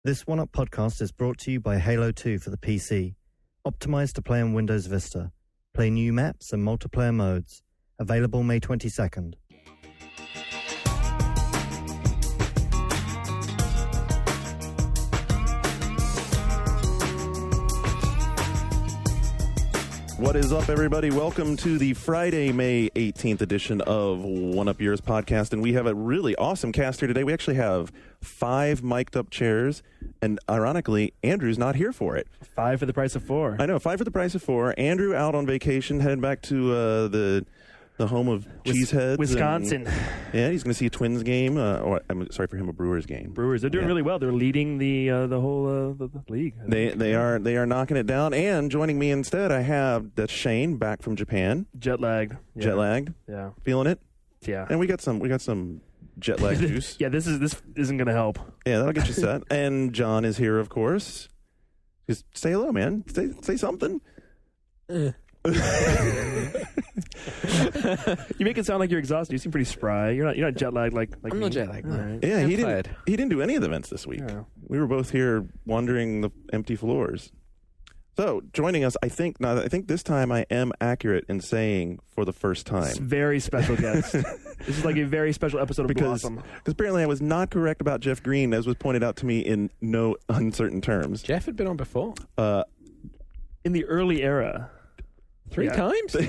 This 1UP podcast is brought to you by Halo 2 for the PC. Optimized to play on Windows Vista. Play new maps and multiplayer modes. Available May 22nd. What is up, everybody? Welcome to the Friday, May 18th edition of 1UP Yours podcast, and we have a really awesome cast here today. We actually have 5 mic'd up chairs, and ironically, Andrew's not here for it. 5 for the price of 4. I know, 5 for the price of 4. Andrew out on vacation, headed back to the home of Cheeseheads. Wisconsin. Yeah, he's going to see a Twins game, or I'm sorry for him, a Brewers game. Brewers, they're doing really well. They're leading the whole the league. They are knocking it down. And joining me instead, I have Shane back from Japan. Jet lagged. Yeah. Jet lagged. Yeah. Feeling it. Yeah. And we got some jet lag juice. Yeah, this isn't going to help. Yeah, that'll get you set. And John is here, of course. Just say hello, man. Say something. You make it sound like you're exhausted. You seem pretty spry. You're not jet lagged like I'm me. not jet lagged. Right. Yeah, he didn't do any of the events this week. Yeah. We were both here wandering the empty floors. So joining us, I think this time I am accurate in saying for the first time. It's a very special guest. This is like a very special episode of Blossom. Because apparently I was not correct about Jeff Green, as was pointed out to me in no uncertain terms. Jeff had been on before. In the early era. 3 times? Back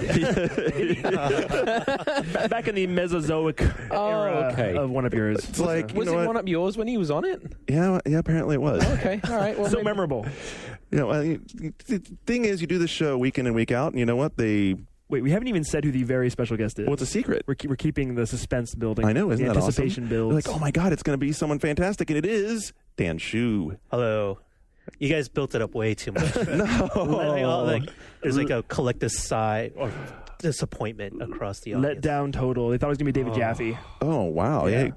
in the Mesozoic era of 1UP Yours. It's like, was it 1UP Yours when he was on it? Yeah, apparently it was. Okay, all right. Well, So memorable. You know, the thing is, you do this show week in and week out, and you know what? Wait, we haven't even said who the very special guest is. Well, it's a secret. We're keeping the suspense building. I know, isn't the that anticipation awesome? builds. We're like, oh my God, it's going to be someone fantastic, and it is Dan Shu. Hello. You guys built it up way too much. No. There's like a collective sigh or disappointment across the audience. Let down total. They thought it was going to be David Jaffe. Oh, wow. Yeah. I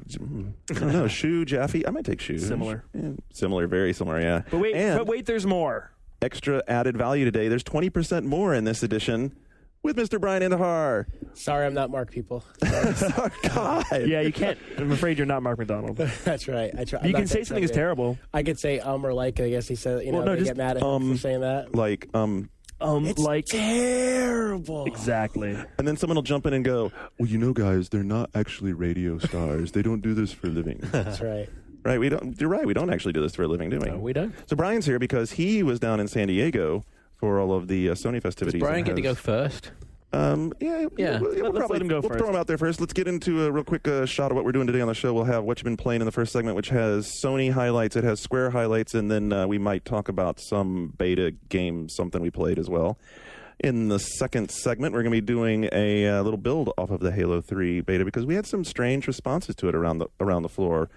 don't know. Shu, Jaffe. I might take Shu. Similar. Yeah, similar, very similar, yeah. But wait, there's more. Extra added value today. There's 20% more in this edition with Mr. Brian Indahar. Sorry, I'm not Mark, people. Oh, God. Yeah, you can't. I'm afraid you're not Mark McDonald. That's right. I try. You can say something is terrible. I could say or like. I guess he said. You know, no, they just get mad at him for saying that. Like, It's like terrible. Exactly. And then someone will jump in and go, well, you know, guys, they're not actually radio stars. They don't do this for a living. That's right. Right, you're right. We don't actually do this for a living, do we? No, we don't. So Brian's here because he was down in San Diego for all of the Sony festivities. Does Brian get to go first? Yeah. Let's let him go we'll first. throw him out there first. Let's get into a real quick shot of what we're doing today on the show. We'll have what you've been playing in the first segment, which has Sony highlights, it has Square highlights, and then we might talk about some beta game, something we played as well. In the second segment, we're going to be doing a little build off of the Halo 3 beta because we had some strange responses to it around the floor.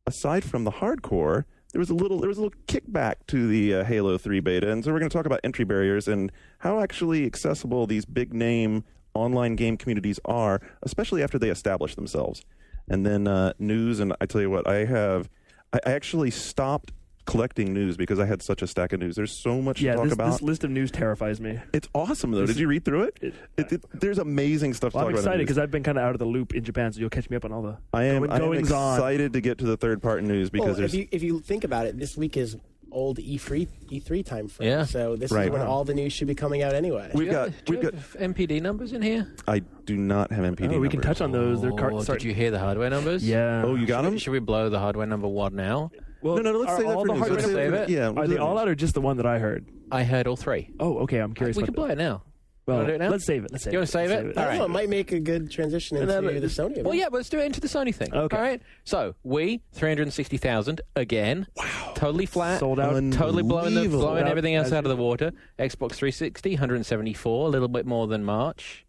Aside from the hardcore, there was a little kickback to the Halo 3 beta, and so we're going to talk about entry barriers and how actually accessible these big name online game communities are, especially after they establish themselves. And then news, and I tell you what, I actually stopped collecting news because I had such a stack of news. There's so much to talk about. This list of news terrifies me. It's awesome, though. Did you read through it? There's amazing stuff to talk about. I'm excited because I've been kind of out of the loop in Japan, so you'll catch me up on all the I am goings-on. excited to get to the third-part news because if you think about it, this week is old E3 time frame. Yeah. So this is when all the news should be coming out anyway. We've got MPD numbers in here? I do not have MPD numbers. We can touch on those. Did you hear the hardware numbers? Yeah. Oh, you got them? Should we blow the hardware number 1 now? Well, no, let's save that for news. Let's save it? Yeah. Are they all out or just the one that I heard? I heard all 3. Oh, okay. I'm curious. We can blow it now. Well, do it now? let's save it. You want to save it? I All don't know, right. it might make a good transition into the Sony event. Well, yeah, let's do it into the Sony thing. Okay. All right. So, 360,000 again. Wow. Totally flat. Sold out. Totally blowing Sold out everything else as out of the water. Xbox 360, 174, a little bit more than March.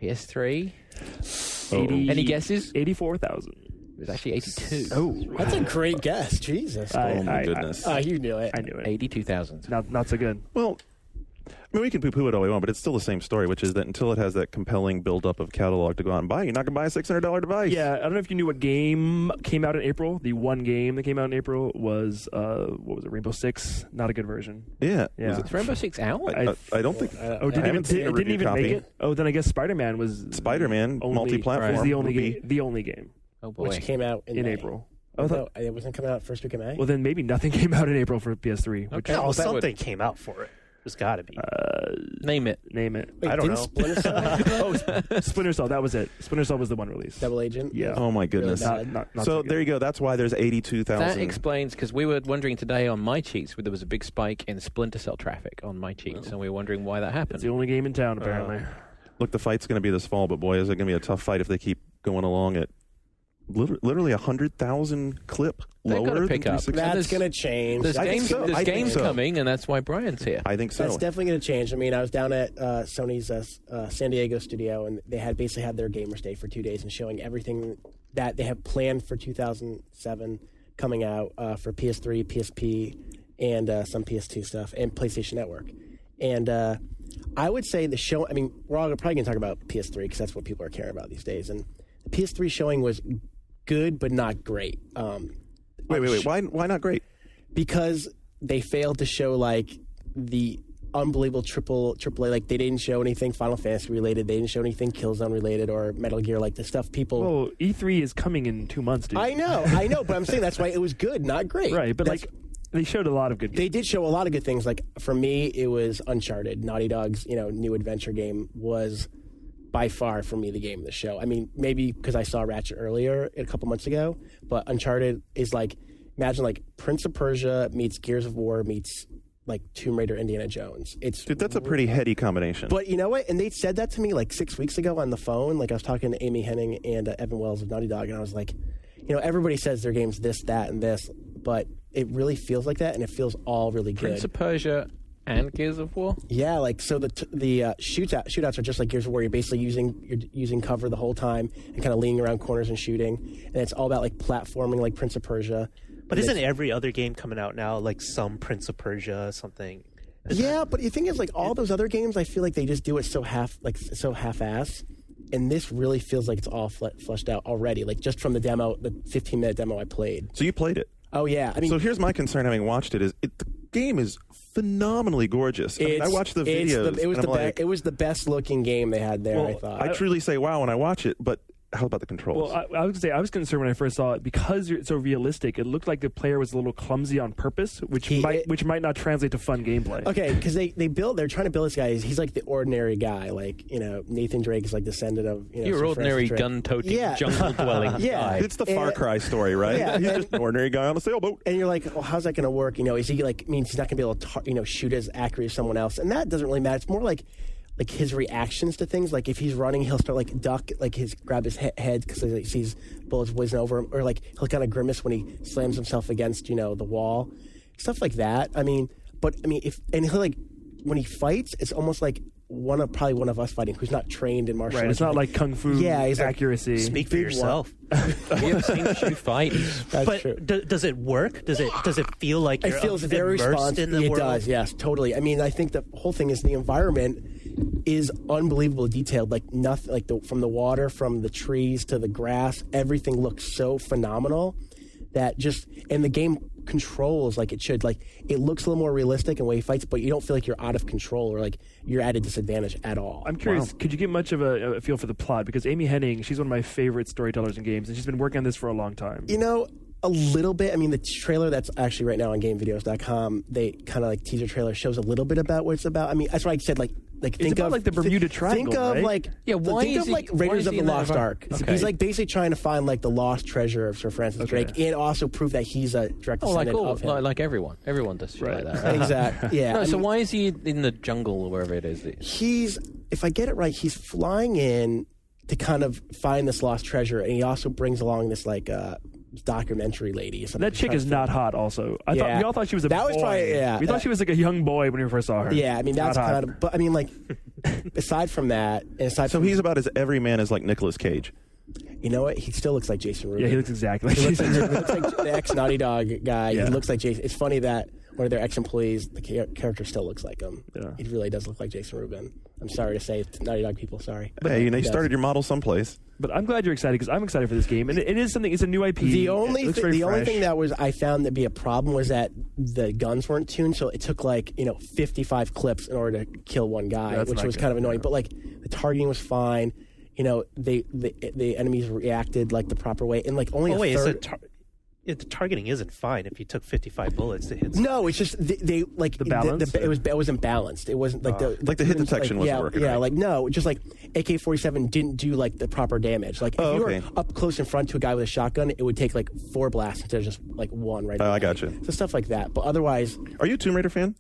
PS3. 80, Any guesses? 84,000. It was actually 82. Oh, That's a great guess. Jesus. Oh, my goodness. You knew it. I knew it. 82,000. Not so good. Well, I mean, we can poo-poo it all we want, but it's still the same story, which is that until it has that compelling build-up of catalog to go out and buy, you're not going to buy a $600 device. Yeah, I don't know if you knew what game came out in April. The one game that came out in April was, what was it, Rainbow Six? Not a good version. Yeah. Yeah. Is Rainbow Six out? I don't think... Oh, I haven't seen a didn't review even copy. make it? Oh, then I guess Spider-Man was... Spider-Man, only- multi-platform. was the would be- only game Oh, boy. Which came out in May. April. Oh, No, it wasn't coming out first week of May. well, then maybe nothing came out in April for PS3. Which, Okay. No, well, that would- something came out for it. There's got to be. Name it. name it. Wait, I don't didn't know. Splinter Cell? Splinter Cell. That was it. Splinter Cell was the one release. Double Agent? Yeah. Oh my goodness. Really bad. Not So good. there you go. That's why there's 82,000. That explains, because we were wondering today on my cheats, there was a big spike in Splinter Cell traffic on my cheats, and we were wondering why that It's happened. the only game in town, apparently. Look, the fight's going to be this fall, but boy, is it going to be a tough fight if they keep going along at literally 100,000 clip They've lower gotta than pick up. 360. That's There's- going to change. There's I think games, so. I there's think games so. coming, and that's why Brian's here. I think so. That's definitely going to change. I mean, I was down at Sony's San Diego studio, and they had basically had their Gamers Day for 2 days and showing everything that they have planned for 2007 coming out for PS3, PSP, and some PS2 stuff, and PlayStation Network. And I would say the show, I mean, we're all probably going to talk about PS3 because that's what people are caring about these days. And the PS3 showing was good, but not great. Wait. Why not great? Because they failed to show like the unbelievable AAA. Like they didn't show anything Final Fantasy related. They didn't show anything Killzone related or Metal Gear, like the stuff people. Well, E3 is coming in 2 months, dude. I know, but I'm saying that's why it was good, not great. Right, but That's- like they showed a lot of good games. they did show a lot of good things. Like for me, it was Uncharted. Naughty Dog's new adventure game was by far for me the game of the show. I mean, maybe because I saw Ratchet earlier a couple months ago, but Uncharted is like, imagine like Prince of Persia meets Gears of War meets like Tomb Raider, Indiana Jones. Dude, that's a pretty heady combination. But you know what? And they said that to me like 6 weeks ago on the phone. Like I was talking to Amy Henning and Evan Wells of Naughty Dog, and I was like, everybody says their game's this, that, and this, but it really feels like that, and it feels all really good. Prince of Persia and Gears of War? Yeah, like so the shootouts are just like Gears of War. You're basically using cover the whole time and kind of leaning around corners and shooting, and it's all about like platforming, like Prince of Persia. But isn't every other game coming out now like some Prince of Persia something? Yeah, but the thing is, like all those other games, I feel like they just do it so half-ass, and this really feels like it's all fleshed out already. Like just from the demo, the 15-minute demo I played. So you played it. Oh yeah, I mean, So here's my concern, having watched it, is the game is phenomenally gorgeous. I mean, I watched the videos. It was the best looking game they had there. Well, I thought. I truly say wow when I watch it, but how about the controls? Well, I was gonna say I was concerned when I first saw it because it's so realistic. It looked like the player was a little clumsy on purpose, which might not translate to fun gameplay. Okay, because they're trying to build this guy. He's like the ordinary guy. Like Nathan Drake is like descendant of Your Sir ordinary Francis Drake. gun-toting, Yeah. jungle-dwelling Yeah. guy. It's the Far Cry story, right? Yeah, He's and- just an ordinary guy on a sailboat. And you're like, well, how's that going to work? Is he like means he's not going to be able to shoot as accurate as someone else? And that doesn't really matter. It's more like his reactions to things. Like if he's running, he'll start like duck, like grab his head because he sees bullets whizzing over him, or like he'll kind of grimace when he slams himself against the wall, stuff like that. If he'll like when he fights, it's almost like probably one of us fighting who's not trained in martial Right, arts. it's not like kung fu he's like, accuracy. Speak for Big yourself. Have you ever seen Shoe fight? That's But true. does it work? Does it feel like It you're feels very immersed responsive. in the It world? does, yes, totally. I mean, I think the whole thing is the environment is unbelievably detailed. Like nothing, like from the water, from the trees to the grass, everything looks so phenomenal that and the game controls like it should. Like it looks a little more realistic in the way he fights, but you don't feel like you're out of control or like you're at a disadvantage at all. I'm curious, could you get much of a feel for the plot? Because Amy Henning, she's one of my favorite storytellers in games, and she's been working on this for a long time. A little bit. I mean, the trailer that's actually right now on GameVideos.com, they kind of like teaser trailer shows a little bit about what it's about. I mean, that's why I said like think about of like the Bermuda Triangle, Think of right? like why think is of he- like why Raiders is of he the in that Lost Ark. environment? Okay. He's like basically trying to find like the lost treasure of Sir Francis Drake, and also prove that he's a direct descendant of him. like everyone. Everyone does shit like that. Right? Exactly. Yeah. No, I so mean, why is he in the jungle or wherever it is? he's, if I get it right, he's flying in to kind of find this lost treasure, and he also brings along this like documentary lady. Or something. That chick is not hot. Also, we all thought she was a That was boy. probably- We thought she was like a young boy when we first saw her. Yeah, I mean that's Not hot. kind of. But I mean, like, aside from that, and aside So from he's about as every man as like Nicolas Cage. you know what, he still looks like Jason Rubin. Yeah, he looks exactly like He looks Jason. like, he looks like the ex Naughty Dog guy. Yeah. He looks like Jason. It's funny that one of their ex-employees, the character still looks like him. Yeah. He really does look like Jason Rubin. I'm sorry to say, Naughty Dog people, sorry. Hey, you He does. started your model someplace. But I'm glad you're excited because I'm excited for this game, and it is something. It's a new IP. The It only looks very only fresh. thing that I found to be a problem was that the guns weren't tuned, so it took 55 clips in order to kill one guy, That's which not was good. kind of annoying. Yeah. But like the targeting was fine. The enemies reacted like the proper way, and like only Oh a wait, third. the targeting isn't fine if you took 55 bullets to hit. No, it's just they like The balance? it wasn't balanced. It wasn't like the hit detection wasn't working. Yeah, right? like no, just like AK-47 didn't do like the proper damage. Like if you were up close in front to a guy with a shotgun, it would take like 4 blasts instead of just like 1 right away. I gotcha. So stuff like that. But otherwise, Are you a Tomb Raider fan?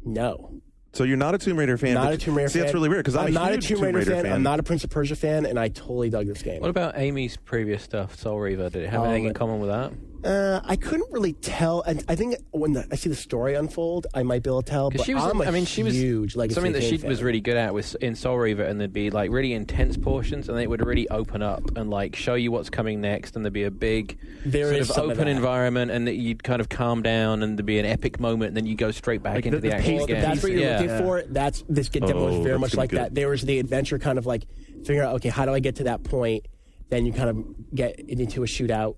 no. So you're not a Tomb Raider fan. Not a Tomb Raider See, fan. that's really weird because I'm not a a huge Tomb Raider fan. fan. I'm not a Prince of Persia fan, and I totally dug this game. What about Amy's previous stuff, Soul Reaver? Did it have anything in common with that? I couldn't really tell. And I think when I see the story unfold, I might be able to tell. But She was, I'm a she was huge Legacy something that game she fan. was really good at was in Soul Reaver, and there'd be like really intense portions, and it would really open up and like show you what's coming next, and there'd be a big There sort is of some of open that. environment, and that you'd kind of calm down, and there'd be an epic moment, and then you go straight back Like into the the action pace- again. That's what you're looking for. That's this demo was very that's much gonna like be that. good. There was the adventure kind of like figure out, okay, how do I get to that point? Then you kind of get into a shootout,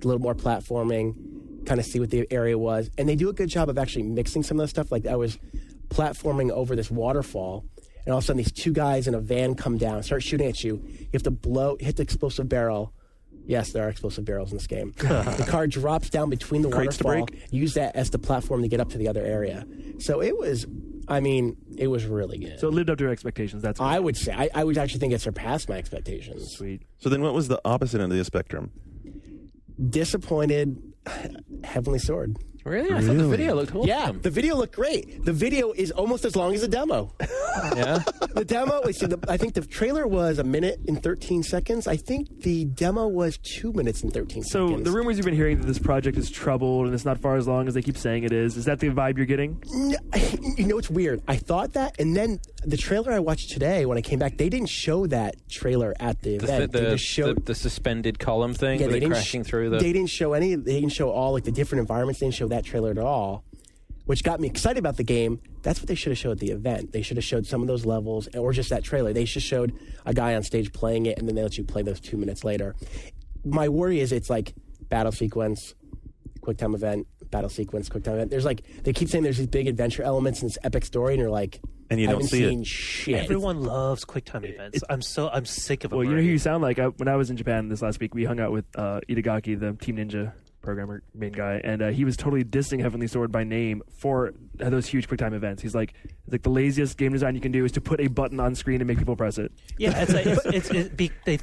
a little more platforming, kind of see what the area was. And they do a good job of actually mixing some of the stuff. Like I was platforming over this waterfall, and all of a sudden these 2 guys in a van come down, start shooting at you. You have to hit the explosive barrel. Yes, there are explosive barrels in this game. The car drops down between the Crates to waterfall. break? Use that as the platform to get up to the other area. So it was, it was really good. So it lived up to your expectations. That's I would say, I would actually think it surpassed my expectations. sweet. So then, what was the opposite end of the spectrum? Disappointed, Heavenly Sword. Really? I thought the video looked awesome. Yeah, the video looked great. The video is almost as long as the demo. Yeah? The demo, I think the trailer was 1 minute and 13 seconds. I think the demo was 2 minutes and 13 So seconds. the rumors you've been hearing that this project is troubled and it's not far as long as they keep saying it is that the vibe you're getting? You know, it's weird. I thought that, and then the trailer I watched today when I came back, they didn't show that trailer at the event. They just showed the suspended column thing, they where they're didn't crashing through the... They didn't show any. They didn't show all like the different environments. They didn't show that trailer at all, which got me excited about the game. That's what they should have showed at the event. They should have showed some of those levels, or just that trailer. They just showed a guy on stage playing it, and then they let you play those 2 minutes later. My worry is it's like battle sequence, quick time event, battle sequence, quick time event. There's like they keep saying there's these big adventure elements in this epic story, and you're like, And you I don't haven't see it. seen shit. Everyone loves QuickTime events. I'm sick of them. Well, you know who already. you sound like? When I was in Japan this last week, we hung out with Itagaki, the Team Ninja programmer, main guy, and he was totally dissing Heavenly Sword by name for those huge QuickTime events. He's like the laziest game design you can do is to put a button on screen and make people press it. Yeah,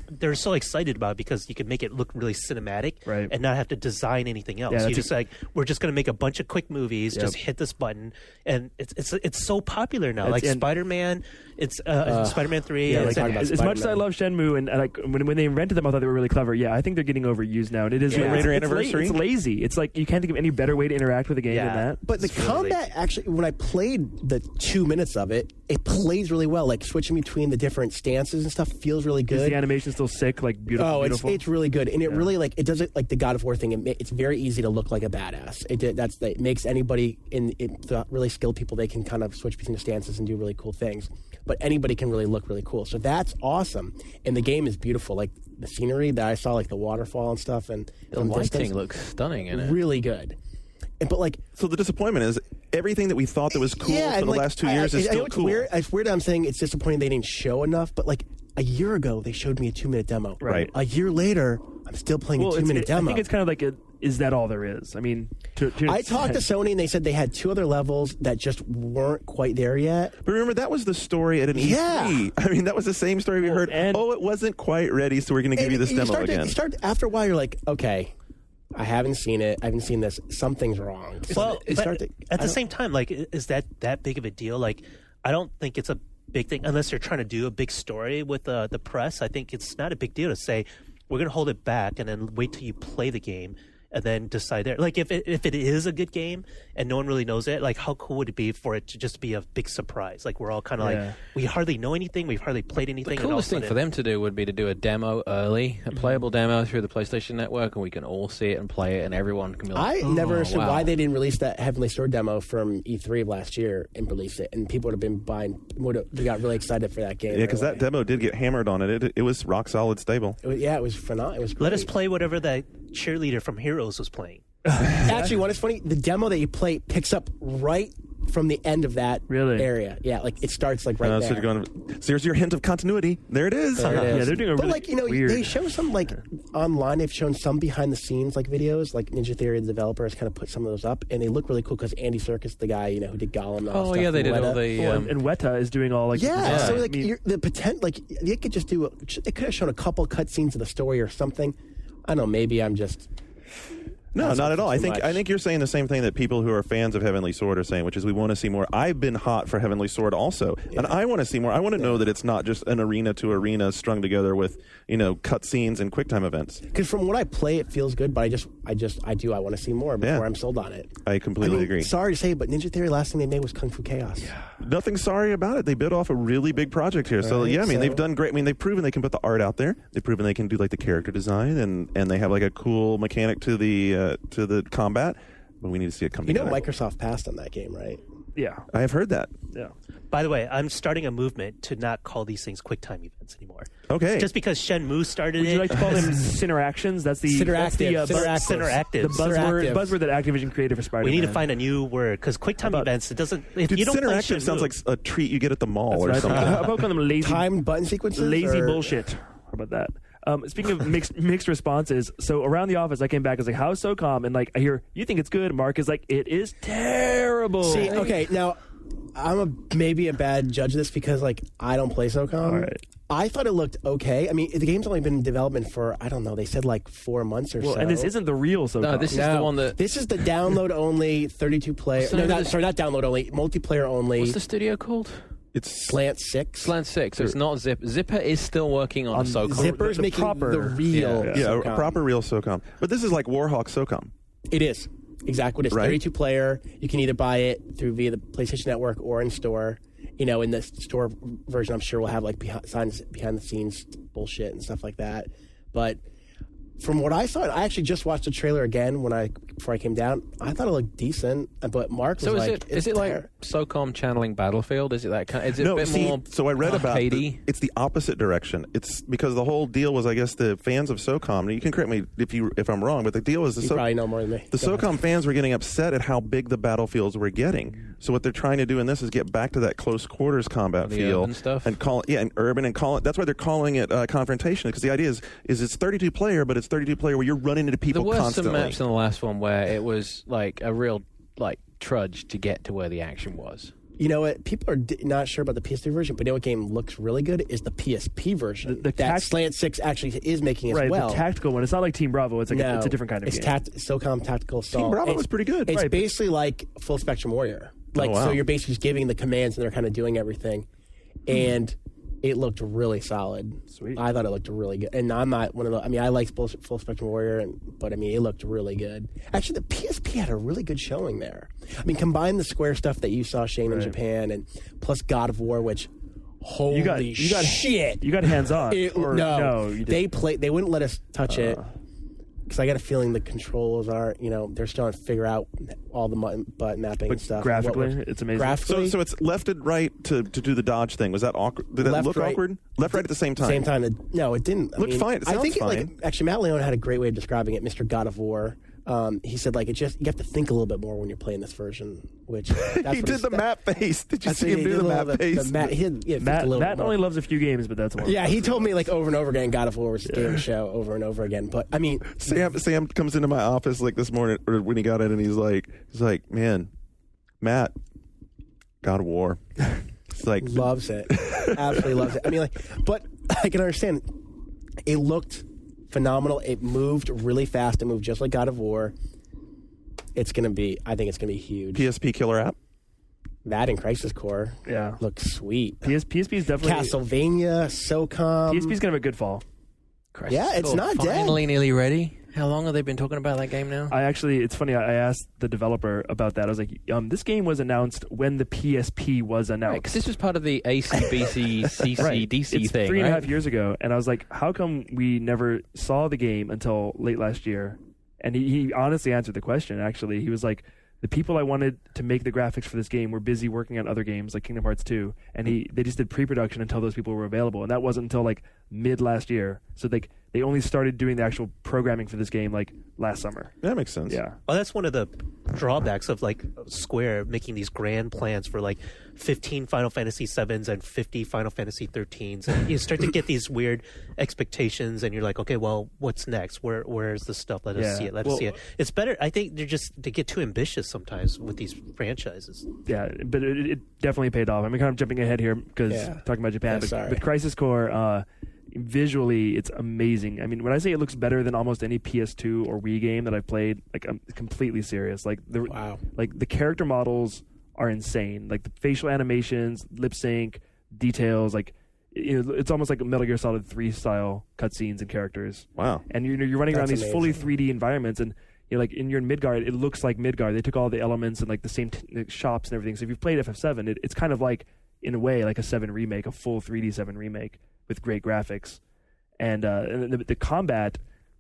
they're so excited about it because you can make it look really cinematic, Right. and not have to design anything else. Yeah, You just we're just going to make a bunch of quick movies, Yep. just hit this button, and it's so popular now. It's- Like and- Spider-Man, it's Spider-Man 3. yeah, and like it's- talking about As much as I Spider-Man. love Shenmue and like when they invented them, I thought they were really clever. Yeah, I think they're getting overused now, and it is Tomb Raider it's Anniversary? It's lazy. It's like you can't think of any better way to interact with a game than that. But the It's really combat actually, when I played the 2 minutes of it, it plays really well. Like switching between the different stances and stuff feels really Is good. the animation still sick? Like beautiful. Oh, beautiful? it's really good, and it really like it does it like the God of War thing. It's very easy to look like a badass. It makes anybody the really skilled people, they can kind of switch between the stances and do really cool things. But anybody can really look really cool. So that's awesome, and the game is beautiful. Like the scenery that I saw, like the waterfall and stuff, and The from lighting distance, looks stunning in it. really good. But like, So the disappointment is everything that we thought that was cool yeah, for and the like, last 2 years is I know still it's cool. weird. It's weird. I'm saying it's disappointing they didn't show enough. But like a year ago, they showed me a 2 minute demo. Right. A year later, I'm still playing a 2 minute I demo. think it's kind of like is that all there is? I mean, I talked to Sony and they said they had 2 other levels that just weren't quite there yet. But remember, that was the story at an Yeah. E3. I mean, that was the same story we heard. and- It wasn't quite ready, so we're going to give And you this demo again. After a while, you're like, okay, I haven't seen it. I haven't seen this. Something's wrong. Well, You but start to- at I the don't- same time, like, is that big of a deal? Like, I don't think it's a big thing unless you're trying to do a big story with the press. I think it's not a big deal to say we're going to hold it back and then wait till you play the game and then decide there. Like, if it is a good game and no one really knows it, like, how cool would it be for it to just be a big surprise? Like, we're all kind of like, we hardly know anything, we've hardly played anything. The coolest thing for them to do would be to do a demo early, a playable demo through the PlayStation Network, and we can all see it and play it, and everyone can be like, I never understood wow. why they didn't release that Heavenly Sword demo from E3 of last year and release it, and people would have been buying. We got really excited for that game. Yeah, because that right demo did get hammered on it. It was rock solid stable. away. It was phenomenal. It was great. Let us play whatever that cheerleader from Heroes was playing. Actually, what is funny, the demo that you play picks up right from the end of that Really? area. Yeah, like it starts like right there. So, so here's your hint of continuity. There it is. There it is. Yeah, they're doing a But really like, you know, weird. they show some like online. They've shown some behind the scenes like videos. Like Ninja Theory, the developer, has kind of put some of those up, and they look really cool because Andy Serkis, the guy who did Gollum. And all that stuff yeah, they from did Weta. all the. and Weta is doing all like Yeah, design. so like I mean, the potential, like they could just do. They could have shown a couple cutscenes of the story or something. I don't know. Maybe I'm just. No, not at all. I too think much. you're saying the same thing that people who are fans of Heavenly Sword are saying, which is we want to see more. I've been hot for Heavenly Sword also, and I want to see more. I want to know that it's not just an arena to arena strung together with cutscenes and QuickTime events. Because from what I play, it feels good, but I want to see more before I'm sold on it. I completely agree. Sorry to say, but Ninja Theory last thing they made was Kung Fu Chaos. Nothing sorry about it. They bit off a really big project here. So Right, yeah, I mean so- they've done great. I mean they've proven they can put the art out there. They've proven they can do like the character design and they have like a cool mechanic to the combat. But we need to see it come You know, together. Microsoft passed on that game, right? yeah, I have heard that. yeah. By the way, I'm starting a movement to not call these things QuickTime events anymore. Okay. Just because Shenmue started Would it. you like to call them Cineractions? That's the that's the Cineractive. the Cineractive. buzzword that Activision created for Spider-Man. We need to find a new word because QuickTime events. It doesn't. If Dude, you don't play Cineractive sounds Shenmue- like a treat you get at the mall That's or right. something. How about calling them lazy Timed button sequences? lazy or- bullshit? How about that? Speaking of mixed responses, so around the office, I came back. I was like, "How's SOCOM?" And like, I hear you think it's good. Mark is like, "It is terrible." See, okay, now I'm maybe a bad judge of this because like I don't play SOCOM. All right. I thought it looked okay. I mean, the game's only been in development for I don't know. They said like 4 months or Well, so. and this isn't the real SOCOM. No, this is the one that. This is the download only 32 player. So No, not, this- sorry, not download only, multiplayer only. What's the studio called? It's Slant 6. Slant 6. So it's not Zip. Zipper is still working on SOCOM. Zipper's the making proper- the real. Yeah. yeah, SOCOM. a proper real SOCOM. But this is like Warhawk SOCOM. It is exactly what it is. Right. 32 player. You can either buy it via the PlayStation Network or in store. In the store version, I'm sure we'll have like behind the scenes bullshit and stuff like that. But from what I saw, I actually just watched the trailer again before I came down. I thought it looked decent, but Mark was So like, is it like SOCOM channeling Battlefield? Is it that kind? Is it No, a bit see, more? so I read about arcadey? it's the opposite direction. It's because the whole deal was, I guess, the fans of SOCOM. And you can correct me if I'm wrong, but the deal was You probably know more than me. the Go ahead. SOCOM fans were getting upset at how big the battlefields were getting. So what they're trying to do in this is get back to that close quarters combat The feel urban stuff? and call it and urban and call it. That's why they're calling it confrontation, because the idea is it's 32 player, but it's 32 player where you're running into people There were constantly. some maps in the last one where it was like a real trudge to get to where the action was. You know what? People are not sure about the PS3 version, but you know what game looks really good is the PSP version. The that tact- Slant 6 actually is making as right, well. the tactical one. It's not like Team Bravo. It's like No, it's a different kind of it's game. SOCOM Tactical Assault. Team Bravo It's- was pretty good. It's Right. basically like Full Spectrum Warrior. Like wow. so, you're basically just giving the commands, and they're kind of doing everything. And it looked really solid. Sweet. I thought it looked really good. And I'm not one of the. I mean, I like Full Spectrum Warrior, but I mean, it looked really good. Actually, the PSP had a really good showing there. I mean, combine the Square stuff that you saw, Shane, in Right. Japan, and plus God of War, which. Holy You got shit! You got hands on. No, you they didn't. They wouldn't let us touch it because I got a feeling the controls are. They're still trying to figure out all the button mapping But and stuff. graphically, it's amazing. Graphically, So it's left and right to do the dodge thing. Was that awkward? Did that Left, look right. awkward? Left, right at the same time. Same time. No, it didn't. Looked fine. It I think sounds it, fine. actually, Matt Leone had a great way of describing it. Mr. God of War. He said you have to think a little bit more when you're playing this version. Which that's He what did it's- the map face. Did you that's see what him he do did the a map little- face? the Matt, he had, think Matt, a little Matt bit only more. loves a few games, but that's one. Yeah, he told me over and over again God of War was the game show over and over again. But I mean, Sam comes into my office like this morning, or when he got in, and he's like, man, Matt, God of War. It's like loves it, absolutely loves it. I mean, but I can understand. It looked phenomenal. It moved really fast. It moved just like God of War. I think it's gonna be huge. PSP killer app. That and Crisis Core Yeah. looks sweet. PSP is definitely Castlevania, SOCOM. PSP is gonna have a good fall. Yeah, it's not dead. Finally, nearly ready. How long have they been talking about that game now? It's funny. I asked the developer about that. I was like, this game was announced when the PSP was announced. Because this was part of the ACBC CCDC It's thing, 3.5 right? years ago, and I was like, how come we never saw the game until late last year? And he honestly answered the question. Actually, he was like, the people I wanted to make the graphics for this game were busy working on other games like Kingdom Hearts 2, and they just did pre-production until those people were available, and that wasn't until like mid last year. So they only started doing the actual programming for this game like last summer. That makes sense. Yeah. Well, that's one of the drawbacks of like Square making these grand plans for like 15 Final Fantasy 7s and 50 Final Fantasy 13s, and you start to get these weird expectations, and you're like, okay, well, what's next? Where's the stuff? Let us see it. Let us see it. It's better. I think they get too ambitious sometimes with these franchises. Yeah, but it definitely paid off. I'm kind of jumping ahead here because talking about Japan, but Crisis Core. Visually, it's amazing. I mean, when I say it looks better than almost any PS2 or Wii game that I've played, like I'm completely serious. Like the character models are insane. Like the facial animations, lip sync, details. Like it's almost like a Metal Gear Solid 3 style cutscenes and characters. Wow! And you're running around these amazing. fully 3D environments, and you're in Midgard. It looks like Midgard. They took all the elements and like the same shops and everything. So if you've played FF7, it's kind of like in a way like a 7 remake, a full 3D 7 remake. With great graphics, and the combat,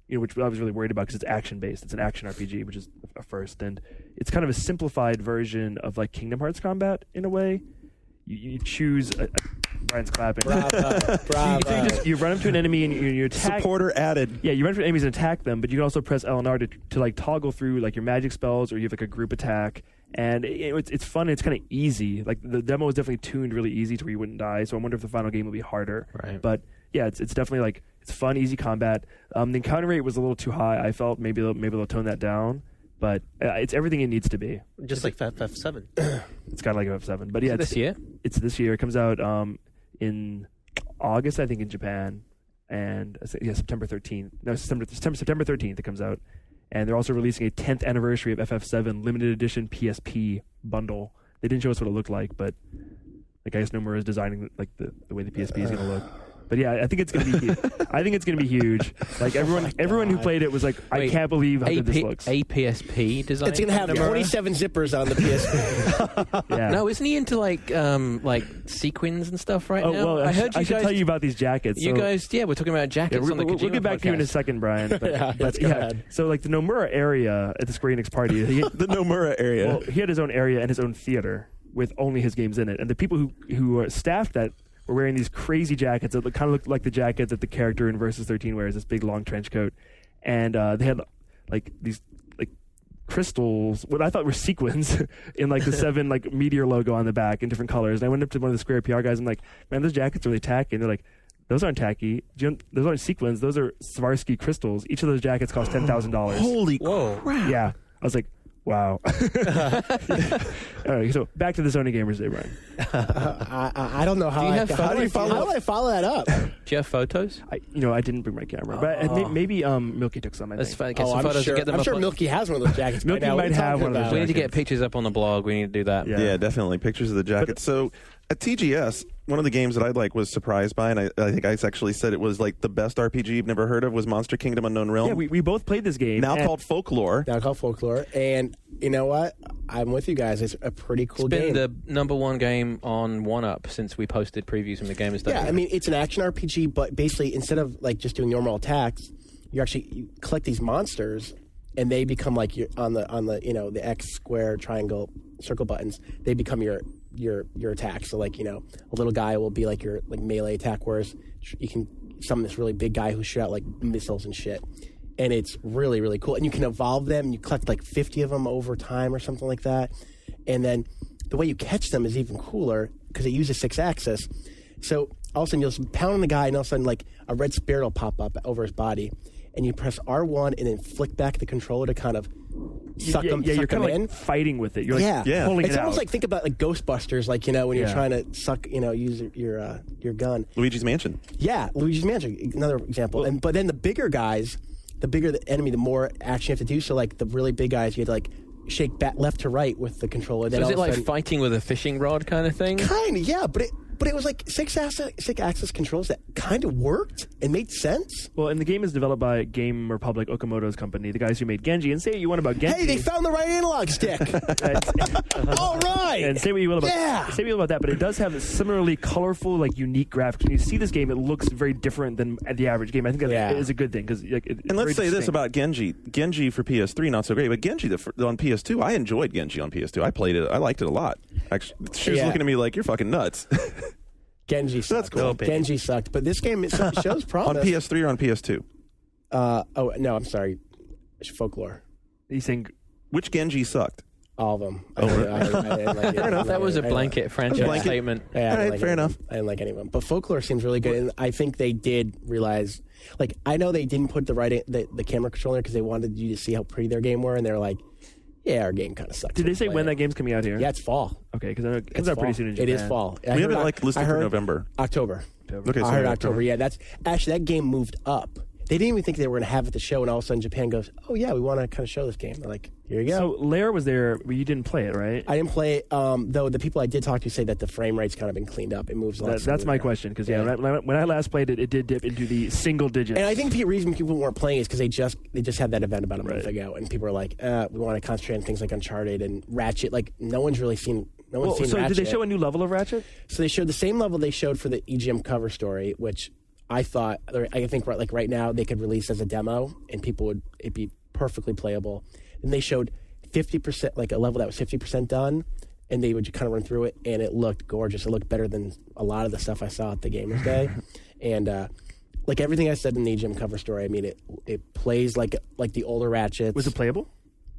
which I was really worried about because it's action based. It's an action RPG, which is a first, and it's kind of a simplified version of like Kingdom Hearts combat in a way. You choose. Brian's clapping. Bravo. You run up to an enemy and you attack. Supporter added. Yeah, you run up to enemies and attack them, but you can also press L and R to like toggle through like your magic spells, or you have like a group attack. And it's fun. It's kind of easy. Like the demo is definitely tuned really easy to where you wouldn't die. So I wonder if the final game will be harder. Right. But yeah, it's definitely like it's fun, easy combat. The encounter rate was a little too high. I felt maybe they'll tone that down. But it's everything it needs to be. Just like FF7. It's kind of like FF7. But yeah, this year. It's this year. It comes out in August, I think, in Japan, and September 13th. No, September 13th. It comes out. And they're also releasing a 10th anniversary of FF7 limited edition PSP bundle. They didn't show us what it looked like, but like I guess Nomura is designing like the way the PSP is going to look. But yeah, I think it's going to be. I think it's going to be huge. Like everyone who played it was like, I can't believe how good this looks. A PSP design. It's going to have 27 zippers on the PSP. Yeah. No, isn't he into like sequins and stuff right now? Well, I should tell you about these jackets. You guys, we're talking about jackets on the Kojima We'll get back podcast. to you in a second, Brian. But, go ahead. So like the Nomura area at the Square Enix party, The Nomura area. well, he had his own area and his own theater with only his games in it, and the people who staffed that were wearing these crazy jackets that kind of looked like the jacket that the character in Versus 13 wears, this big long trench coat, and they had like these like crystals, what I thought were sequins, in like the 7 like meteor logo on the back in different colors. And I went up to one of the Square PR guys and I'm like, man, those jackets are really tacky. And they're like, those aren't tacky. Those aren't sequins. Those are Swarovski crystals. Each of those jackets cost $10,000. Holy Whoa. crap! Yeah, I was like, wow. All right, so back to the Sony Gamers Day, Brian. I don't know how. Do you have how do I follow that up? Do you have photos? I didn't bring my camera, but maybe Milky took some. I Let's think. get some I'm photos sure, and get them I'm up sure on- Milky has one of those jackets. Milky by now. might What are you have talking one of those about? We need to get jackets. pictures up on the blog. We need to do that. Yeah. Yeah, definitely. Pictures of the jacket. So at TGS, one of the games that I was surprised by, and I think I actually said it was like the best RPG you've never heard of, was Monster Kingdom Unknown Realm. Yeah, we both played this game. now and- called Folklore. Now called Folklore, and you know what? I'm with you guys. It's a pretty cool It's been game. the number one game on 1UP since we posted previews from the game and stuff. Yeah, I mean, it's an action RPG, but basically, instead of like just doing normal attacks, you collect these monsters, and they become like on the the X, square, triangle, circle buttons. They become your attack. So like a little guy will be like your melee attack, whereas you can summon this really big guy who shoot out like missiles and shit. And it's really, really cool. And you can evolve them. And you collect like 50 of them over time or something like that. And then the way you catch them is even cooler because it uses 6-axis. So all of a sudden you'll pound on the guy, and all of a sudden like a red spirit will pop up over his body. And you press R1 and then flick back the controller to kind of suck them you're kind of in. like fighting with it. You're like Yeah. pulling It's it almost out. like, think about like Ghostbusters, like when you're trying to suck, use your gun. Luigi's Mansion. Yeah, Luigi's Mansion, another example. But then the bigger guys, the bigger the enemy, the more action you have to do. So like the really big guys, you had to like shake back left to right with the controller. Then So is all it of a like sudden- fighting with a fishing rod kind of thing? Kind of, yeah, but it was like 6-axis controls that kind of worked and made sense. Well, and the game is developed by Game Republic Okamoto's company, the guys who made Genji. And say what you want about Genji. Hey, they found the right analog stick. All right. And say what you will about say what you will about that, but it does have similarly colorful, like unique graphics. When you see this game, it looks very different than the average game. I think that is a good thing because. And let's say this about Genji. Genji for PS3, not so great, but Genji on PS2, I enjoyed Genji on PS2. I played it. I liked it a lot. Actually, she was looking at me like, you're fucking nuts. Genji sucked. That's cool. Genji sucked, but this game shows promise. On PS3 or on PS2? Oh no, I'm sorry, Folklore. He's saying Which Genji sucked? All of them. Oh, I didn't like Fair enough. That was a blanket franchise statement. Yeah, All right, fair enough. I didn't like any of them. But Folklore seems really good, and I think they did realize. Like, I know they didn't put the camera controller because they wanted you to see how pretty their game were, and they're like, "Yeah, our game kind of sucks." Did they say when that game's coming out here? Yeah, it's fall. Okay, because it comes out pretty soon in Japan. It is fall. We have it listed for November. October. Okay, so I heard October. Yeah, that's actually that game moved up. They didn't even think they were going to have it at the show, and all of a sudden Japan goes, "Oh yeah, we want to kind of show this game." They're like, "Here you go." So Lair was there, but you didn't play it, right? I didn't play it, though the people I did talk to say that the frame rate's kind of been cleaned up. It moves a lot. That's my question, because when I last played it, it did dip into the single digits. And I think the reason people weren't playing is because they just had that event about a month ago, and people were like, "We want to concentrate on things like Uncharted and Ratchet." Like no one's really seen. No one's seen so Ratchet. did they show a new level of Ratchet? So they showed the same level they showed for the EGM cover story, which I think like right now they could release as a demo and it'd be perfectly playable. And they showed 50%, like a level that was 50% done, and they would kind of run through it, and it looked gorgeous. It looked better than a lot of the stuff I saw at the Gamers Day. And like everything I said in the EGM cover story, I mean it plays like the older Ratchets. Was it playable?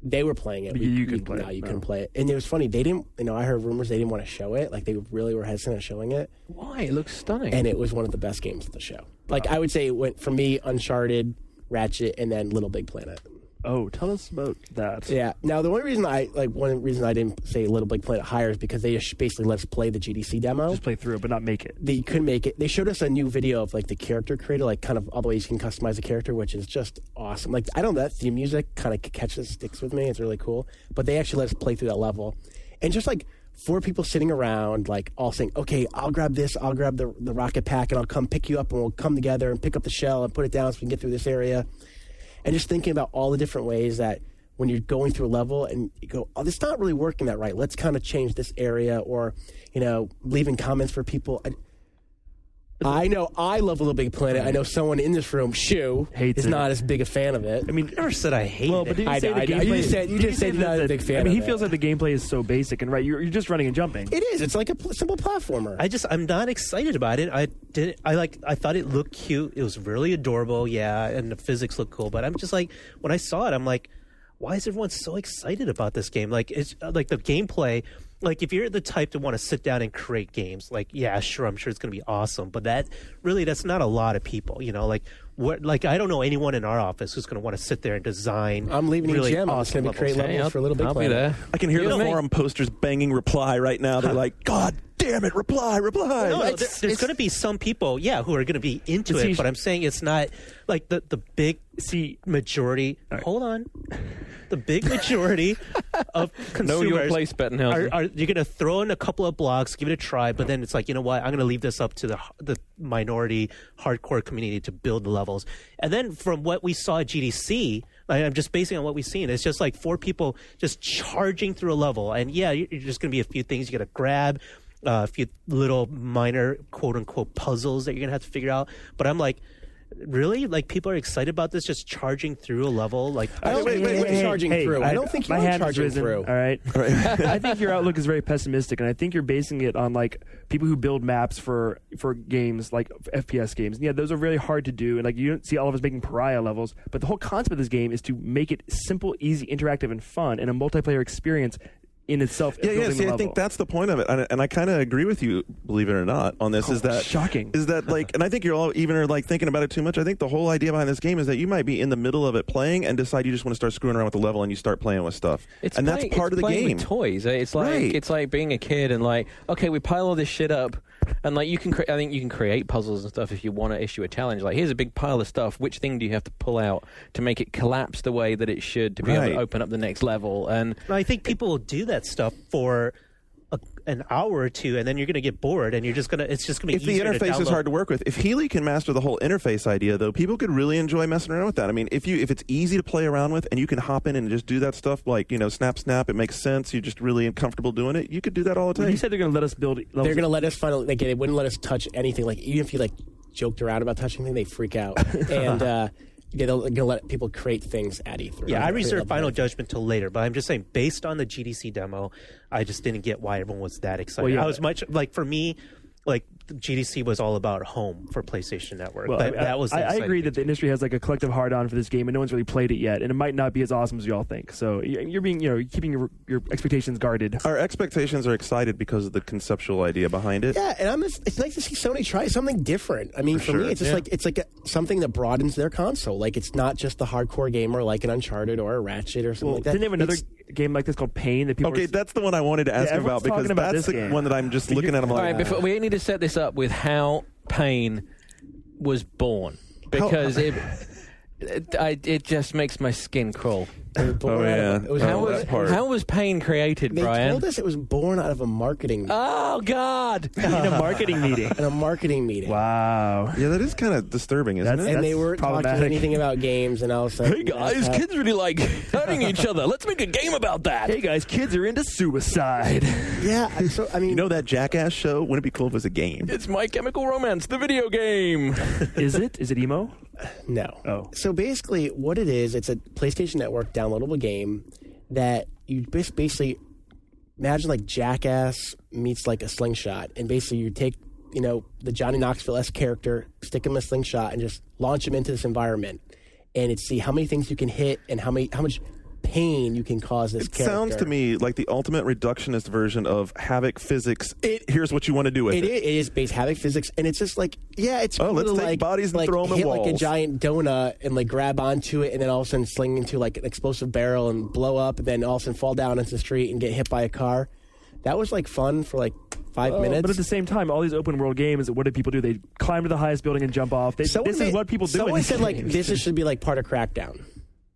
They were playing it. You couldn't play it. No, you couldn't play it. And it was funny. They didn't. I heard rumors they didn't want to show it. Like they really were hesitant on showing it. Why? It looks stunning. And it was one of the best games of the show. Like I would say it went for me, Uncharted, Ratchet, and then Little Big Planet. Oh, tell us about that. Yeah. Now the only reason I didn't say Little Big Planet higher is because they just basically let us play the GDC demo. Just play through it, but not make it. They couldn't make it. They showed us a new video of like the character creator, like kind of all the ways you can customize the character, which is just awesome. Like I don't know, that theme music kind of catches sticks with me. It's really cool. But they actually let us play through that level, and just like 4 people sitting around, like all saying, "Okay, I'll grab this. I'll grab the rocket pack, and I'll come pick you up, and we'll come together and pick up the shell and put it down so we can get through this area." And just thinking about all the different ways that when you're going through a level and you go, "Oh, this is not really working that right. Let's kind of change this area," or leaving comments for people. I know I love Little Big Planet. I know someone in this room, Shu, is not as big a fan of it. I mean, I never said I hate but it. did you say the gameplay? You just said you're not a big fan. I mean, he of feels it. like the gameplay is so basic, and right, you're just running and jumping. It is. It's like a simple platformer. I'm not excited about it. I thought it looked cute. It was really adorable, yeah, and the physics looked cool. But I'm just like, when I saw it, I'm like, why is everyone so excited about this game? Like it's like the gameplay. Like if you're the type to want to sit down and create games, like yeah, sure, I'm sure it's going to be awesome. But that's not a lot of people. Like I don't know anyone in our office who's going to want to sit there and design. I'm leaving really EGM. awesome I'm going to be creating levels for a Little Big I'll Planet. be there. I can hear the forum posters banging reply right now. They're like, "God damn it, reply." No, there's going to be some people, who are going to be into it. But I'm saying it's not like the big majority. Right. Hold on. The big majority of consumers know your place, Bettenhausen. are you're going to throw in a couple of blocks, give it a try, but then it's like, you know what? I'm going to leave this up to the minority hardcore community to build the levels. And then from what we saw at GDC, I'm just basing on what we've seen. It's just like 4 people just charging through a level. And yeah, you're just going to be a few things you got to grab, a few little minor quote unquote puzzles that you're going to have to figure out. But I'm like, really? Like people are excited about this just charging through a level? Like charging through. I don't think you're charging through. All right. I think your outlook is very pessimistic, and I think you're basing it on like people who build maps for games like FPS games. And yeah, those are really hard to do, and like you don't see all of us making pariah levels. But the whole concept of this game is to make it simple, easy, interactive, and fun, and a multiplayer experience in itself. I think that's the point of it, and I kind of agree with you, believe it or not, on this. Shocking. Is that like, and I think you're all even are like thinking about it too much. I think the whole idea behind this game is that you might be in the middle of it playing and decide you just want to start screwing around with the level and you start playing with stuff. That's part of the game. With toys. It's like it's like being a kid and like, okay, we pile all this shit up. And like I think you can create puzzles and stuff if you want to issue a challenge. Like here's a big pile of stuff. Which thing do you have to pull out to make it collapse the way that it should to be able to open up the next level? And I think people will do that stuff for an hour or two, and then you're going to get bored, and it's just going to be. If the interface is hard to work with, if Healy can master the whole interface idea, though, people could really enjoy messing around with that. I mean, if it's easy to play around with, and you can hop in and just do that stuff, like snap, it makes sense. You're just really comfortable doing it. You could do that all the time. You said they're going to let us build. They're going to let us finally. They wouldn't let us touch anything. Like even if you joked around about touching anything, they freak out. And they're going to let people create things at E3. Yeah, I reserve final judgment till later, but I'm just saying, based on the GDC demo, I just didn't get why everyone was that excited. Well, yeah. I was much like, for me, like GDC was all about home for PlayStation Network. Well, that was. I agree that the industry has like a collective hard-on for this game, and no one's really played it yet, and it might not be as awesome as you all think. So you're being, keeping your expectations guarded. Our expectations are excited because of the conceptual idea behind it. Yeah, and it's nice to see Sony try something different. I mean, for me, it's just something that broadens their console. Like, it's not just the hardcore gamer like an Uncharted or a Ratchet or something like that. Didn't they have another game like this called Pain that people? Okay, that's the one I wanted to ask about, because that's the one that I'm just looking at. I'm like, all right, before we need to set this up with how Pain was born, because it just makes my skin crawl. How was Pain created, Brian? They told us it was born out of a marketing. Oh God! In a marketing meeting. In a marketing meeting. Wow. Yeah, that is kind of disturbing, isn't it? And they weren't talking anything about games, and all of a sudden, hey guys, kids really like hurting each other. Let's make a game about that. Hey guys, kids are into suicide. Yeah. So I mean, you know that Jackass show? Wouldn't it be cool if it was a game? It's My Chemical Romance, the video game. Is it? Is it emo? No. Oh. So basically, what it is, it's a PlayStation Network downloadable game that you basically imagine like Jackass meets like a slingshot, and basically you take the Johnny Knoxville-esque character, stick him in a slingshot, and just launch him into this environment, and it's see how many things you can hit and how much pain you can cause this character. It sounds to me like the ultimate reductionist version of Havoc physics. Here's what you want to do with it. It is based Havoc physics, and it's just like, it's cool let's to take bodies and throw them at walls. Hit like a giant donut and like grab onto it, and then all of a sudden sling into like an explosive barrel and blow up, and then all of a sudden fall down into the street and get hit by a car. That was like fun for like 5 minutes. But at the same time, all these open world games, what do people do? They climb to the highest building and jump off. This is what people do. Someone said like this should be like part of Crackdown.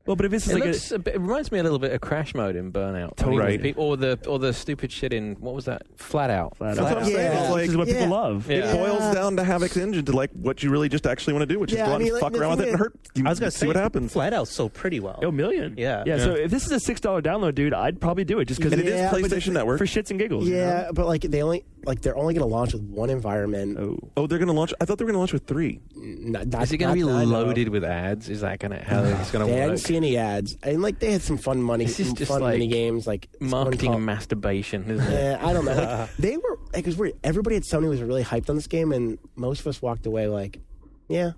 Well, but if this is it reminds me a little bit of Crash Mode in Burnout, right? Or the stupid shit in what was that? Flat Out. That's what I'm saying. This is what people love. It boils down to Havoc's engine to like what you really just actually want to do, which is go out and fuck around with it and hurt. I was gonna say what happens. Flat Out sold pretty well. $1 million. Yeah. So if this is a $6 download, dude, I'd probably do it just because it is PlayStation Network for shits and giggles. Yeah, but like they're only going to launch with one environment. Oh, they're going to launch. I thought they were going to launch with 3. Is it going to be loaded with ads? Is that how it's going to work? I didn't see any ads. And like they had some fun mini games, like marketing and masturbation, isn't it? I don't know. Like, they were because everybody at Sony was really hyped on this game, and most of us walked away like, yeah,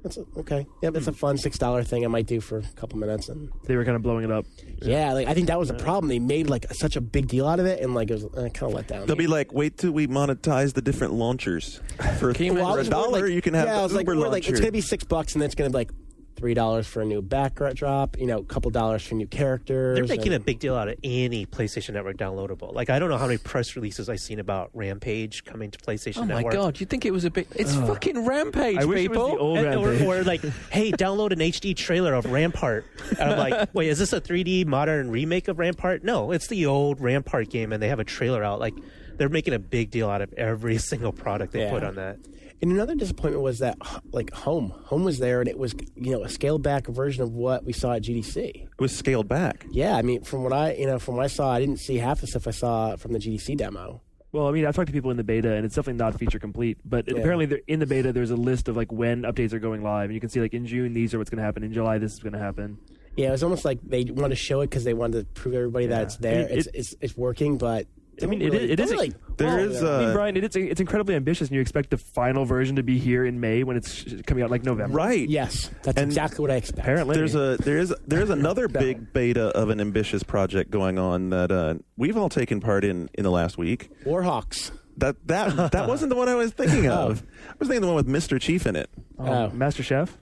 that's okay. Yeah, that's a fun $6 thing I might do for a couple minutes. And they were kind of blowing it up. Yeah, like I think that was the problem. They made like such a big deal out of it, and like it was kind of let down. They'll be like, wait till we monetize the different launchers for $1. You can have the Uber launcher. Like, it's gonna be $6, and then it's gonna be like $3 for a new backdrop, a couple dollars for new characters. They're making a big deal out of any PlayStation Network downloadable. Like, I don't know how many press releases I've seen about Rampage coming to PlayStation Network. Oh my God, you'd think it was a big... It's fucking Rampage, I wish people. It was the old Rampage. Or like, hey, download an HD trailer of Rampart. And I'm like, wait, is this a 3D modern remake of Rampart? No, it's the old Rampart game, and they have a trailer out. Like, they're making a big deal out of every single product they put on that. And another disappointment was that, like, Home was there, and it was, a scaled back version of what we saw at GDC. It was scaled back. Yeah, I mean, from what I saw, I didn't see half the stuff I saw from the GDC demo. Well, I mean, I've talked to people in the beta, and it's definitely not feature complete. But apparently, in the beta, there's a list of like when updates are going live, and you can see like in June these are what's going to happen, in July this is going to happen. Yeah, it was almost like they wanted to show it because they wanted to prove to everybody that it's there. I mean, it's working, but. I mean, it is. Brian, it's incredibly ambitious, and you expect the final version to be here in May when it's coming out like November. Right. Yes, that's exactly what I expect. Apparently, there's another big beta of an ambitious project going on that we've all taken part in the last week. Warhawks. That wasn't the one I was thinking of. I was thinking the one with Mr. Chief in it. Master Chef.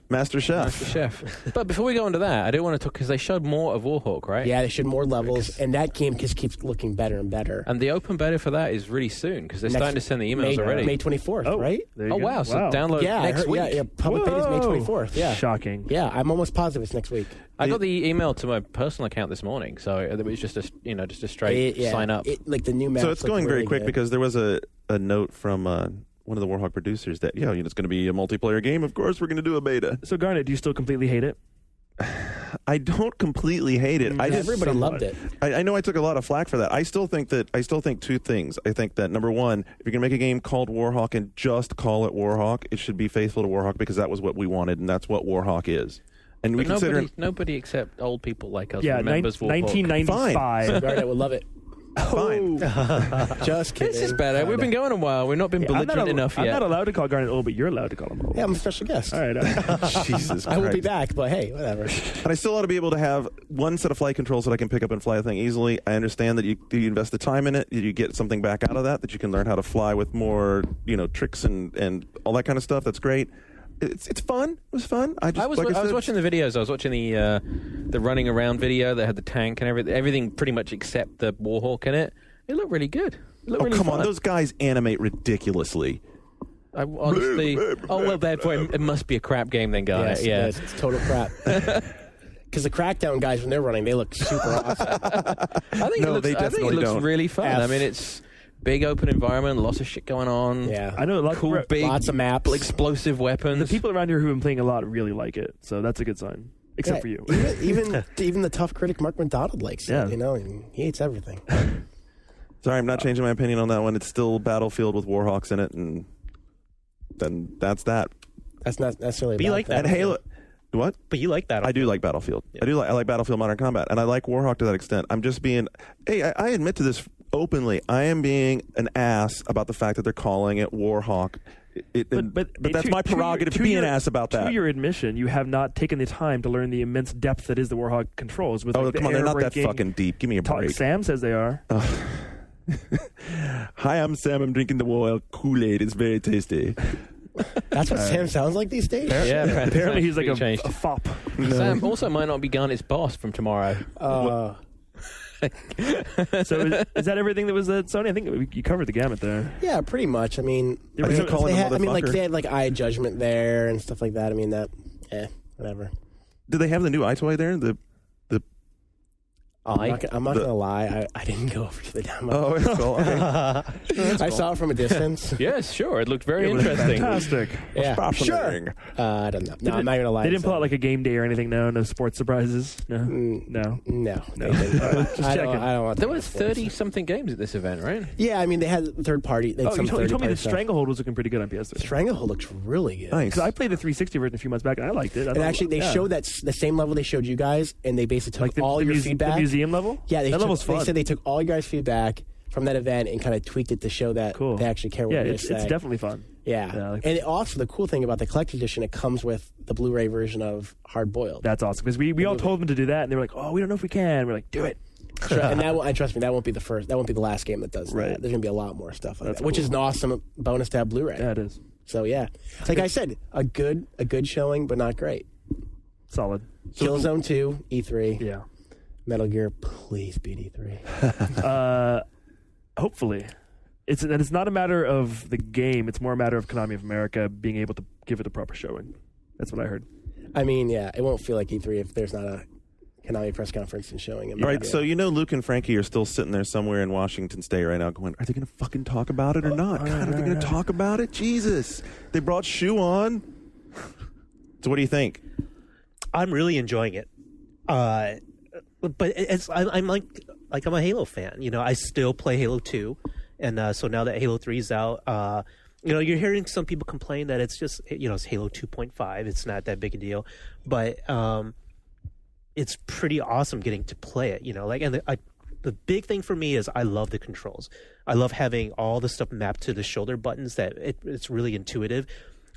But before we go into that, I do want to talk because they showed more of Warhawk, right? Yeah, they showed more levels, and that game just keeps looking better and better. And the open beta for that is really soon because they're starting to send the emails already. May 24th, right? Oh wow! So download next week. Yeah, public beta is May 24th. Yeah, shocking. Yeah, I'm almost positive it's next week. I got the email to my personal account this morning, so it was just a straight sign up. Like the new map. So it's going very quick because there was a note from one of the Warhawk producers that it's going to be a multiplayer game. Of course, we're going to do a beta. So Garnet, do you still completely hate it? I don't completely hate it. Everybody loved it. I know I took a lot of flack for that. I still think two things. I think that number one, if you're going to make a game called Warhawk and just call it Warhawk, it should be faithful to Warhawk because that was what we wanted and that's what Warhawk is. And nobody except old people like us remembers Warhawk. 1995. Garnet would love it. Fine. Just kidding. This is better. We've been going a while. We've not been belligerent enough I'm yet. not allowed to call Garnet old, but you're allowed to call him old. Yeah, I'm a special guest. All right. Jesus Christ. I will be back, but hey, whatever. And I still ought to be able to have one set of flight controls that I can pick up and fly the thing easily. I understand that you invest the time in it, you get something back out of that you can learn how to fly with more, tricks and all that kind of stuff. That's great. It's fun. It was fun. I was watching the videos. I was watching the running around video that had the tank and everything pretty much except the Warhawk in it. It looked really good. Really come fun. on, those guys animate ridiculously. I honestly, therefore it must be a crap game then, guys. Yes, yeah, it's total crap. Because the Crackdown guys, when they're running, they look super awesome. I think it looks really fun. I mean, it's big open environment, lots of shit going on. Yeah, I know a lot cool, big, lots of maps, explosive weapons. The people around here who've been playing a lot really like it, so that's a good sign. Except for you. Even the tough critic Mark McDonald likes it. And he hates everything. Sorry, I'm not changing my opinion on that one. It's still Battlefield with Warhawks in it, and then that's that. That's not necessarily. But you like that? And Halo. What? But you like Battlefield. I do like Battlefield. Yeah. I like Battlefield Modern Combat, and I like Warhawk to that extent. I'm just being. Hey, I admit to this openly. I am being an ass about the fact that they're calling it Warhawk. But that's my prerogative to be an ass about that. To your admission, you have not taken the time to learn the immense depth that is the Warhawk controls. With come on, they're not that fucking deep. Give me a break. Sam says they are. Hi, I'm Sam. I'm drinking the Warhawk Kool-Aid. It's very tasty. That's what Sam sounds like these days? Yeah, apparently he's like a fop. No. Sam also might not be Garnet's boss from tomorrow. So is that everything that was at Sony? I think you covered the gamut there. Yeah, pretty much. I mean, they had like eye judgment there and stuff like that. I mean, whatever. Do they have the new iToy there? I'm not gonna lie. I didn't go over to the demo. Oh, cool. Okay. I saw it from a distance. Yes, sure. It looked very interesting. Fantastic. Yeah, sure. I don't know. No, I'm not gonna lie. They didn't pull out like a game day or anything. No sports surprises. No. No. Just checking. I don't want. There were 30-something games at this event, right? Yeah, I mean they had third party. You told me the Stranglehold was looking pretty good on PS3. Stranglehold looks really good. Nice. Because I played the 360 version a few months back and I liked it. And actually, they showed that the same level they showed you guys, and they basically took all your feedback. The museum level? Yeah, that level's fun. They said they took all your guys' feedback from that event and kind of tweaked it to show that they actually care what they say. It's definitely fun. Yeah. And also, the cool thing about the collector's edition, it comes with the Blu-ray version of Hard Boiled. That's awesome. Because we all told them to do that, and they were like, oh, we don't know if we can. We're like, do it. Sure. And trust me, that won't be the last game that does that. There's going to be a lot more stuff like that, which is an awesome bonus to have Blu-ray. Yeah, it is. So, yeah. Like I said, a good showing, but not great. Solid. Killzone 2, E3. Yeah. Metal Gear, please beat E3. Hopefully. It's not a matter of the game. It's more a matter of Konami of America being able to give it the proper showing. That's what I heard. I mean, yeah, it won't feel like E3 if there's not a Konami press conference and showing him. Right, so Luke and Frankie are still sitting there somewhere in Washington State right now going, are they going to fucking talk about it or not? God, are they going to talk about it? Jesus. They brought Shu on. So what do you think? I'm really enjoying it. But I'm I'm a Halo fan. I still play Halo 2. And so now that Halo 3 is out, you're hearing some people complain that it's just, it's Halo 2.5. It's not that big a deal. But it's pretty awesome getting to play it, And the big thing for me is I love the controls. I love having all the stuff mapped to the shoulder buttons that it's really intuitive.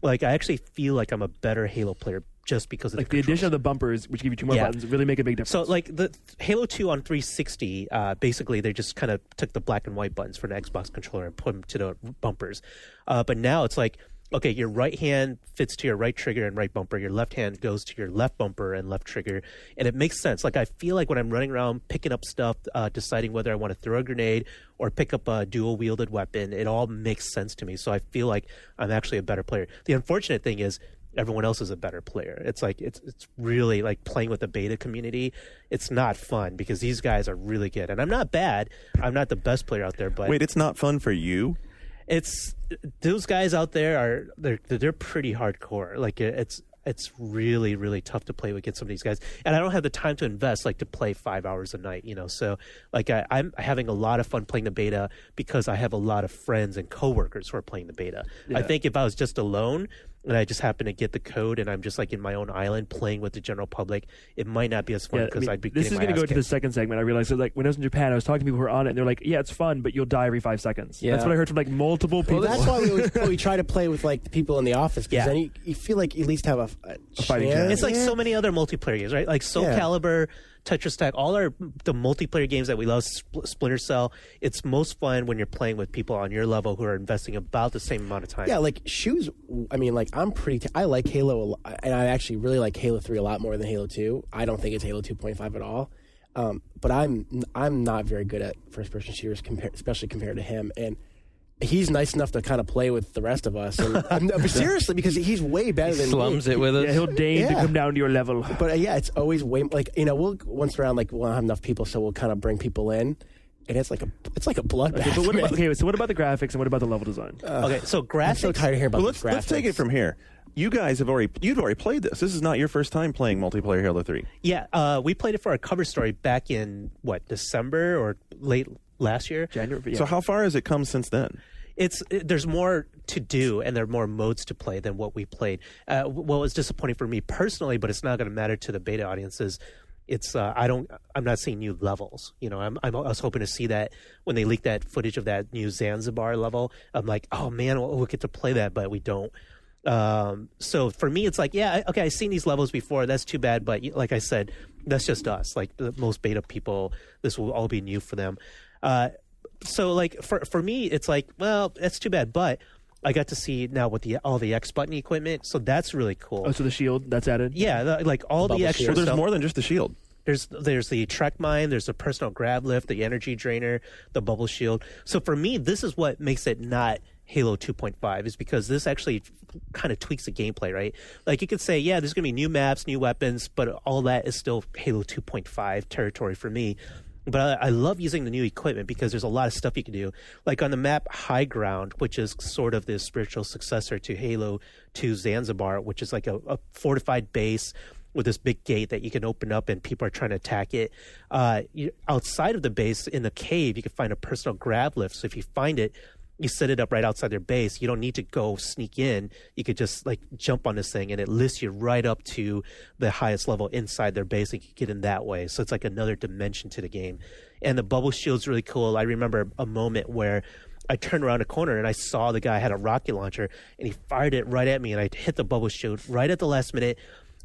Like, I actually feel like I'm a better Halo player just because of the addition of the bumpers, which give you two more buttons, really make a big difference. So, like, the Halo 2 on 360, basically, they just kind of took the black and white buttons for an Xbox controller and put them to the bumpers. But now it's like, okay, your right hand fits to your right trigger and right bumper. Your left hand goes to your left bumper and left trigger. And it makes sense. Like, I feel like when I'm running around picking up stuff, deciding whether I want to throw a grenade or pick up a dual-wielded weapon, it all makes sense to me. So I feel like I'm actually a better player. The unfortunate thing is everyone else is a better player. It's like it's really like playing with the beta community. It's not fun because these guys are really good. And I'm not bad. I'm not the best player out there. But wait, it's not fun for you? It's those guys out there they're pretty hardcore. Like it's really, really tough to play against some of these guys, and I don't have the time to invest to play 5 hours a night. So like I'm having a lot of fun playing the beta because I have a lot of friends and coworkers who are playing the beta. Yeah. I think if I was just alone, and I just happen to get the code and I'm just like in my own island playing with the general public, it might not be as fun because I'd be this is going to go to the second segment. I realized that, like, when I was in Japan, I was talking to people who were on it, and they're like, yeah, it's fun, but you'll die every 5 seconds. Yeah. That's what I heard from like multiple people. Well, that's why we try to play with like the people in the office, because then you feel like you at least have a fighting chance. It's like so many other multiplayer games, right? Like Soul Calibur, Tetris Attack, all the multiplayer games that we love, Splinter Cell. It's most fun when you're playing with people on your level who are investing about the same amount of time. Yeah, like shoes. I mean, like I like Halo a lot, and I actually really like Halo 3 a lot more than Halo 2. I don't think it's Halo 2.5 at all. But I'm not very good at first person shooters, especially compared to him. And he's nice enough to kind of play with the rest of us. And, but seriously, because he's way better than me. Slums it with us. Yeah, he'll deign to come down to your level. But it's always way like we'll once around like we'll have enough people, so we'll kind of bring people in, and it's like a bloodbath. Okay, but so what about the graphics and what about the level design? Okay, so graphics. I'm so tired of hearing about graphics. Let's take it from here. You guys you've already played this. This is not your first time playing multiplayer Halo 3. Yeah, we played it for our cover story back in December or late last year. January. Yeah. So how far has it come since then? There's more to do and there are more modes to play than what we played. What was disappointing for me personally, but it's not going to matter to the beta audiences. I'm not seeing new levels. I was hoping to see that when they leaked that footage of that new Zanzibar level. I'm like, oh man, we'll get to play that, but we don't. So for me, it's like, yeah, okay, I've seen these levels before. That's too bad. But like I said, that's just us. Like the most beta people, this will all be new for them. So like for me, it's like, well, that's too bad. But I got to see now with all the X button equipment, so that's really cool. Oh, so the shield that's added? Yeah, like all the extra shield. stuff. There's more than just the shield. There's the Trek Mine, there's the personal grab lift, the energy drainer, the bubble shield. So for me, this is what makes it not Halo 2.5, is because this actually kind of tweaks the gameplay, right? Like you could say, yeah, there's going to be new maps, new weapons, but all that is still Halo 2.5 territory for me. But I love using the new equipment because there's a lot of stuff you can do. Like on the map High Ground, which is sort of the spiritual successor to Halo 2 Zanzibar, which is like a fortified base with this big gate that you can open up and people are trying to attack it. Outside of the base, in the cave, you can find a personal grab lift. So if you find it, you set it up right outside their base. You don't need to go sneak in. You could just like jump on this thing and it lifts you right up to the highest level inside their base and you can get in that way. So it's like another dimension to the game. And the bubble shield's really cool. I remember a moment where I turned around a corner and I saw the guy had a rocket launcher and he fired it right at me and I hit the bubble shield right at the last minute.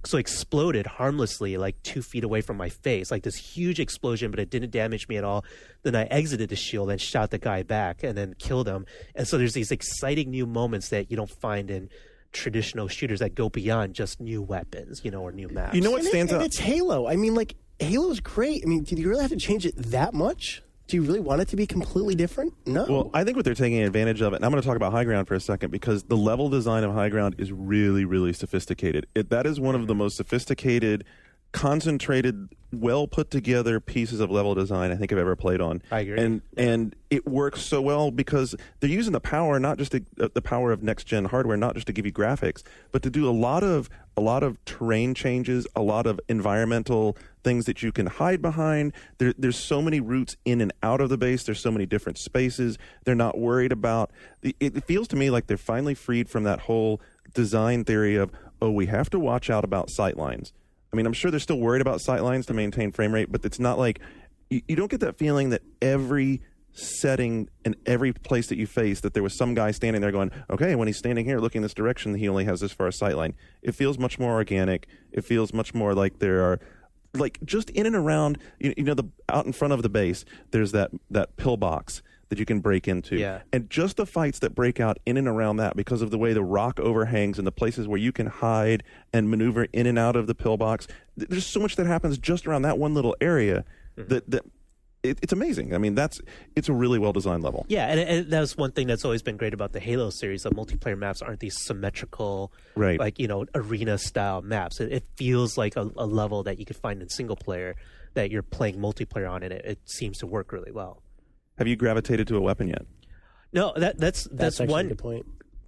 So it exploded harmlessly like 2 feet away from my face, like this huge explosion, but it didn't damage me at all. Then I exited the shield and shot the guy back and then killed him. And so there's these exciting new moments that you don't find in traditional shooters that go beyond just new weapons, or new maps. You know what stands out? It's Halo. I mean, like, Halo's great. I mean, do you really have to change it that much? Do you really want it to be completely different? No. Well, I think what they're taking advantage of, and I'm going to talk about High Ground for a second, because the level design of High Ground is really, really sophisticated. That is one of the most sophisticated, concentrated, well put together pieces of level design I think I've ever played on. I agree. And it works so well because they're using the power, not just the power of next gen hardware, not just to give you graphics, but to do a lot of terrain changes, a lot of environmental things that you can hide behind. There's so many routes in and out of the base. There's so many different spaces. They're not worried about. It feels to me like they're finally freed from that whole design theory of, we have to watch out about sightlines. I mean, I'm sure they're still worried about sightlines to maintain frame rate, but it's not like you don't get that feeling that every setting and every place that you face that there was some guy standing there going, okay, when he's standing here looking this direction, he only has this far a sightline. It feels much more organic. It feels much more like there are, like, just in and around, out in front of the base, there's that pillbox that you can break into. Yeah. And just the fights that break out in and around that because of the way the rock overhangs and the places where you can hide and maneuver in and out of the pillbox. There's so much that happens just around that one little area that it's amazing. I mean, it's a really well-designed level. Yeah, and that was one thing that's always been great about the Halo series. The multiplayer maps aren't these symmetrical, right, like, arena-style maps. It feels like a level that you could find in single player that you're playing multiplayer on, and it seems to work really well. Have you gravitated to a weapon yet? No, that's one a good point.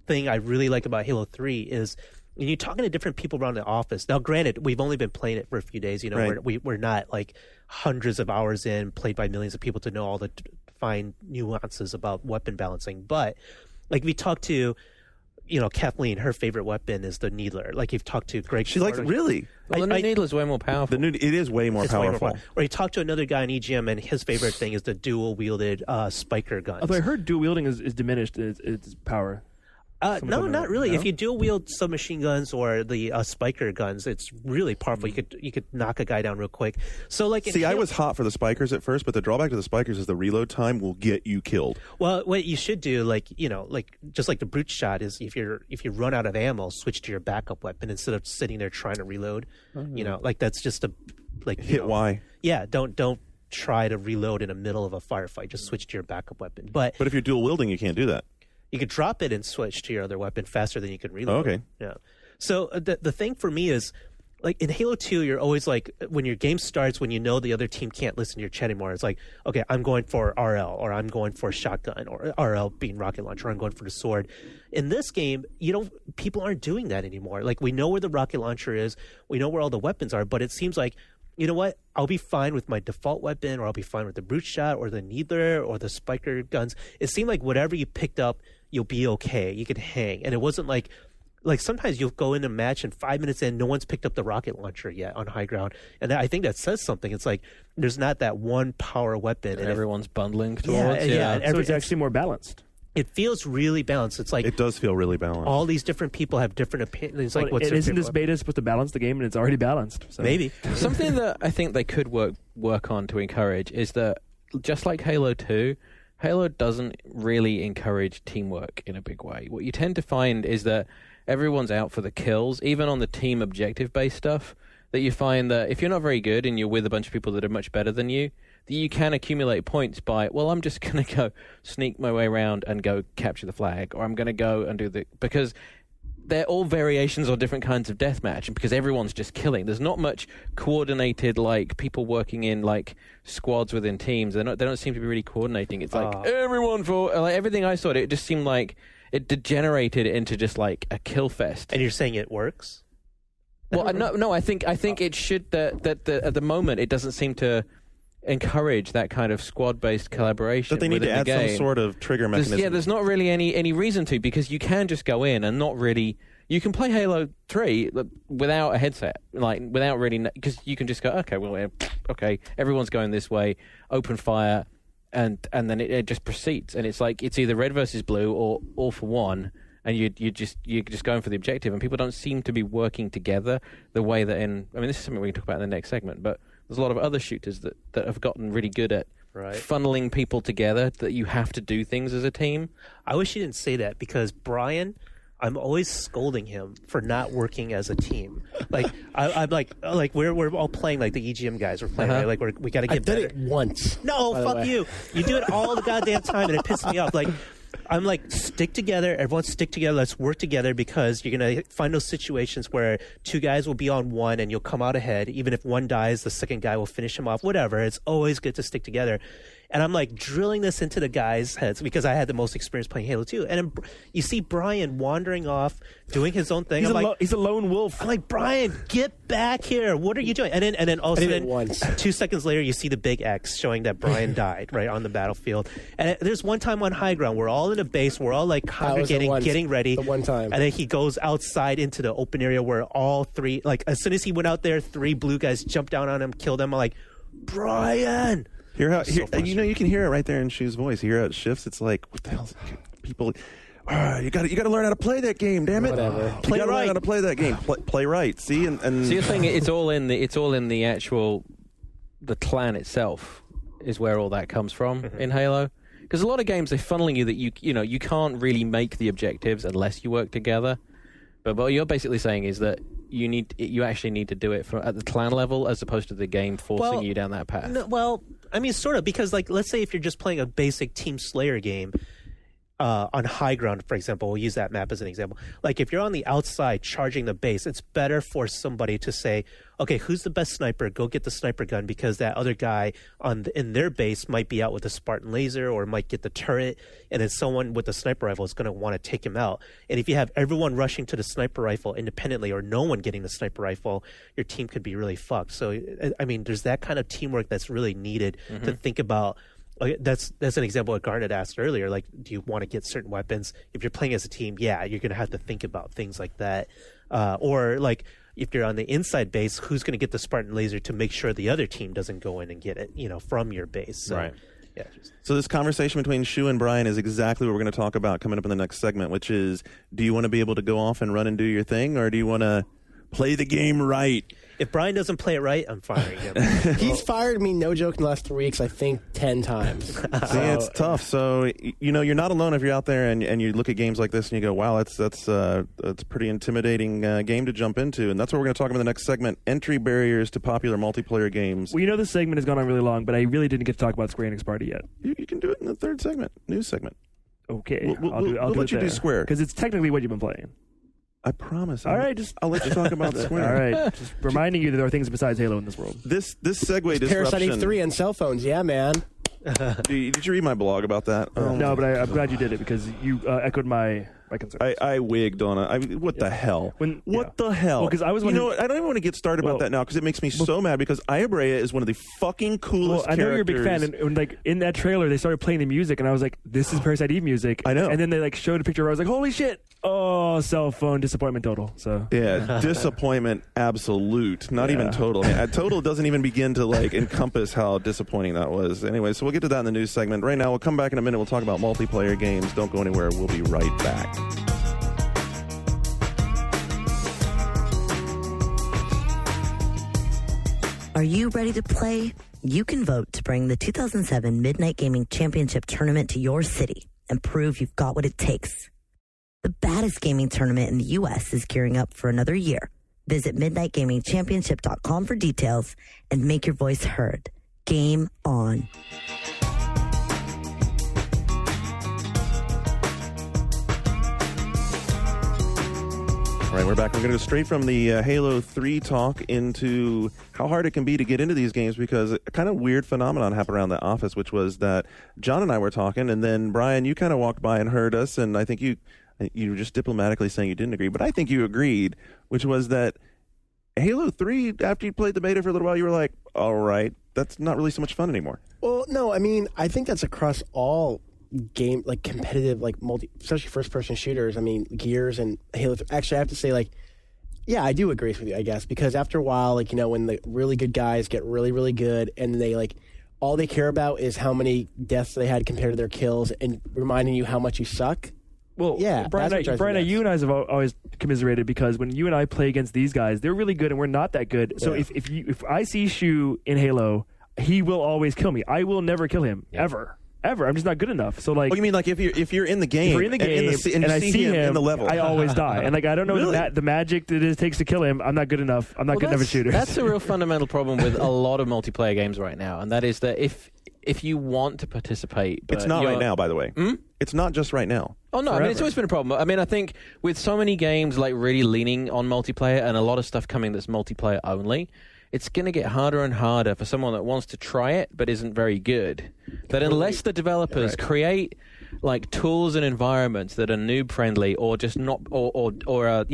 Thing I really like about Halo 3 is when you're talking to different people around the office. Now, granted, we've only been playing it for a few days. Right. We're not like hundreds of hours in, played by millions of people to know all the fine nuances about weapon balancing. But like, if you talk to Kathleen, her favorite weapon is the Needler. Like you've talked to Greg. She likes really. Well, the new Needler's way more powerful. It is way more powerful. Or you talk to another guy in EGM, and his favorite thing is the dual-wielded spiker guns. Although I heard dual wielding is diminished its power. No, not really. No? If you dual wield submachine guns or the spiker guns, it's really powerful. You could knock a guy down real quick. So like, I was hot for the spikers at first, but the drawback to the spikers is the reload time will get you killed. Well, what you should do, just like the brute shot, is if you run out of ammo, switch to your backup weapon instead of sitting there trying to reload. That's just hit Y. Yeah, don't try to reload in the middle of a firefight. Just switch to your backup weapon. But if you're dual wielding, you can't do that. You could drop it and switch to your other weapon faster than you can reload. Oh, okay. Yeah. So the thing for me is, like in Halo 2, you're always like, when your game starts, when you know the other team can't listen to your chat anymore, it's like, okay, I'm going for RL, or I'm going for shotgun, or RL being rocket launcher, or I'm going for the sword. In this game, people aren't doing that anymore. Like, we know where the rocket launcher is, we know where all the weapons are, but it seems like, you know what? I'll be fine with my default weapon, or I'll be fine with the brute shot, or the Needler, or the spiker guns. It seemed like whatever you picked up, you'll be okay. You could hang. And it wasn't like sometimes you'll go in a match and 5 minutes in, no one's picked up the rocket launcher yet on high ground. And I think that says something. It's like there's not that one power weapon. And everyone's bundling towards. Yeah. So it's actually more balanced. It feels really balanced. It's like it does feel really balanced. All these different people have different opinions. Like, isn't this beta supposed to balance the game, and it's already balanced? So. Maybe something that I think they could work on to encourage is that, just like Halo 2, Halo doesn't really encourage teamwork in a big way. What you tend to find is that everyone's out for the kills, even on the team objective-based stuff. That you find that if you're not very good and you're with a bunch of people that are much better than you, that you can accumulate points by, well, I'm just going to go sneak my way around and go capture the flag, or I'm going to go and do because they're all variations on different kinds of deathmatch, and because everyone's just killing. There's not much coordinated, like, people working in, like, squads within teams. They don't seem to be really coordinating. It's like, everyone everything I saw, it just seemed like it degenerated into just, like, a kill fest. And you're saying it works? Well, no, I think it should, that at the moment, it doesn't seem to encourage that kind of squad-based collaboration. But they need to add some sort of trigger mechanism. There's not really any reason to, because you can just go in and not really. You can play Halo 3 without a headset, like without really, because you can just go, okay, everyone's going this way, open fire, and then it just proceeds, and it's like it's either red versus blue or all for one. And you're just going for the objective, and people don't seem to be working together the way that this is something we can talk about in the next segment, but there's a lot of other shooters that have gotten really good at funneling people together, that you have to do things as a team. I wish you didn't say that, because Brian, I'm always scolding him for not working as a team. Like I'm like we're all playing like the EGM guys. We're playing right? Like we got to get better. I've done it once. No, fuck you. You do it all the goddamn time, and it pisses me off. Like, I'm like, stick together. Everyone stick together. Let's work together, because you're going to find those situations where two guys will be on one and you'll come out ahead. Even if one dies, the second guy will finish him off. Whatever. It's always good to stick together. And I'm like drilling this into the guys' heads, because I had the most experience playing Halo 2. And then you see Brian wandering off, doing his own thing. He's a lone wolf. I'm like, Brian, get back here. What are you doing? And then all of a sudden, 2 seconds later, you see the big X showing that Brian died right on the battlefield. And there's one time on high ground, we're all in a base, we're all like congregating, getting ready. The one time. And then he goes outside into the open area where all three, like as soon as he went out there, 3 blue guys jumped down on him, killed him. I'm like, Brian. You can hear it right there in Shu's voice. You hear how it shifts. It's like, what the hell? People, you got to learn how to play that game. Damn it! Whatever. Play right. Learn how to play that game. Play right. See, and so you're saying it's all in the actual the clan itself is where all that comes from in Halo. Because a lot of games they're funneling you that you can't really make the objectives unless you work together. But what you're basically saying is that you actually need to do it at the clan level, as opposed to the game forcing you down that path. No, well, I mean, sort of, because like, let's say if you're just playing a basic Team Slayer game on high ground, for example, we'll use that map as an example. Like, if you're on the outside charging the base, it's better for somebody to say, okay, who's the best sniper? Go get the sniper gun, because that other guy in their base might be out with a Spartan laser, or might get the turret, and then someone with the sniper rifle is going to want to take him out. And if you have everyone rushing to the sniper rifle independently, or no one getting the sniper rifle, your team could be really fucked. So, I mean, there's that kind of teamwork that's really needed to think about That's an example what Garnet asked earlier. Like, do you want to get certain weapons? If you're playing as a team, yeah, you're going to have to think about things like that. Or like if you're on the inside base, who's going to get the Spartan laser to make sure the other team doesn't go in and get it, from your base? So, right. Yeah. So this conversation between Shu and Brian is exactly what we're going to talk about coming up in the next segment, which is, do you want to be able to go off and run and do your thing, or do you want to play the game right? If Brian doesn't play it right, I'm firing him. He's fired me, no joke, in the last 3 weeks, I think 10 times. See, it's tough. So, you're not alone if you're out there and you look at games like this and you go, wow, that's a pretty intimidating game to jump into. And that's what we're going to talk about in the next segment, entry barriers to popular multiplayer games. Well, this segment has gone on really long, but I really didn't get to talk about Square Enix Party yet. You can do it in the third segment, news segment. Okay. I'll let you do Square. Because it's technically what you've been playing. I promise. All right, I'll let you talk about Square. All right, just reminding you that there are things besides Halo in this world. This segue disruption. Parasite 3 on cell phones, yeah, man. Did you read my blog about that? No, but I'm glad you did it because you echoed my concerns. I wigged on it. What the hell? What the hell? Well, because I was what? I don't even want to get started about that now because it makes me so mad because Aya Brea is one of the fucking coolest characters. I know you're a big fan, and like in that trailer, they started playing the music, and I was like, "This is Parasite Eve music." I know. And then they showed a picture where I was like, "Holy shit!" Oh, cell phone disappointment total. So yeah, disappointment absolute, not even total. I mean, total doesn't even begin to encompass how disappointing that was. Anyway, so we'll get to that in the news segment. Right now, we'll come back in a minute. We'll talk about multiplayer games. Don't go anywhere. We'll be right back. Are you ready to play? You can vote to bring the 2007 Midnight Gaming Championship Tournament to your city and prove you've got what it takes. The baddest gaming tournament in the U.S. is gearing up for another year. Visit MidnightGamingChampionship.com for details and make your voice heard. Game on. All right, we're back. We're going to go straight from the Halo 3 talk into how hard it can be to get into these games because a kind of weird phenomenon happened around the office, which was that John and I were talking, and then, Brian, you kind of walked by and heard us, and I think you were just diplomatically saying you didn't agree, but I think you agreed, which was that Halo 3, after you played the beta for a little while, you were like, all right, that's not really so much fun anymore. Well, no, I mean, I think that's across all game, competitive, especially first-person shooters. I mean, Gears and Halo. Actually, I have to say, yeah, I do agree with you, I guess, because after a while, when the really good guys get really, really good, and they all they care about is how many deaths they had compared to their kills, and reminding you how much you suck. Well, yeah, Brian, you and I have always commiserated because when you and I play against these guys, they're really good and we're not that good. So if I see Shu in Halo, he will always kill me. I will never kill him ever. I'm just not good enough. So you mean if you're in the game, if we're in the game and I see him in the level, I always die. And I don't know really? the magic that it takes to kill him. I'm not good enough. I'm not good enough at shooters. That's a real fundamental problem with a lot of multiplayer games right now, and that is that if you want to participate, it's not right now. By the way, it's not just right now. Oh no, I mean it's always been a problem. I mean I think with so many games really leaning on multiplayer and a lot of stuff coming that's multiplayer only, it's going to get harder and harder for someone that wants to try it but isn't very good. But unless the developers create tools and environments that are noob friendly or just not or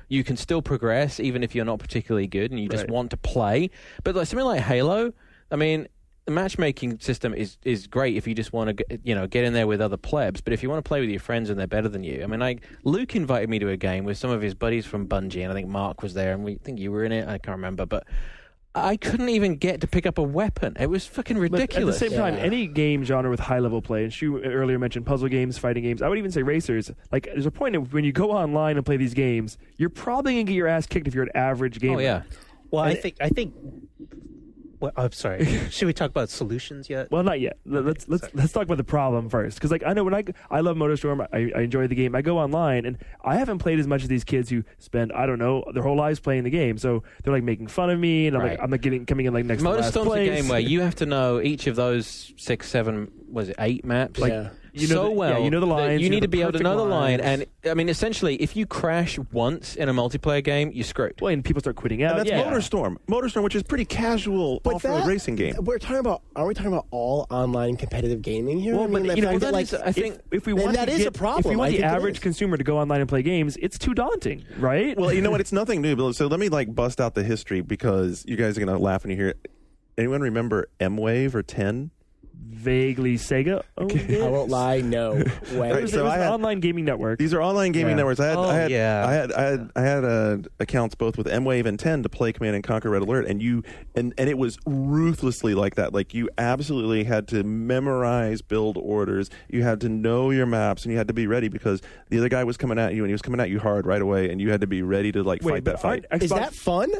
you can still progress even if you're not particularly good and you just want to play. But something like Halo, I mean, the matchmaking system is great if you just want to get in there with other plebs. But if you want to play with your friends and they're better than you, I mean, Luke invited me to a game with some of his buddies from Bungie, and I think Mark was there, and I think you were in it. I can't remember, but I couldn't even get to pick up a weapon. It was fucking ridiculous. But at the same time, any game genre with high-level play, and Shu earlier mentioned puzzle games, fighting games, I would even say racers, there's a point of when you go online and play these games, you're probably going to get your ass kicked if you're an average gamer. Oh, yeah. Well, I think... Well, I'm sorry. Should we talk about solutions yet? Well, not yet. Let's talk about the problem first. Because I know when I love MotorStorm, I enjoy the game. I go online and I haven't played as much as these kids who spend their whole lives playing the game. So they're making fun of me, and I'm coming in next to last place. MotorStorm's a game where you have to know each of those 6, 7, 8 maps. You know the lines. You need to be able to know the line. And I mean, essentially, if you crash once in a multiplayer game, you're screwed. Well, and people start quitting out. And that's MotorStorm, which is pretty casual off-road racing game. Aren't we talking about all online competitive gaming here? Well, I think if we want that is a problem. If we want the average consumer to go online and play games, it's too daunting, right? Well, you know what? It's nothing new. So let me bust out the history because you guys are going to laugh when you hear it. Anyone remember M-Wave or 10? vaguely Sega owned it. I won't lie, no way. Right, It was so an I had- online gaming network. These are online gaming networks. I had accounts both with M-Wave and 10 to play Command and Conquer Red Alert, and it was ruthlessly like that. Like, you absolutely had to memorize build orders. You had to know your maps, and you had to be ready because the other guy was coming at you, and he was coming at you hard right away, and you had to be ready to fight that fight. Is that fun?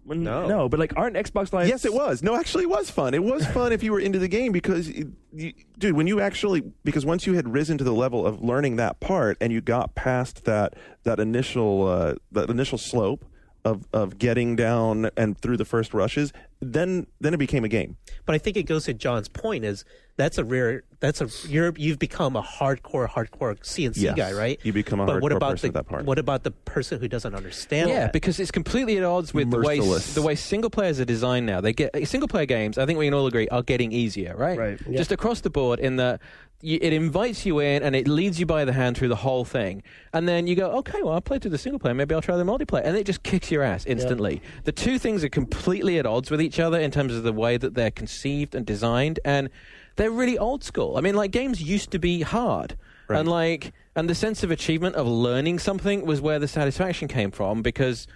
No, but aren't Xbox Live? Yes, it was. No, actually, it was fun. It was fun if you were into the game because, because once you had risen to the level of learning that part and you got past that initial slope of getting down and through the first rushes, then it became a game. But I think it goes to John's point is you've become a hardcore CNC guy, right? You become a hardcore person at that part. What about the person who doesn't understand Yeah, that? because it's completely at odds with the way single players are designed now. Single player games, I think we can all agree, are getting easier, right? Right. Yeah. Just across the board in that it invites you in and it leads you by the hand through the whole thing. And then you go, okay, well, I played through the single player, maybe I'll try the multiplayer. And it just kicks your ass instantly. Yeah. The two things are completely at odds with each other in terms of the way that they're conceived and designed. And they're really old school. I mean, games used to be hard. Right. And the sense of achievement of learning something was where the satisfaction came from because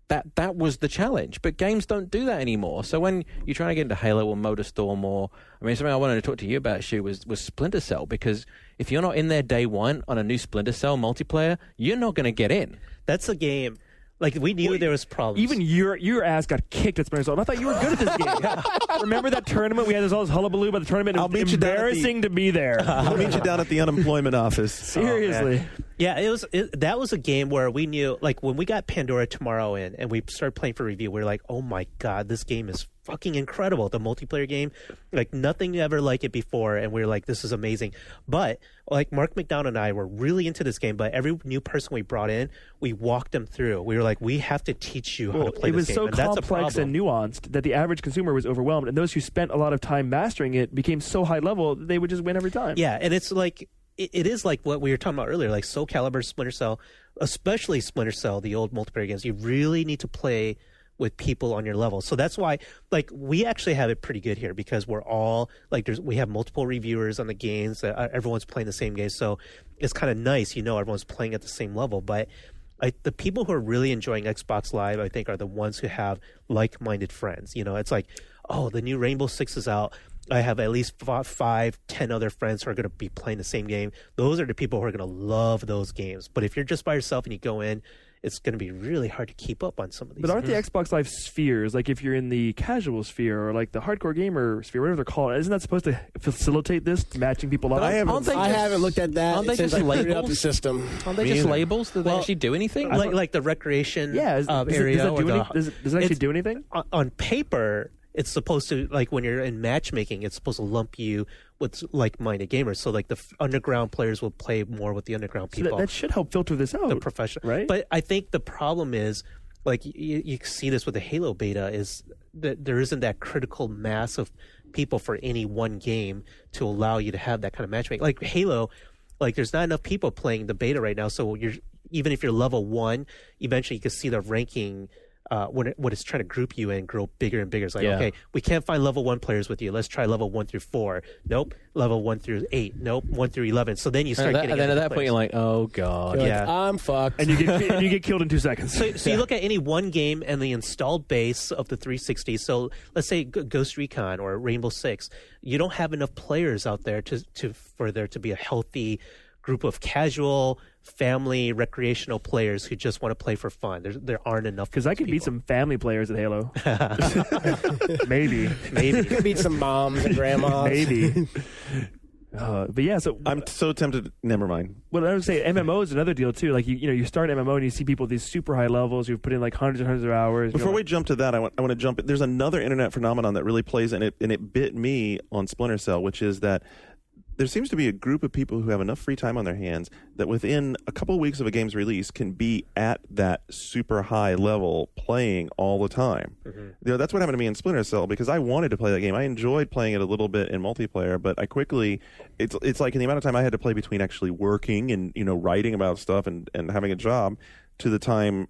that was the challenge. But games don't do that anymore. So when you're trying to get into Halo or MotorStorm something I wanted to talk to you about, Shu, was Splinter Cell, because if you're not in there day one on a new Splinter Cell multiplayer, you're not going to get in. That's a game. We knew there was problems. Even your ass got kicked at Splinter Cell. I thought you were good at this game. Remember that tournament? We had all this hullabaloo about the tournament. It was embarrassing to be there. I'll meet you down at the unemployment office. Seriously. Yeah, that was a game where we knew, when we got Pandora Tomorrow in and we started playing for review, we were like, oh my God, this game is fucking incredible. The multiplayer game, nothing ever like it before, and we were like, this is amazing. But Mark McDowell and I were really into this game, but every new person we brought in, we walked them through. We were like, we have to teach you how to play this game. It was so complex and nuanced that the average consumer was overwhelmed, and those who spent a lot of time mastering it became so high level that they would just win every time. Yeah, and it's it is like what we were talking about earlier, like Soul Calibur, Splinter Cell, especially Splinter Cell, the old multiplayer games. You really need to play with people on your level. So that's why, we actually have it pretty good here because we're all, we have multiple reviewers on the games. Everyone's playing the same game. So it's kind of nice, everyone's playing at the same level. But the people who are really enjoying Xbox Live, I think, are the ones who have like-minded friends. It's like, oh, the new Rainbow Six is out. I have at least 5, 10 other friends who are going to be playing the same game. Those are the people who are going to love those games. But if you're just by yourself and you go in, it's going to be really hard to keep up on some of these. But aren't the Xbox Live spheres, if you're in the casual sphere or the hardcore gamer sphere, whatever they're called, isn't that supposed to facilitate this, matching people up? I haven't looked at that. Aren't they just labels? Up the system. Aren't they just labels? Do they actually do anything? Like the recreation area. Does it actually do anything? On paper, it's supposed to, when you're in matchmaking, it's supposed to lump you with like-minded gamers. So, the underground players will play more with the underground people. So that should help filter this out. The professional, right? But I think the problem is, you see this with the Halo beta, is that there isn't that critical mass of people for any one game to allow you to have that kind of matchmaking. Halo, there's not enough people playing the beta right now. So even if you're level 1, eventually you can see the ranking. When it's trying to group you and grow bigger and bigger. It's okay, we can't find level 1 players with you. Let's try level 1 through 4. Nope. Level 1 through 8. Nope. 1 through 11. So then you start getting. And then at that point, you're like, oh god, I'm fucked. And you get killed in 2 seconds. So you look at any one game and the installed base of the 360. So let's say Ghost Recon or Rainbow Six. You don't have enough players out there for there to be a healthy group of casual, family, recreational players who just want to play for fun. There aren't enough. Because I could beat some family players at Halo. Maybe. You could beat some moms and grandmas. Maybe. But yeah, so I'm so tempted. Never mind. Well, I would say MMO is another deal too. You start an MMO and you see people at these super high levels who've put in hundreds and hundreds of hours. Before we jump to that, I want to jump. There's another internet phenomenon that really plays, and it bit me on Splinter Cell, which is that there seems to be a group of people who have enough free time on their hands that within a couple of weeks of a game's release can be at that super high level playing all the time. Mm-hmm. That's what happened to me in Splinter Cell because I wanted to play that game. I enjoyed playing it a little bit in multiplayer, but I quickly, it's like in the amount of time I had to play between actually working and, writing about stuff and having a job to the time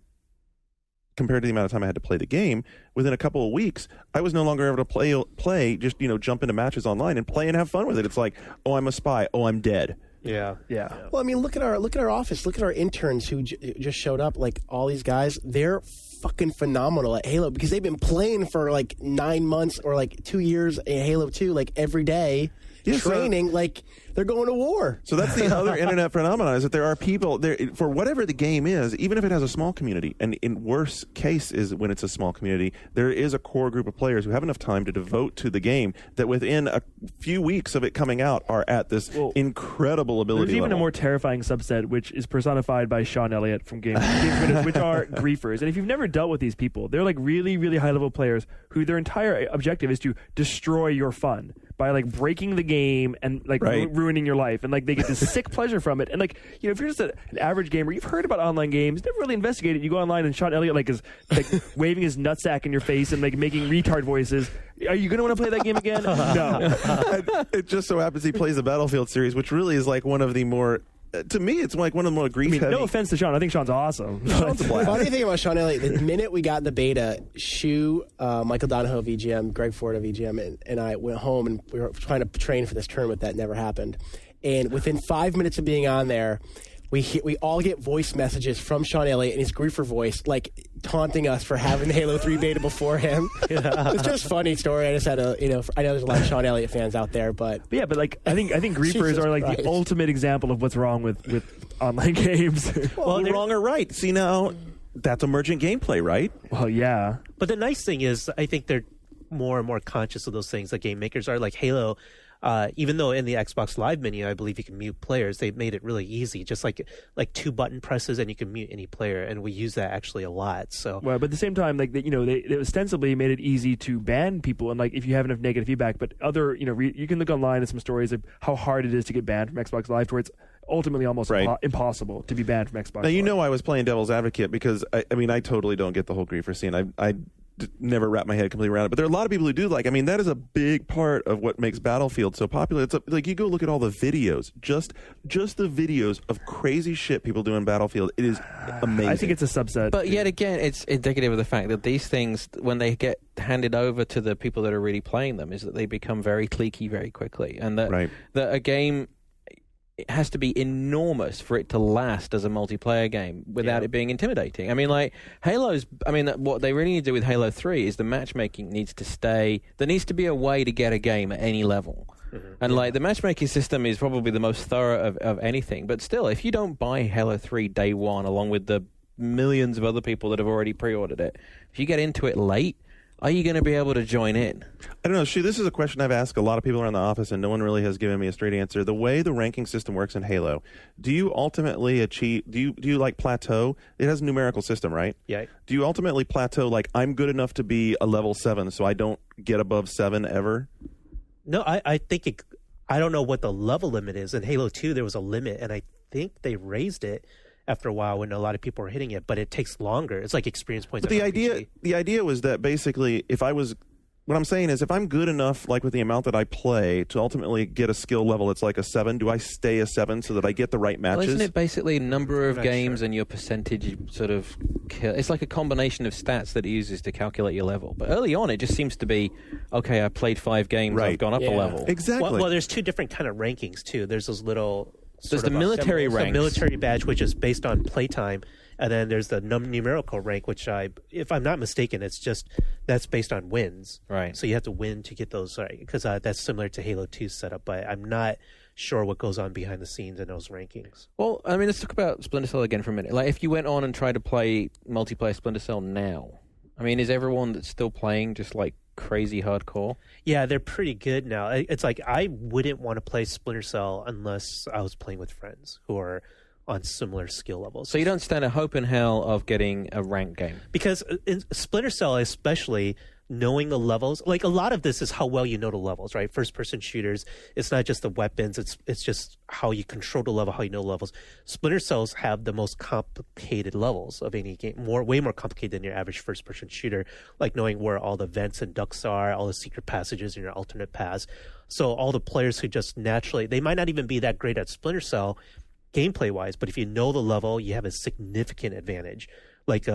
compared to the amount of time I had to play the game, within a couple of weeks, I was no longer able to play, just, jump into matches online and play and have fun with it. It's like, oh, I'm a spy. Oh, I'm dead. Yeah. Well, I mean, look at our office. Look at our interns who just showed up. Like, all these guys, they're fucking phenomenal at Halo because they've been playing for like 9 months or like 2 years in Halo 2, like every day. Training like they're going to war. So that's the other internet phenomenon, is that there are people there for whatever the game is, even if it has a small community, and in worst case is when it's a small community, there is a core group of players who have enough time to devote to the game that within a few weeks of it coming out are at this incredible ability There's even level. a more terrifying subset, which is personified by Sean Elliott from Game Critters, which are griefers. And if you've never dealt with these people, they're like really, really high-level players who their entire objective is to destroy your fun by like breaking the game and like ruining your life, and like they get this sick pleasure from it. And like, if you're just an average gamer, you've heard about online games, never really investigated. You go online and Sean Elliott is like waving his nutsack in your face and like making retard voices. Are you going to want to play that game again? No. It just so happens he plays the Battlefield series, which really is like one of the more. To me, it's like one of the more grief-heavy. No offense to Sean. I think Sean's awesome. Sean's a blast. Funny thing about Sean Elliott, the minute we got the beta, Shu, Michael Donahoe of EGM, Greg Ford of EGM, and I went home and we were trying to train for this tournament that never happened. And within 5 minutes of being on there, we all get voice messages from Sean Elliott in his griefer voice, like taunting us for having the Halo 3 beta before him. It's just a funny story. I just had to, I know there's a lot of Sean Elliott fans out there, but like I think griefers are like the ultimate example of what's wrong with online games. Well, wrong or right? See, now that's emergent gameplay, right? Well, yeah. But the nice thing is, I think they're more and more conscious of those things. Like game makers are, like Halo. Even though in the Xbox Live menu, I believe you can mute players, they've made it really easy. Just like 2 button presses, and you can mute any player, and we use that actually a lot. So, well, but at the same time, like they ostensibly made it easy to ban people, and like if you have enough negative feedback. But other, you can look online at some stories of how hard it is to get banned from Xbox Live, to where it's ultimately almost impossible to be banned from Xbox. Now, Live. I was playing devil's advocate because I totally don't get the whole griefer scene. I never wrap my head completely around it, but there are a lot of people who do. Like, that is a big part of what makes Battlefield so popular. It's like you go look at all the videos, just the videos of crazy shit people do in Battlefield. It is amazing. I think it's a subset. But yet again, it's indicative of the fact that these things, when they get handed over to the people that are really playing them, is that they become very cliquey very quickly, and that a game, it has to be enormous for it to last as a multiplayer game without it being intimidating. What they really need to do with Halo 3 is the matchmaking needs to stay. There needs to be a way to get a game at any level. Mm-hmm. And the matchmaking system is probably the most thorough of anything. But still, if you don't buy Halo 3 day one, along with the millions of other people that have already pre-ordered it, if you get into it late, are you going to be able to join in? I don't know. Shu, this is a question I've asked a lot of people around the office, and no one really has given me a straight answer. The way the ranking system works in Halo, do you ultimately achieve? Do you like plateau? It has a numerical system, right? Yeah. Do you ultimately plateau? Like, I'm good enough to be a level 7, so I don't get above 7 ever? No, I think I don't know what the level limit is. In Halo 2, there was a limit, and I think they raised it after a while when a lot of people were hitting it, but it takes longer. It's like experience points. But the idea was that basically, what I'm saying is, if I'm good enough, like with the amount that I play, to ultimately get a skill level, it's like a 7. Do I stay a 7 so that I get the right matches? Well, isn't it basically number of games and your percentage you sort of kill? It's like a combination of stats that it uses to calculate your level. But early on, it just seems to be, okay, I played 5 games, I've gone up a level. Exactly. Well, there's 2 different kind of rankings too. There's those little. There's the military rank, the military badge, which is based on playtime, and then there's the numerical rank, which if I'm not mistaken, that's based on wins. Right. So you have to win to get those, right? Because that's similar to Halo 2's setup, but I'm not sure what goes on behind the scenes in those rankings. Well, let's talk about Splinter Cell again for a minute. Like, if you went on and tried to play multiplayer Splinter Cell now, is everyone that's still playing just like crazy hardcore? Yeah, they're pretty good now. It's like I wouldn't want to play Splinter Cell unless I was playing with friends who are on similar skill levels. So you don't stand a hope in hell of getting a ranked game? Because in Splinter Cell especially, knowing the levels, like a lot of this is how well you know the levels, right? First person shooters, it's not just the weapons, it's just how you control the level, how you know the levels. Splinter Cells have the most complicated levels of any game, way more complicated than your average first person shooter, like knowing where all the vents and ducts are, all the secret passages and your alternate paths. So all the players who just naturally, they might not even be that great at Splinter Cell gameplay wise, but if you know the level, you have a significant advantage. Like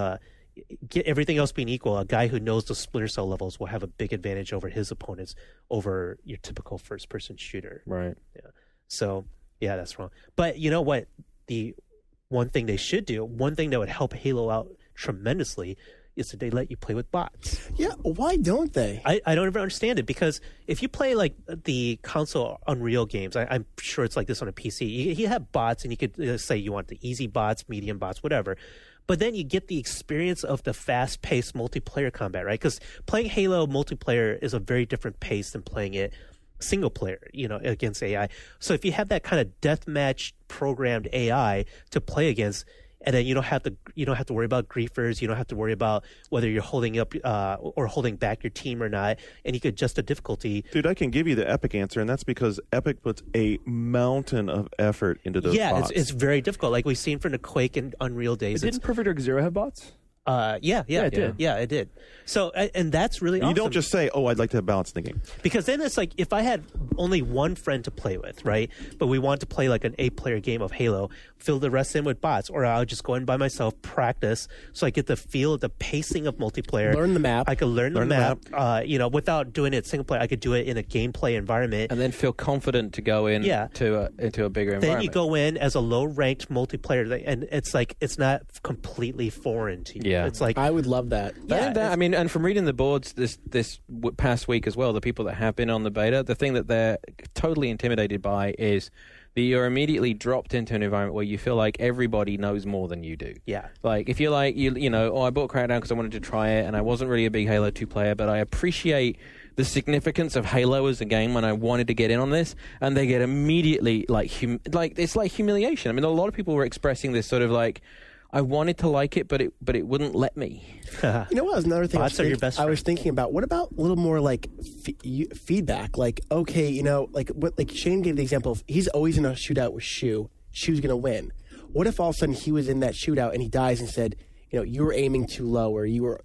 get everything else being equal, a guy who knows the Splinter Cell levels will have a big advantage over his opponents over your typical first-person shooter. Right. Yeah. So, yeah, that's wrong. But you know what? The one thing they should do, one thing that would help Halo out tremendously, is that they let you play with bots. Yeah, why don't they? I don't ever understand it, because if you play like the console Unreal games, I'm sure it's like this on a PC. You have bots, and you could say you want the easy bots, medium bots, whatever. But then you get the experience of the fast-paced multiplayer combat, right? Because playing Halo multiplayer is a very different pace than playing it single player, against AI. So if you have that kind of deathmatch programmed AI to play against, and then you don't have to worry about griefers, you don't have to worry about whether you're holding up or holding back your team or not, and you could adjust the difficulty. Dude, I can give you the Epic answer, and that's because Epic puts a mountain of effort into those bots. It's very difficult, like we've seen from the Quake and Unreal days. Didn't Perfect Dark Zero have bots? It did. Yeah, it did. So, and that's really awesome. You don't just say, I'd like to have balance in the game. Because then it's like, if I had only one friend to play with, right? But we want to play like an 8-player game of Halo, fill the rest in with bots, or I'll just go in by myself, practice, so I get the feel of the pacing of multiplayer. Learn the map. I could learn the map. Without doing it single player, I could do it in a gameplay environment. And then feel confident to go in into a bigger environment. Then you go in as a low-ranked multiplayer, and it's like, it's not completely foreign to you. Yeah. It's like, I would love that. And from reading the boards this past week as well, the people that have been on the beta, the thing that they're totally intimidated by is that you're immediately dropped into an environment where you feel like everybody knows more than you do. Yeah. Like, if you're like, I bought Crackdown because I wanted to try it, and I wasn't really a big Halo 2 player, but I appreciate the significance of Halo as a game when I wanted to get in on this, and they get immediately, it's like humiliation. I mean, a lot of people were expressing this sort of like, I wanted to like it, but it wouldn't let me. You know what? Another thing I was thinking about. What about a little more like feedback? Like, okay, like Shane gave the example of he's always in a shootout with Shu. Shu's going to win. What if all of a sudden he was in that shootout and he dies and said, you were aiming too low, or you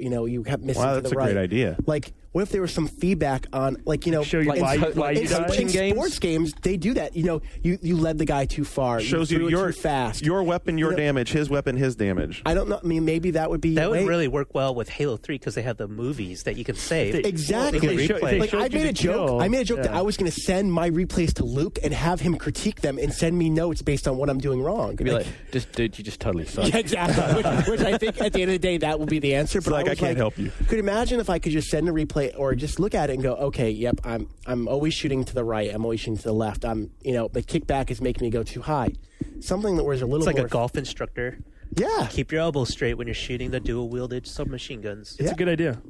kept missing to the right. Wow, that's a great idea. Like, what if there was some feedback on, show you why you died? In sports games, they do that. You led the guy too far. Shows you your too fast. Your weapon, your damage. His weapon, his damage. I don't know. I mean, maybe that would be really work well with Halo 3 because they have the movies that you can save. Exactly. I made a joke. I made a joke that I was going to send my replays to Luke and have him critique them and send me notes based on what I'm doing wrong. You'd be like, dude, you just totally suck. Yeah, exactly. which I think at the end of the day that would be the answer. But I can't help you. Could imagine if I could just send a replay or just look at it and go, okay, yep, I'm always shooting to the right. I'm always shooting to the left. The kickback is making me go too high. Something that was a little. It's like more a golf instructor. Yeah. Keep your elbows straight when you're shooting the dual-wielded submachine guns. It's a good idea.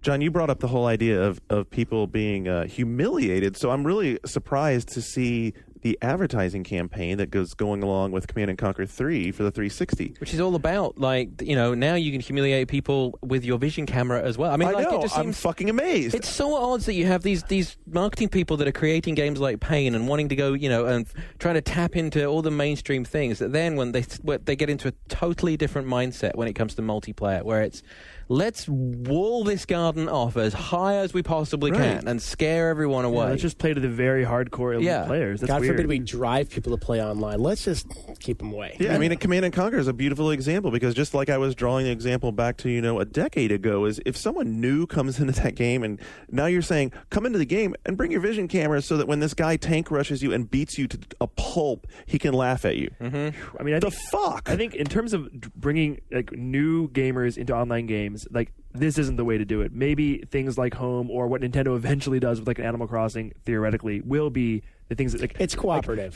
John, you brought up the whole idea of people being humiliated, so I'm really surprised to see the advertising campaign that goes going along with Command & Conquer 3 for the 360. Which is all about, now you can humiliate people with your vision camera as well. I mean, know, it just I'm fucking amazed. It's so odd that you have these marketing people that are creating games like Pain and wanting to go, and trying to tap into all the mainstream things, that then when they get into a totally different mindset when it comes to multiplayer, where it's, let's wall this garden off as high as we possibly can and scare everyone away. Yeah, let's just play to the very hardcore elite players. That's God weird. forbid we drive people to play online. Let's just keep them away. Yeah, I mean, Command & Conquer is a beautiful example because just like I was drawing the example back to, a decade ago, is if someone new comes into that game and now you're saying, come into the game and bring your vision camera so that when this guy tank rushes you and beats you to a pulp, he can laugh at you. Mm-hmm. I mean, fuck? I think in terms of bringing new gamers into online games, this isn't the way to do it. Maybe things like Home or what Nintendo eventually does with an Animal Crossing theoretically will be the things that it's cooperative.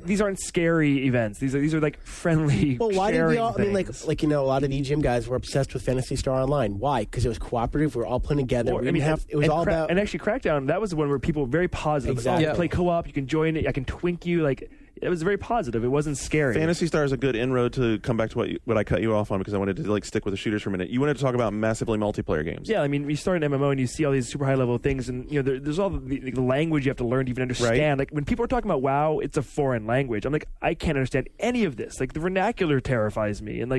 These aren't scary events. These are friendly. Well, why did we all? Things. I mean, a lot of the EGM guys were obsessed with Phantasy Star Online. Why? Because it was cooperative. We were all playing together. It was all about. And actually, Crackdown, that was the one where people were very positive. Exactly. You play co-op. You can join it. I can twink you. It was very positive. It wasn't scary. Phantasy Star is a good inroad to come back to what I cut you off on because I wanted to stick with the shooters for a minute. You wanted to talk about massively multiplayer games. Yeah, I mean, you start an MMO and you see all these super high level things, and there's all the language you have to learn to even understand. Right. When people are talking about WoW, it's a foreign language. I'm like, I can't understand any of this. The vernacular terrifies me, and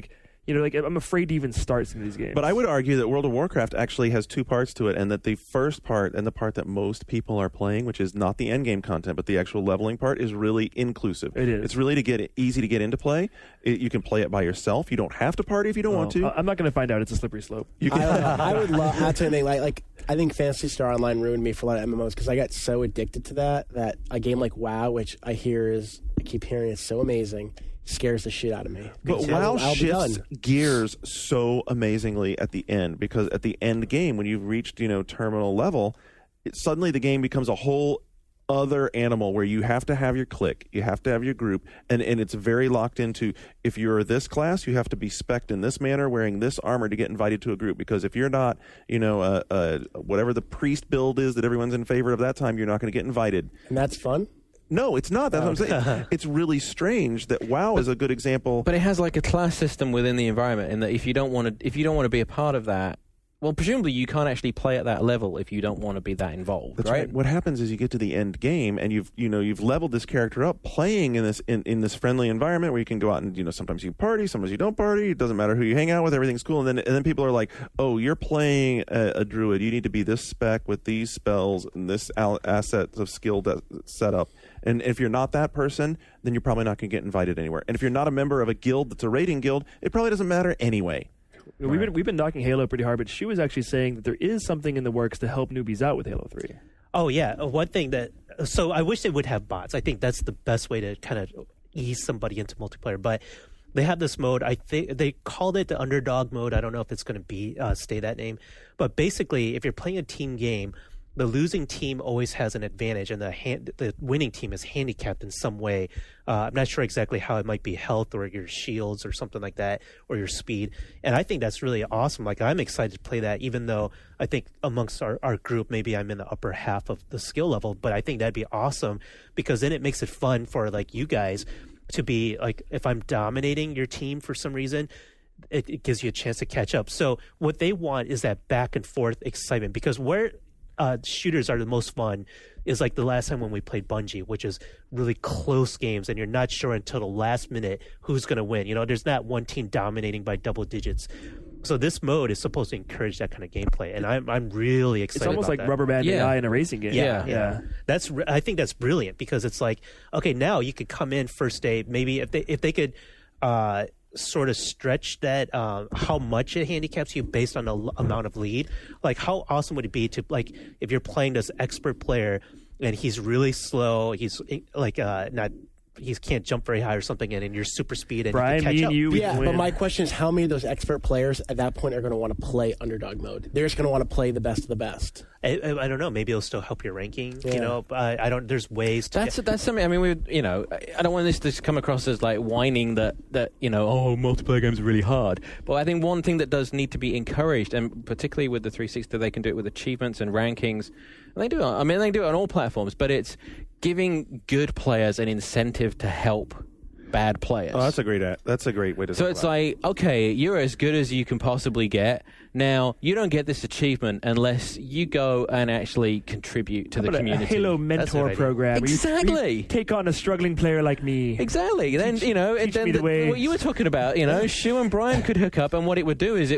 like I'm afraid to even start some of these games. But I would argue that World of Warcraft actually has two parts to it, and that the first part and the part that most people are playing, which is not the end game content, but the actual leveling part, is really inclusive. It is. It's really easy to get into play. You can play it by yourself. You don't have to party if you don't want to. I'm not going to find out. It's a slippery slope. I would love. That's the thing. Like I think Phantasy Star Online ruined me for a lot of MMOs because I got so addicted to that a game like WoW, which I keep hearing is so amazing, scares the shit out of me. But WoW shifts gears so amazingly at the end, because at the end game, when you've reached terminal level, suddenly the game becomes a whole other animal where you have to have your clique, you have to have your group, and it's very locked into, if you're this class, you have to be spec'd in this manner, wearing this armor to get invited to a group, because if you're not, whatever the priest build is that everyone's in favor of that time, you're not going to get invited. And that's fun? No, it's not. That's what I'm saying. It's really strange that WoW is a good example. But it has like a class system within the environment, and that if you don't want to be a part of that, well, presumably you can't actually play at that level if you don't want to be that involved. That's right. What happens is you get to the end game and you've leveled this character up, playing in this friendly environment where you can go out and sometimes you party, sometimes you don't party. It doesn't matter who you hang out with. Everything's cool. And then people are like, oh, you're playing a druid. You need to be this spec with these spells and this assets of skill set up. And if you're not that person, then you're probably not going to get invited anywhere. And if you're not a member of a guild that's a raiding guild, it probably doesn't matter anyway. We've been knocking Halo pretty hard, but she was actually saying that there is something in the works to help newbies out with Halo 3. Oh, yeah. One thing so I wish they would have bots. I think that's the best way to kind of ease somebody into multiplayer. But they have this mode. I think they called it the underdog mode. I don't know if it's going to stay that name. But basically, if you're playing a team game, the losing team always has an advantage, and the winning team is handicapped in some way. I'm not sure exactly how. It might be health or your shields or something like that, or your speed. And I think that's really awesome. Like, I'm excited to play that, even though I think amongst our group, maybe I'm in the upper half of the skill level. But I think that'd be awesome, because then it makes it fun for like you guys to be like, if I'm dominating your team for some reason, it gives you a chance to catch up. So what they want is that back and forth excitement, because where shooters are the most fun is like the last time when we played Bungie, which is really close games, and you're not sure until the last minute who's going to win. There's not one team dominating by double digits. So this mode is supposed to encourage that kind of gameplay, and I'm really excited. It's almost about like rubber band AI in a racing game. Yeah. I think that's brilliant, because it's like, okay, now you could come in first day, maybe if they could sort of stretch that how much it handicaps you based on the amount of lead. Like, how awesome would it be to, like, if you're playing this expert player and he's really slow, he's like he can't jump very high or something, and you're super speed and Brian, you can catch up. Yeah, but my question is, how many of those expert players at that point are going to want to play underdog mode? They're just going to want to play the best of the best. I don't know. Maybe it'll still help your ranking. Yeah. I don't. There's ways to. That's something. I mean, I don't want this to come across as like whining that multiplayer games are really hard. But I think one thing that does need to be encouraged, and particularly with the 360, they can do it with achievements and rankings. And they do. I mean, they do it on all platforms. But it's giving good players an incentive to help bad players. Oh, that's a great way to. So it's like, okay, you're as good as you can possibly get. Now, you don't get this achievement unless you go and actually contribute to the community. A Halo mentor program. Exactly. Where you take on a struggling player like me. Exactly. Then, what you were talking about, Shu and Brian could hook up, and what it would do is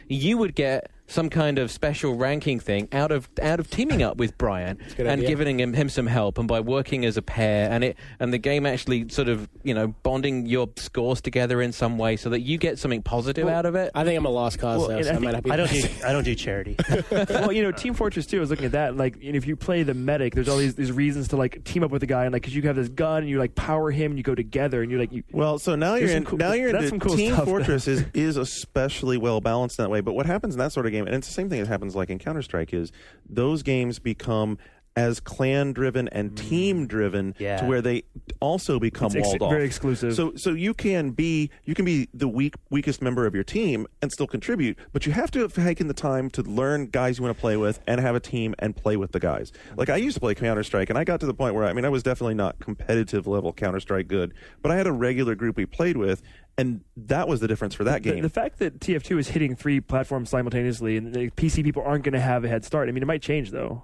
you would get some kind of special ranking thing out of teaming up with Brian and giving him some help, and by working as a pair, and the game actually sort of bonding your scores together in some way so that you get something positive out of it. I think I'm a lost cause, though, so I might not be. I don't do charity. Well, Team Fortress 2, I was looking at that. Like, if you play the medic, there's all these reasons to like team up with a guy, and like, because you have this gun and you like power him, and you go together, and you're like, well, so now you're into cool Team stuff. Fortress is especially well balanced in that way. But what happens in that sort of game, and it's the same thing that happens like in Counter-Strike, is those games become as clan-driven and team-driven to where they also become walled off. Very exclusive. So you can be the weakest member of your team and still contribute, but you have to have taken the time to learn guys you want to play with and have a team and play with the guys. Like, I used to play Counter-Strike, and I got to the point where, I was definitely not competitive level Counter-Strike good, but I had a regular group we played with, and that was the difference for that game. The fact that TF2 is hitting 3 platforms simultaneously, and the PC people aren't going to have a head start. I mean, it might change, though.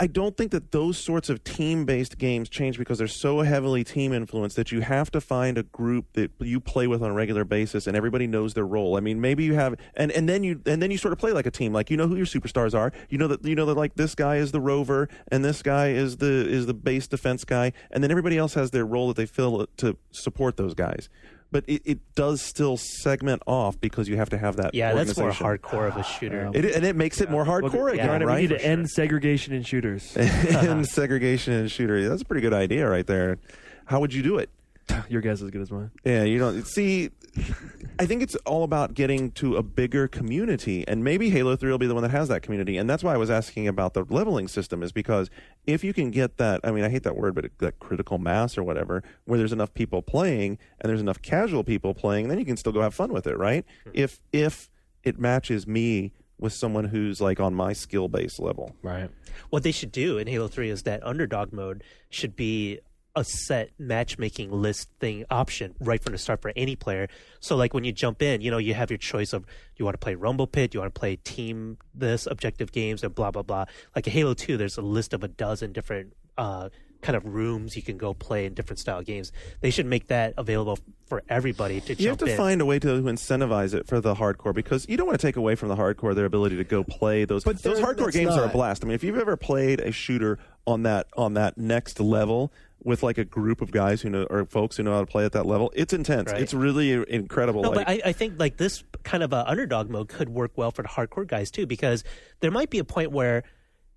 I don't think that those sorts of team-based games change because they're so heavily team influenced that you have to find a group that you play with on a regular basis and everybody knows their role. I mean, maybe you have and then you sort of play like a team. Like, you know who your superstars are. You know that like this guy is the rover and this guy is the base defense guy, and then everybody else has their role that they fill to support those guys. But it does still segment off because you have to have that. Yeah, that's more hardcore of a shooter. And it makes it more hardcore again, right? We need to end segregation in shooters. End segregation in shooters. That's a pretty good idea right there. How would you do it? Your guess is as good as mine. Yeah, you don't see. I think it's all about getting to a bigger community, and maybe Halo 3 will be the one that has that community. And that's why I was asking about the leveling system, is because if you can get that, I mean, I hate that word, but that critical mass or whatever, where there's enough people playing and there's enough casual people playing, then you can still go have fun with it, right? If it matches me with someone who's like on my skill base level. Right. What they should do in Halo 3 is that underdog mode should be a set matchmaking list thing option right from the start for any player. So like when you jump in, you have your choice of, you want to play Rumble Pit, you want to play team this, objective games, and blah, blah, blah. Like in Halo 2, there's a list of a dozen different kind of rooms you can go play in different style games. They should make that available for everybody to jump in. You have to find a way to incentivize it for the hardcore, because you don't want to take away from the hardcore their ability to go play those. But those hardcore games are a blast. I mean, if you've ever played a shooter on that next level with like a group of guys who know, or folks who know how to play at that level, it's intense. Right. It's really incredible. No, but I think like this kind of underdog mode could work well for the hardcore guys too, because there might be a point where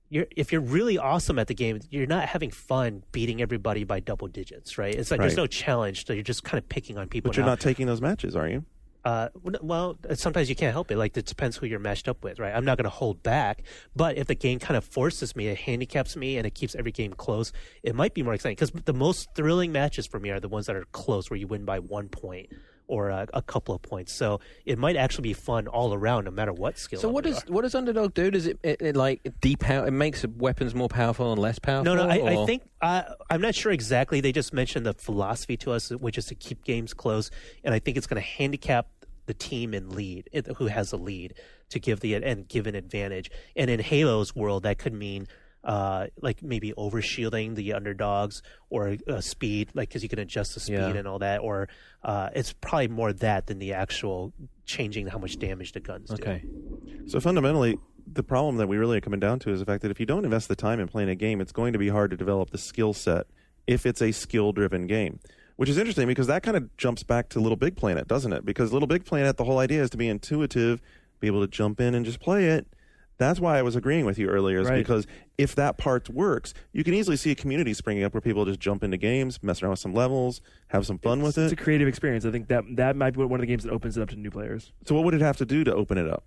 if you're really awesome at the game, you're not having fun beating everybody by double digits, right? It's like there's no challenge, so you're just kind of picking on people. But you're not taking those matches, are you? Well, sometimes you can't help it. Like, it depends who you're matched up with, right? I'm not going to hold back, but if the game kind of forces me, it handicaps me, and it keeps every game close, it might be more exciting. Because the most thrilling matches for me are the ones that are close, where you win by 1 point or a couple of points. So it might actually be fun all around, no matter what skill. So what does Underdog do? Does it like it makes weapons more powerful and less powerful? No. I think I'm not sure exactly. They just mentioned the philosophy to us, which is to keep games close, and I think it's going to handicap the team in lead, who has the lead, to give an advantage. And in Halo's world, that could mean like maybe overshielding the underdogs, or speed, like, because you can adjust the speed and all that, or it's probably more that than the actual changing how much damage the guns do. Okay. So fundamentally, the problem that we really are coming down to is the fact that if you don't invest the time in playing a game, it's going to be hard to develop the skill set if it's a skill-driven game. Which is interesting, because that kind of jumps back to Little Big Planet, doesn't it? Because Little Big Planet, the whole idea is to be intuitive, be able to jump in and just play it. That's why I was agreeing with you earlier, is because if that part works, you can easily see a community springing up where people just jump into games, mess around with some levels, have some fun with it. It's a creative experience. I think that might be one of the games that opens it up to new players. So what would it have to do to open it up?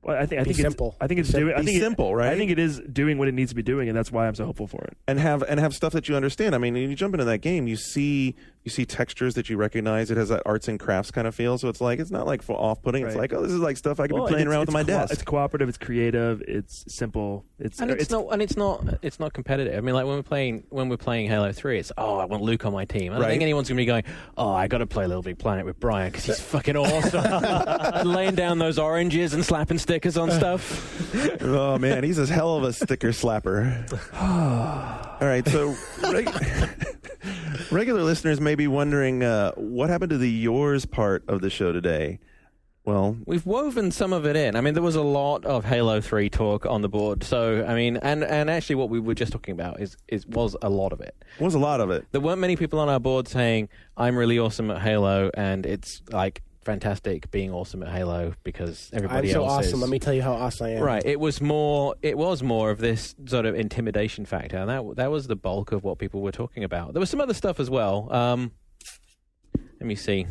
Well, I think it's simple. I think it's simple, right? I think it is doing what it needs to be doing, and that's why I'm so hopeful for it. And have stuff that you understand. I mean, when you jump into that game, you see textures that you recognize. It has that arts and crafts kind of feel. So it's not like off-putting. Right. It's like, oh, this is like stuff I could be playing around with my desk. It's cooperative. It's creative. It's simple. It's not competitive. I mean, like when we're playing Halo 3, it's I want Luke on my team. I don't think anyone's gonna be going, I got to play Little Big Planet with Brian because he's fucking awesome. Laying down those oranges and slapping stickers on stuff. Oh man, he's a hell of a sticker slapper. All right, so regular listeners may be wondering what happened to the yours part of the show today. Well, we've woven some of it in. I mean, there was a lot of Halo 3 talk on the board. So, I mean, and actually what we were just talking about was a lot of it. Was a lot of it. There weren't many people on our board saying, I'm really awesome at Halo, and it's like fantastic being awesome at Halo because everybody else is. I'm so awesome. Let me tell you how awesome I am. Right. It was more of this sort of intimidation factor, and that was the bulk of what people were talking about. There was some other stuff as well. Let me see.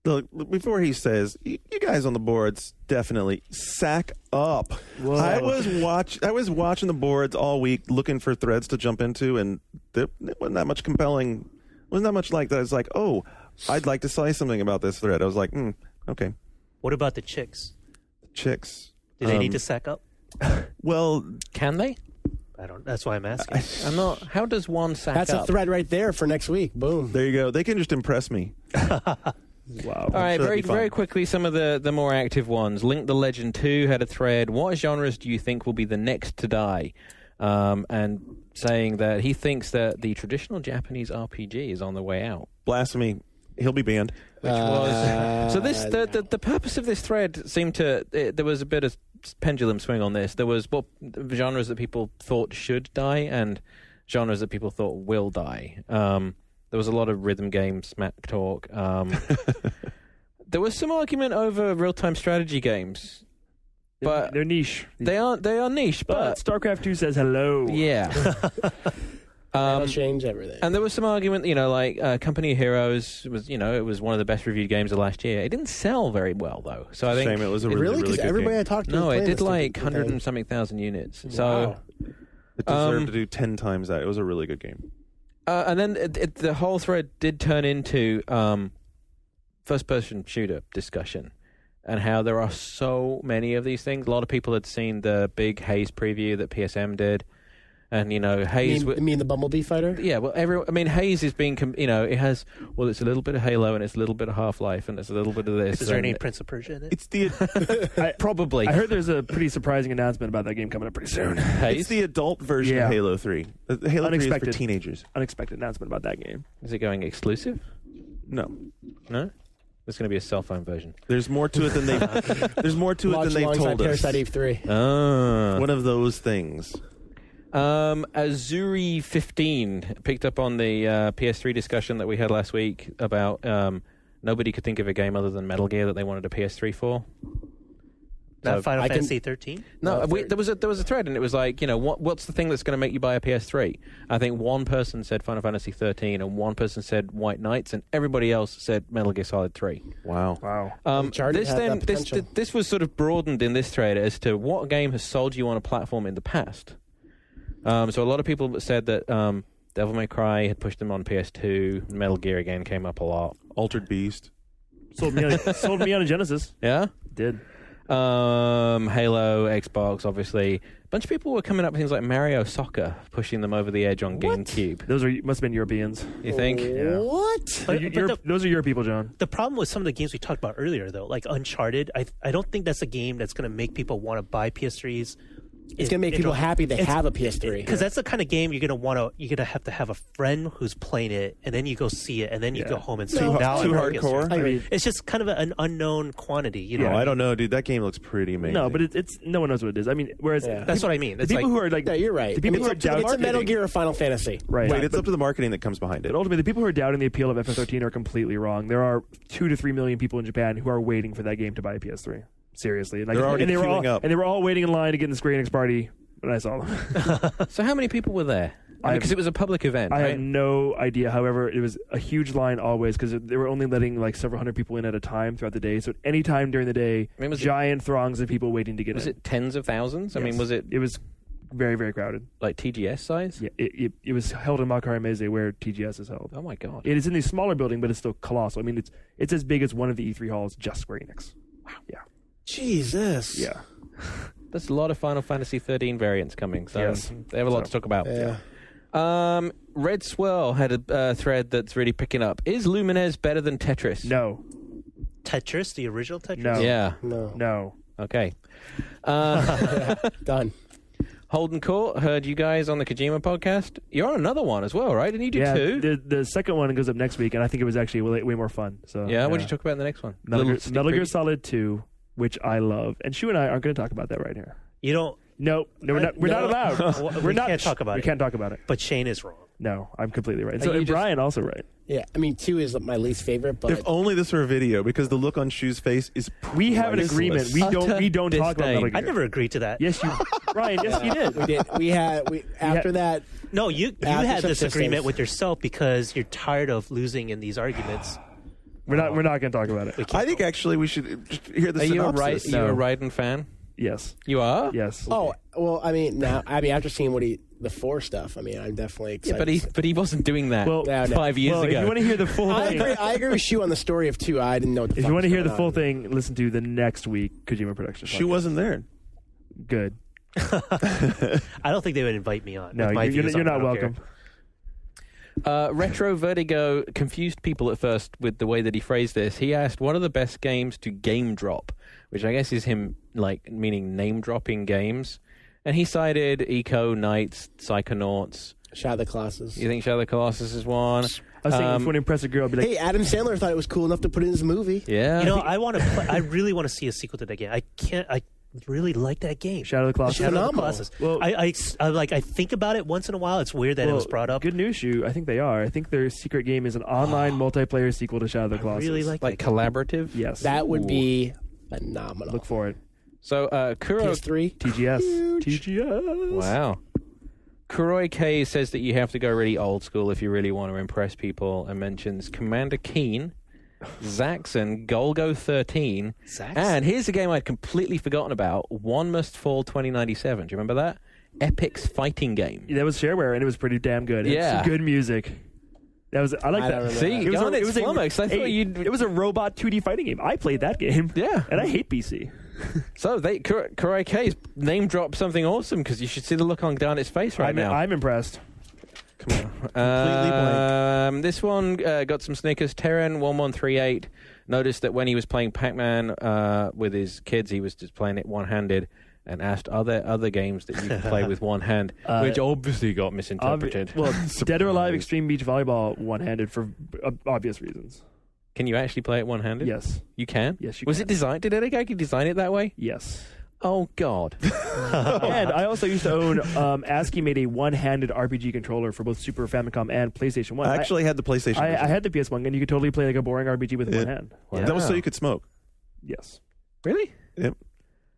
Look, before he says, you guys on the boards definitely sack up. Whoa. I was watching the boards all week looking for threads to jump into, and it wasn't that much compelling. Wasn't that much like that. It's like, I'd like to say something about this thread. I was like, okay. What about the chicks? Chicks. Do they need to sack up? Well, can they? I don't. That's why I'm asking. I'm not. How does one sack That's up? a thread right there for next week. Boom. There you go. They can just impress me. Wow. All right, very quickly, some of the more active ones. Link the Legend 2 had a thread. What genres do you think will be the next to die? and saying that he thinks that the traditional Japanese RPG is on the way out. Blasphemy. He'll be banned. Which was so. The purpose of this thread seemed to there was a bit of pendulum swing on this. There was what genres that people thought should die and genres that people thought will die. There was a lot of rhythm game smack talk. There was some argument over real-time strategy games, but they're niche. They are niche, but StarCraft 2 says hello. Yeah. That'll change everything. And there was some argument, like Company of Heroes was, it was one of the best reviewed games of last year. It didn't sell very well though, so I think shame. It was a really good everybody game. I talked to. No, it did this like stupid 100 thing. and something thousand units. Wow. So It deserved to do 10 times that. It was a really good game. and then the whole thread did turn into first-person shooter discussion, and how there are so many of these things. A lot of people had seen the big Haze preview that PSM did. And, Haze... You mean the Bumblebee fighter? Yeah, well, Haze is being... it has... Well, it's a little bit of Halo, and it's a little bit of Half-Life, and it's a little bit of this. Is there any Prince of Persia in it? It's the probably. I heard there's a pretty surprising announcement about that game coming up pretty soon. Haze? it's the adult version of Halo 3. Halo 3 is for teenagers. Unexpected announcement about that game. Is it going exclusive? No. No? There's going to be a cell phone version. There's more to it than they've There's more to it than they've told us. Parasite Eve 3. One of those things. Azuri 15 picked up on the PS3 discussion that we had last week about nobody could think of a game other than Metal Gear that they wanted a PS3 for. Not So Final Fantasy 13? No, there was a thread, and it was like, what's the thing that's going to make you buy a PS3? I think one person said Final Fantasy 13, and one person said White Knights, and everybody else said Metal Gear Solid 3. Wow. Uncharted had that potential. This was sort of broadened in this thread as to what game has sold you on a platform in the past. So a lot of people said that Devil May Cry had pushed them on PS2. Metal Gear again came up a lot. Altered Beast. Sold me on a Genesis. Yeah? Did. Halo, Xbox, obviously. A bunch of people were coming up with things like Mario Soccer, pushing them over the edge on GameCube. Those must have been Europeans. You think? Yeah. What? Those are your people, John. The problem with some of the games we talked about earlier, though, like Uncharted, I don't think that's a game that's going to make people want to buy PS3s. It's going to make people happy they have a PS3. Because that's the kind of game you're going to have to have a friend who's playing it, and then you go see it, and then you go home and say, Too now I'm hardcore? I mean, it's just kind of an unknown quantity, No, I don't know, dude. That game looks pretty amazing. No, but it's no one knows what it is. I mean, whereas That's what I mean. the It's people like, who are like, Yeah, you're right. The people who are doubting It's a Metal Gear or Final Fantasy. right? Wait, it's up to the marketing that comes behind it. But ultimately, the people who are doubting the appeal of FF13 are completely wrong. There are 2 to 3 million people in Japan who are waiting for that game to buy a PS3. Seriously, like, They're already and they were queuing up. and they were all waiting in line to get in the Square Enix party when I saw them. So how many people were there? Because it was a public event, I right? have no idea. However, it was a huge line always because they were only letting like several hundred people in at a time throughout the day. So at any time during the day, giant throngs of people waiting to get in. Was it tens of thousands? I mean, was it... It was very, very crowded. Like TGS size? Yeah, it was held in Makkari Meze where TGS is held. Oh my god! It is in the smaller building, but it's still colossal. I mean, it's as big as one of the E3 halls, just Square Enix. Wow. Yeah. Jesus. Yeah. There's a lot of Final Fantasy 13 variants coming, so Yes. they have a lot to talk about. Yeah. Red Swirl had a thread that's really picking up. Is Lumines better than Tetris? No. Tetris, the original Tetris? No. Yeah. No. Okay. Done. Holden Court, heard you guys on the Kojima podcast. You're on another one as well, right? Didn't you do two? The second one goes up next week, and I think it was actually way more fun. So Yeah, what did you talk about in the next one? Metal Gear Solid 2, which I love. And Shu and I aren't going to talk about that right here. You don't. No, we're not allowed. We can't talk about We it. can't talk about it. But Shane is wrong. No, I'm completely right. And you so just- Brian also right. Yeah, I mean, 2 is my least favorite, but If only this were a video, because the look on Shu's face is We have an priceless. agreement. We don't talk about disdain. Metal Gear. I never agreed to that. Yes, you, Brian. Yes, you did. we did. After that, No, you After had some this agreement distance. with yourself because you're tired of losing in these arguments. We're not going to talk about it. We can't. I think actually we should just hear the Are you a synopsis. Are you a Raiden fan? Yes. You are? Yes. oh, well, I mean, after seeing the 4 stuff, I mean, I'm definitely Yeah, excited. but he wasn't doing that Well, No. 5 years Well, ago. if you want to hear the full I thing, agree with Shu on the story of 2. I didn't know what the if fuck you want to was hear the going full on. thing, listen to the next week Kojima Productions. Shu podcast. wasn't there. Good. I don't think they would invite me on. No, with my you're views on not Metal Gear. welcome. Retro Vertigo confused people at first with the way that he phrased this. He asked, what are the best games to game drop? Which I guess is him, like, meaning name-dropping games. And he cited Eco, Knights, Psychonauts. Shadow of the Colossus. You think Shadow of the Colossus is one? I was thinking if one impressive girl, I'd be like, Hey, Adam Sandler thought it was cool enough to put it in his movie. Yeah. You know, I really want to see a sequel to that game. I really like that game. Shadow of the Colossus. Shadow of the Colossus. Well, I think about it once in a while. It's weird that it was brought up. Good news, Shu. I think they are. I think their secret game is an online multiplayer sequel to Shadow of the Colossus. I really like collaborative? Yes. That would be phenomenal. Look for it. So, Kuro... PS3? TGS. TGS. Wow. Kuroi K says that you have to go really old school if you really want to impress people, and mentions Commander Keen, Zaxxon, Golgo 13, and here's a game I'd completely forgotten about, One Must Fall 2097. Do you remember that? Epic's fighting game. Yeah, that was shareware, and it was pretty damn good. It had some good music. I like that. See, it was a robot 2D fighting game. I played that game. Yeah. And I hate BC. So Kuroi K's name dropped something awesome, because you should see the look on down its face now. I'm impressed. Come on. This one got some snickers. Terran1138 noticed that when he was playing Pac-Man with his kids, he was just playing it one-handed, and asked, are there other games that you can play with one hand? Which obviously got misinterpreted. Dead or Alive Extreme Beach Volleyball one-handed for obvious reasons. Can you actually play it one-handed? Yes. You can? Yes, you Was can. it designed? Did Edegaki design it that way? Yes. Oh, God. And I also used to own, ASCII made a one-handed RPG controller for both Super Famicom and PlayStation 1. I actually had the PlayStation I version. had the PS1, and you could totally play like a boring RPG with one hand. Wow. That was so you could smoke. Yes. Really? Yep.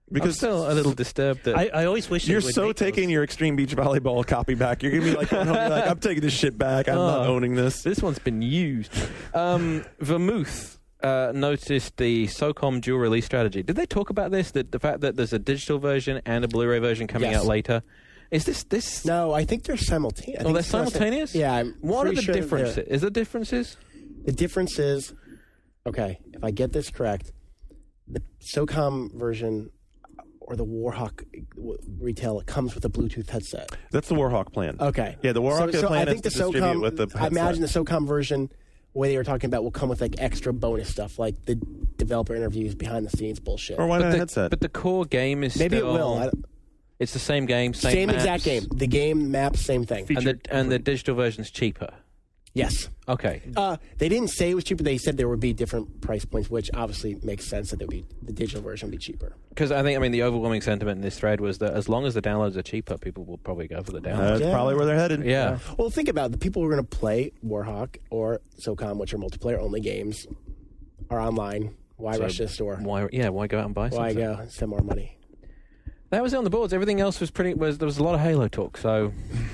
I'm Because still a little disturbed that... I always wish you're they would so make taking those. your Extreme Beach Volleyball copy back. You're going to be like, I'm taking this shit back. I'm not owning this. This one's been used. Vermouth noticed the SOCOM dual release strategy. Did they talk about this? The fact that there's a digital version and a Blu-ray version coming out later? Is this... No, I think they're simultaneous. Oh, they're simultaneous? Yeah. What are the differences? Is there differences? The difference is, okay, if I get this correct, the SOCOM version or the Warhawk retail, it comes with a Bluetooth headset. That's the Warhawk plan. Okay. Yeah, the Warhawk plan I is think to the distribute SOCOM, with the headset. I imagine the SOCOM version, the way they were talking about, will come with like extra bonus stuff, like the developer interviews, behind the scenes bullshit. Or why not a headset? But the core game is Maybe still... it will. It's the same game, Same maps, exact game. The game maps, same thing. and the digital version's cheaper. Yes. Okay. They didn't say it was cheaper. They said there would be different price points, which obviously makes sense that the digital version would be cheaper. Because I mean, the overwhelming sentiment in this thread was that as long as the downloads are cheaper, people will probably go for the downloads. That's probably where they're headed. Yeah. Well, think about it. The people who are going to play Warhawk or SOCOM, which are multiplayer-only games, are online. Why rush to the store? Why go out and buy something? Why go spend more money? That was it on the boards. Everything else was there was a lot of Halo talk. So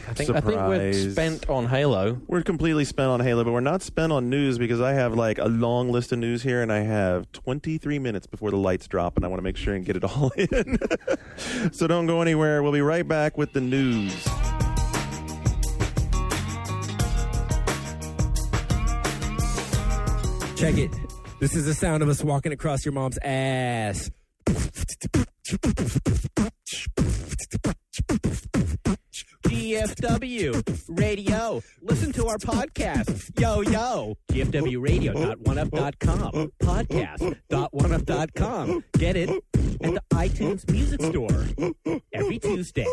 I think we're spent on Halo. We're completely spent on Halo, but we're not spent on news because I have like a long list of news here, and I have 23 minutes before the lights drop, and I want to make sure and get it all in. So don't go anywhere. We'll be right back with the news. Check it. This is the sound of us walking across your mom's ass. GFW Radio. Listen to our podcast. Yo, yo. GFWradio.oneup.com. Podcast.oneup.com. Get it at the iTunes Music Store every Tuesday.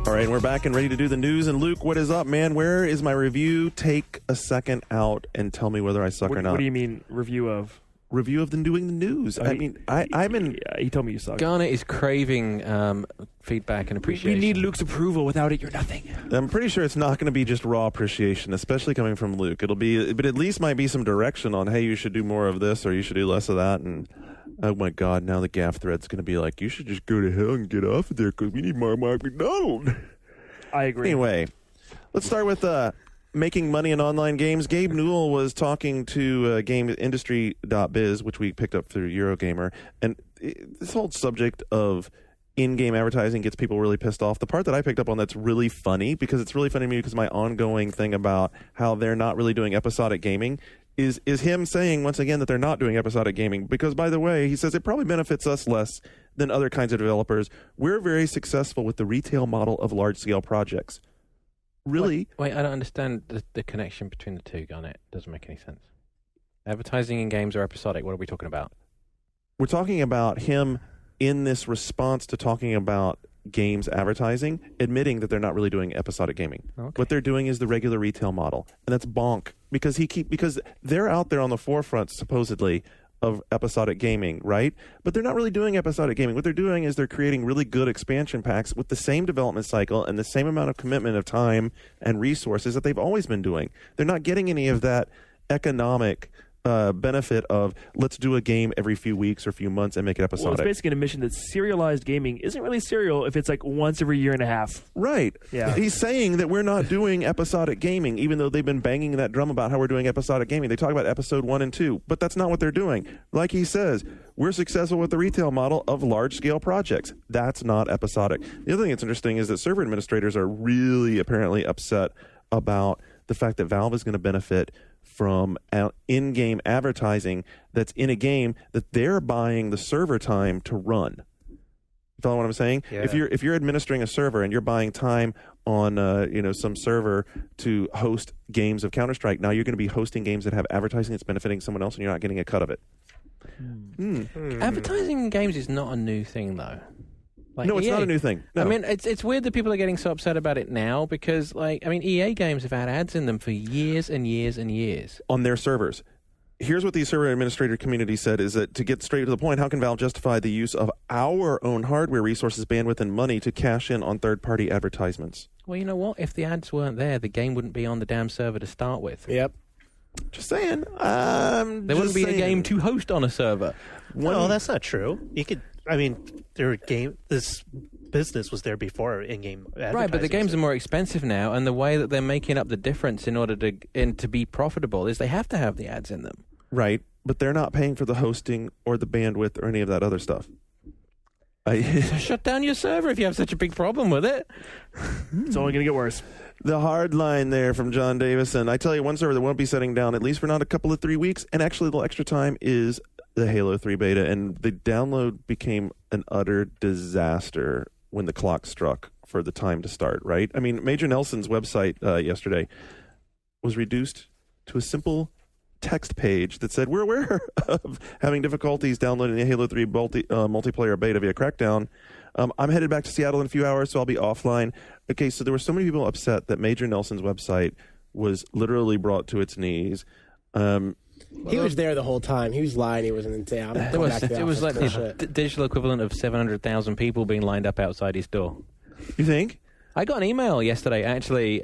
All right, we're back and ready to do the news. And Luke, what is up, man? Where is my review? Take a second out and tell me whether I suck or not. What do you mean, review of? Review of them doing the news. I'm in. Yeah, he told me you suck. Garnet is craving feedback and appreciation. We need Luke's approval. Without it, you're nothing. I'm pretty sure it's not going to be just raw appreciation, especially coming from Luke. But at least might be some direction on, hey, you should do more of this or you should do less of that. And oh my God, now the gaff thread's going to be like, you should just go to hell and get off of there because we need more Mark McDonald. I agree. Anyway, let's start with making money in online games. Gabe Newell was talking to GameIndustry.biz, which we picked up through Eurogamer, and this whole subject of in-game advertising gets people really pissed off. The part that I picked up on that's really funny, because it's really funny to me because my ongoing thing about how they're not really doing episodic gaming is him saying once again that they're not doing episodic gaming, because by the way, he says it probably benefits us less than other kinds of developers. We're very successful with the retail model of large-scale projects. really. Wait, I don't understand the connection between the two, Garnet. Doesn't make any sense. Advertising in games are episodic. What are we talking about? We're talking about him in this response to talking about games advertising, admitting that they're not really doing episodic gaming. Okay. What they're doing is the regular retail model, and that's bonk because because they're out there on the forefront supposedly of episodic gaming, right? But they're not really doing episodic gaming. What they're doing is they're creating really good expansion packs with the same development cycle and the same amount of commitment of time and resources that they've always been doing. They're not getting any of that economic benefit of let's do a game every few weeks or few months and make it episodic. Well, it's basically an admission that serialized gaming isn't really serial if it's like once every year and a half. Right. Yeah. He's saying that we're not doing episodic gaming, even though they've been banging that drum about how we're doing episodic gaming. They talk about episode 1 and 2, but that's not what they're doing. Like he says, we're successful with the retail model of large-scale projects. That's not episodic. The other thing that's interesting is that server administrators are really apparently upset about the fact that Valve is going to benefit from in-game advertising that's in a game that they're buying the server time to run. You follow what I'm saying? Yeah. If you're administering a server and you're buying time on some server to host games of Counter-Strike, now you're going to be hosting games that have advertising that's benefiting someone else, and you're not getting a cut of it. Advertising in games is not a new thing, though. Like No, it's EA. not a new thing. No. I mean, it's weird that people are getting so upset about it now because, EA games have had ads in them for years and years and years. On their servers. Here's what the server administrator community said, is that to get straight to the point, how can Valve justify the use of our own hardware resources, bandwidth, and money to cash in on third-party advertisements? Well, you know what? If the ads weren't there, the game wouldn't be on the damn server to start with. Yep. Just saying. There wouldn't be a game to host on a server. No, that's not true. You could. I mean, this business was there before in-game advertising. Right, but the games are more expensive now, and the way that they're making up the difference in order to be profitable is they have to have the ads in them. Right, but they're not paying for the hosting or the bandwidth or any of that other stuff. So shut down your server if you have such a big problem with it. It's only going to get worse. The hard line there from John Davison. I tell you, one server that won't be shutting down, at least for not a couple of 3 weeks, and actually a little extra time, is the Halo 3 beta. And the download became an utter disaster when the clock struck for the time to start, right? I mean, Major Nelson's website yesterday was reduced to a simple text page that said, we're aware of having difficulties downloading the Halo 3 multiplayer beta via Crackdown. I'm headed back to Seattle in a few hours, so I'll be offline. Okay, so there were so many people upset that Major Nelson's website was literally brought to its knees. He was there the whole time. He was lying. He wasn't in town. It was like the digital equivalent of 700,000 people being lined up outside his door. You think? I got an email yesterday, actually,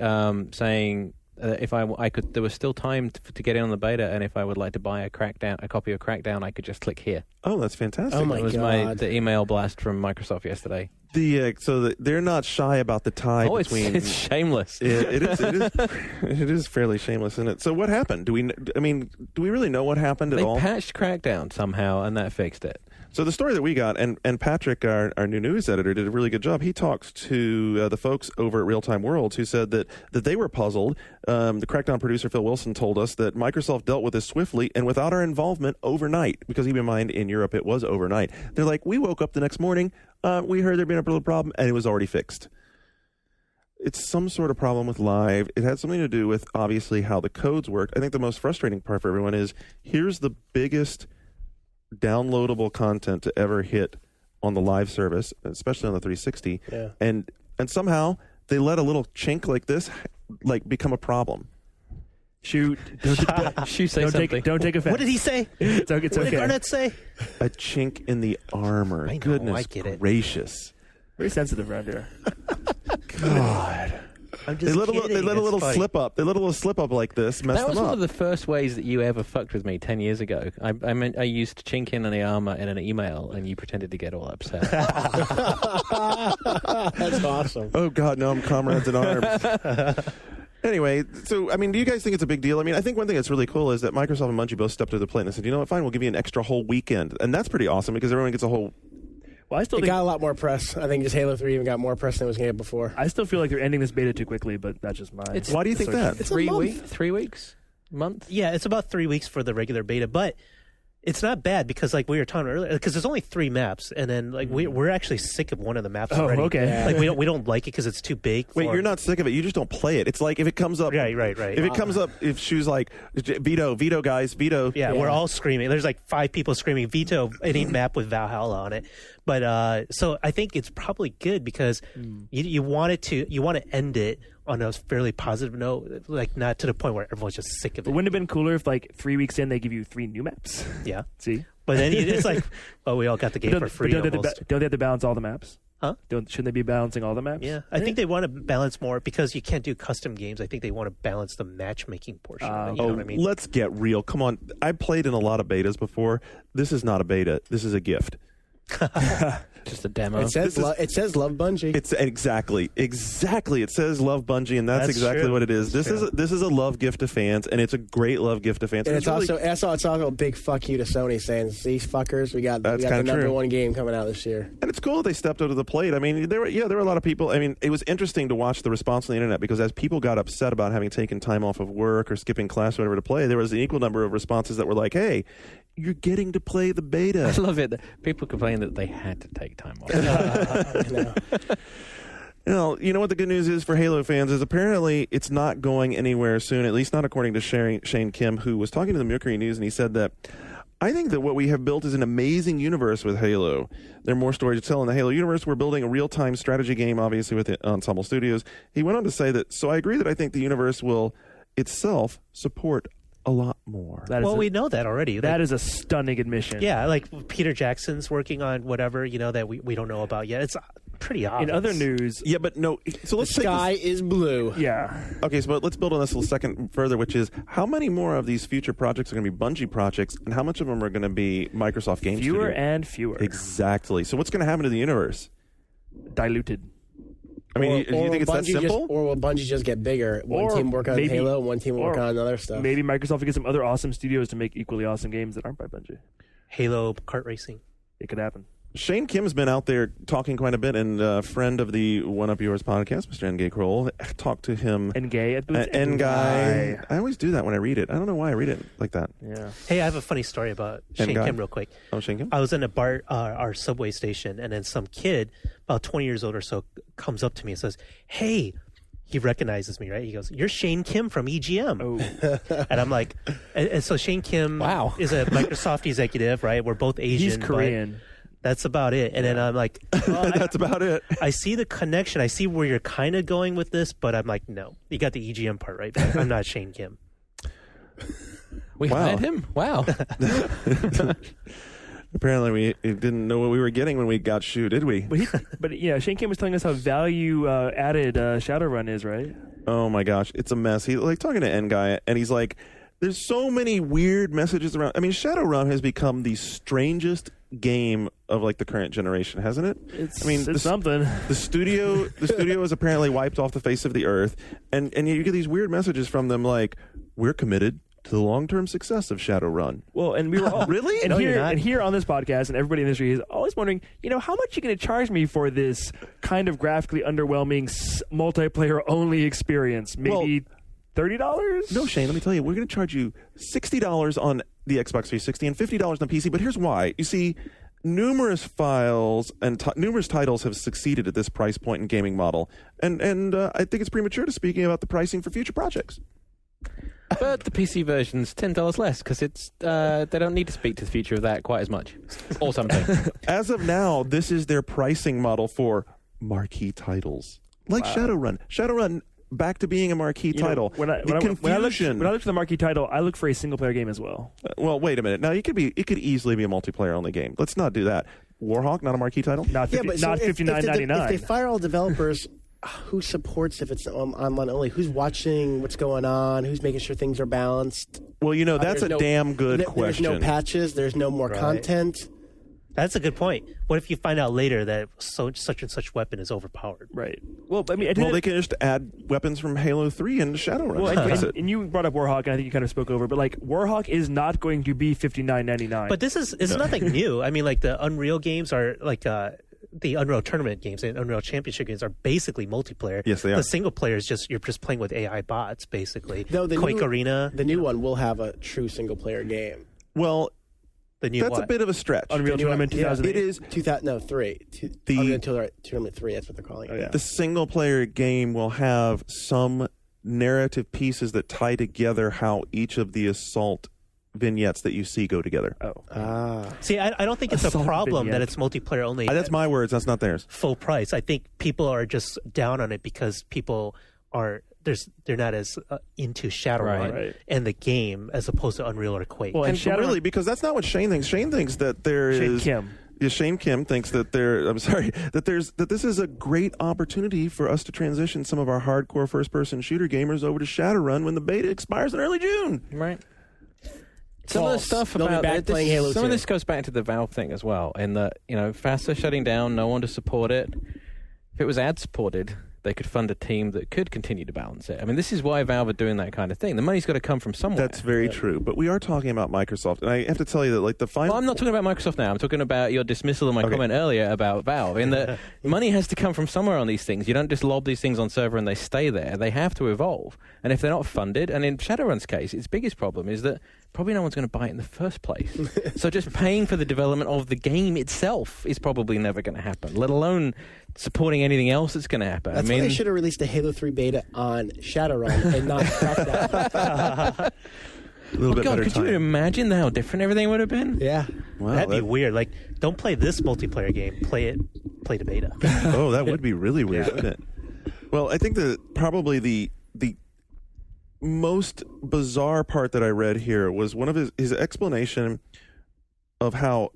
saying if I could, there was still time to get in on the beta, and if I would like to buy a copy of Crackdown, I could just click here. Oh, that's fantastic. Oh my It was God. the email blast from Microsoft yesterday. They're not shy about the tie between. It's shameless. It is fairly shameless, isn't it? So what happened? Do we really know what happened at They all? patched Crackdown somehow, and that fixed it. So the story that we got, and Patrick, our new news editor, did a really good job. He talked to the folks over at Real Time Worlds who said that they were puzzled. The Crackdown producer, Phil Wilson, told us that Microsoft dealt with this swiftly and without our involvement overnight, because keep in mind, in Europe, it was overnight. They're like, we woke up the next morning, we heard there'd been a little problem, and it was already fixed. It's some sort of problem with live. It had something to do with, obviously, how the codes worked. I think the most frustrating part for everyone is, here's the biggest downloadable content to ever hit on the live service, especially on the 360, and somehow they let a little chink like this become a problem. Shoot! Shoot! Say something. Don't take offense. What did he say? It's okay. What did Garnet say? A chink in the armor. I know, Goodness I get it. gracious! Very sensitive around here. God. I'm They just let a kidding. little It's funny. slip up. They let a little slip up like this, mess That was them one up. of the first ways that you ever fucked with me 10 years ago. I used chink in on the armor in an email, and you pretended to get all upset. That's awesome. Oh God, no! I'm comrades in arms. Anyway, so, do you guys think it's a big deal? I think one thing that's really cool is that Microsoft and Bungie both stepped to the plate and said, you know what, fine, we'll give you an extra whole weekend. And that's pretty awesome because everyone gets a whole... Well, I still It think got a lot more press. I think just Halo 3 even got more press than it was going to get before. I still feel like they're ending this beta too quickly, but that's just my. Why do you think that? It's a month. 3 weeks? Month? Yeah, it's about 3 weeks for the regular beta, but It's not bad because, like we were talking earlier, because there's only 3 maps, and then like we're actually sick of one of the maps already. Okay. Yeah. Like we don't like it because it's too big. Wait, you're not sick of it. You just don't play it. It's like if it comes up. Right. If it comes up, if she was like, veto, guys, veto. Yeah, we're all screaming. There's like 5 people screaming veto any map with Valhalla on it. But so I think it's probably good because you want to end it on a fairly positive note, like not to the point where everyone's just sick of it. But wouldn't it have been cooler if like 3 weeks in they give you 3 new maps? Yeah. See? But then it's like, oh, we all got the game for free. Don't they have to balance all the maps? Huh? Shouldn't they be balancing all the maps? Yeah, I think they want to balance more because you can't do custom games. I think they want to balance the matchmaking portion of it. You know what I mean? Let's get real. Come on. I played in a lot of betas before. This is not a beta. This is a gift. Just a demo. It says Love Bungie. It's exactly. It says Love Bungie, and that's exactly true. what it is. This is a love gift to fans, and it's a great love gift to fans. And it's really, also a big fuck you to Sony, saying, "These fuckers, we got the number one game coming out this year." and it's cool they stepped up to the plate. I mean, there were a lot of people. I mean, it was interesting to watch the response on the internet because as people got upset about having taken time off of work or skipping class or whatever to play, there was an equal number of responses that were like, "Hey, you're getting to play the beta." I love it that people complain that they had to take time off. You know what the good news is for Halo fans is apparently it's not going anywhere soon, at least not according to Shane Kim, who was talking to the Mercury News, and he said that, I think that what we have built is an amazing universe with Halo. There are more stories to tell in the Halo universe. We're building a real-time strategy game, obviously, with Ensemble Studios. He went on to say that, so I agree that I think the universe will itself support a lot more. We know that already. That is a stunning admission. Yeah, like Peter Jackson's working on whatever, that we don't know about yet. It's pretty obvious. In other news, Yeah, but no. So let's The sky is blue. yeah. Okay, so let's build on this a second further, which is how many more of these future projects are going to be Bungie projects, and how much of them are going to be Microsoft Game Fewer Studio? and fewer. Exactly. So what's going to happen to the universe? Diluted. I mean, do you think it's that simple? Or will Bungie just get bigger? One Or team work on maybe- Halo, one team work or on other stuff. Maybe Microsoft will get some other awesome studios to make equally awesome games that aren't by Bungie. Halo kart racing. It could happen. Shane Kim's been out there talking quite a bit, and a friend of the One Up Yours podcast, Mr. N. Gay Kroll, talked to him. And gay at boots. N. Guy. I always do that when I read it. I don't know why I read it like that. Yeah. Hey, I have a funny story about And Shane guy. Kim real quick. Oh, Shane Kim? I was in a bar, our subway station, and then some kid, about 20 years old or so, comes up to me and says, "Hey," he recognizes me, right? He goes, "You're Shane Kim from EGM." Oh. And I'm like, and so Shane Kim Wow. is a Microsoft executive, right? We're both Asian. He's but Korean. that's about it. And then I'm like, well, That's about it. I see the connection. I see where you're kind of going with this, but I'm like, no. You got the EGM part, right? But I'm not Shane Kim. We Wow. hired him? Wow. Apparently, we didn't know what we were getting when we got Shu, did we? But yeah, Shane Kim was telling us how value added Shadowrun is, right? Oh my gosh, it's a mess. He like talking to N Guy, and he's like, "There's so many weird messages around." I mean, Shadowrun has become the strangest game of like the current generation, hasn't it? It's something. something. The studio is apparently wiped off the face of the earth, and you get these weird messages from them like, "We're committed to the long-term success of Shadowrun." Well, and we were all Really? And No, here, you're not. and here on this podcast, and everybody in the industry is always wondering, how much are you going to charge me for this kind of graphically underwhelming multiplayer-only experience? Maybe $30? No, Shane, let me tell you, we're going to charge you $60 on the Xbox 360 and $50 on PC, but here's why. You see, numerous files and numerous titles have succeeded at this price point in gaming model, and I think it's premature to speaking about the pricing for future projects. But the PC version's $10 less because it's they don't need to speak to the future of that quite as much, or something. As of now, this is their pricing model for marquee titles, like Shadowrun. Shadowrun back to being a marquee title. When I look for the marquee title, I look for a single-player game as well. Well, wait a minute. Now it could easily be a multiplayer only game. Let's not do that. Warhawk, not a marquee title. Not $59.99. If they fire all developers, who supports if it's online only? Who's watching what's going on? Who's making sure things are balanced? Well, that's a damn good question. There's no patches. There's no more content. That's a good point. What if you find out later that such and such weapon is overpowered? Right. Well, I mean, they can just add weapons from Halo 3 and Shadowrun. Well, and you brought up Warhawk, and I think you kind of spoke over, but like Warhawk is not going to be $59.99. But it's nothing new. I mean, like the Unreal games are like the Unreal Tournament games and Unreal Championship games are basically multiplayer. Yes, they are. The single player is you're just playing with AI bots, basically. No, Quake Arena. The new one will have a true single player game. Well, The new That's what? a bit of a stretch. Unreal Tournament 2008. It is 3. Unreal Tournament 3, that's what they're calling it. the single player game will have some narrative pieces that tie together how each of the Assault vignettes that you see go together. See, I don't think it's a problem that it's multiplayer only. That's my words. That's not theirs. Full price. I think people are just down on it because people are they're not as into Shadowrun and the game as opposed to Unreal or Quake. Well, And really, because that's not what Shane thinks. Shane thinks that there Shane is. Kim. Yeah, Shane Kim thinks that that this is a great opportunity for us to transition some of our hardcore first-person shooter gamers over to Shadowrun when the beta expires in early June. Right. Some of the stuff They'll be about back playing Halo some 2. of this goes back to the Valve thing as well, in that FASA shutting down, no one to support it. If it was ad supported, they could fund a team that could continue to balance it. I mean, this is why Valve are doing that kind of thing. The money's got to come from somewhere. That's very true. But we are talking about Microsoft, and I have to tell you that, like, the final. Well, I'm not talking about Microsoft now. I'm talking about your dismissal of my comment earlier about Valve. In that money has to come from somewhere on these things. You don't just lob these things on server and they stay there. They have to evolve. And if they're not funded, and in Shadowrun's case, its biggest problem is that probably no one's going to buy it in the first place. So just paying for the development of the game itself is probably never going to happen, let alone supporting anything else that's going to happen. That's why they should have released a Halo 3 beta on Shadowrun and not crack that. A little bit better could time. you imagine how different everything would have been? Yeah. Wow, That'd be weird. Like, don't play this multiplayer game. Play the beta. Oh, that would be really weird, wouldn't it? Well, I think that probably the most bizarre part that I read here was one of his explanation of how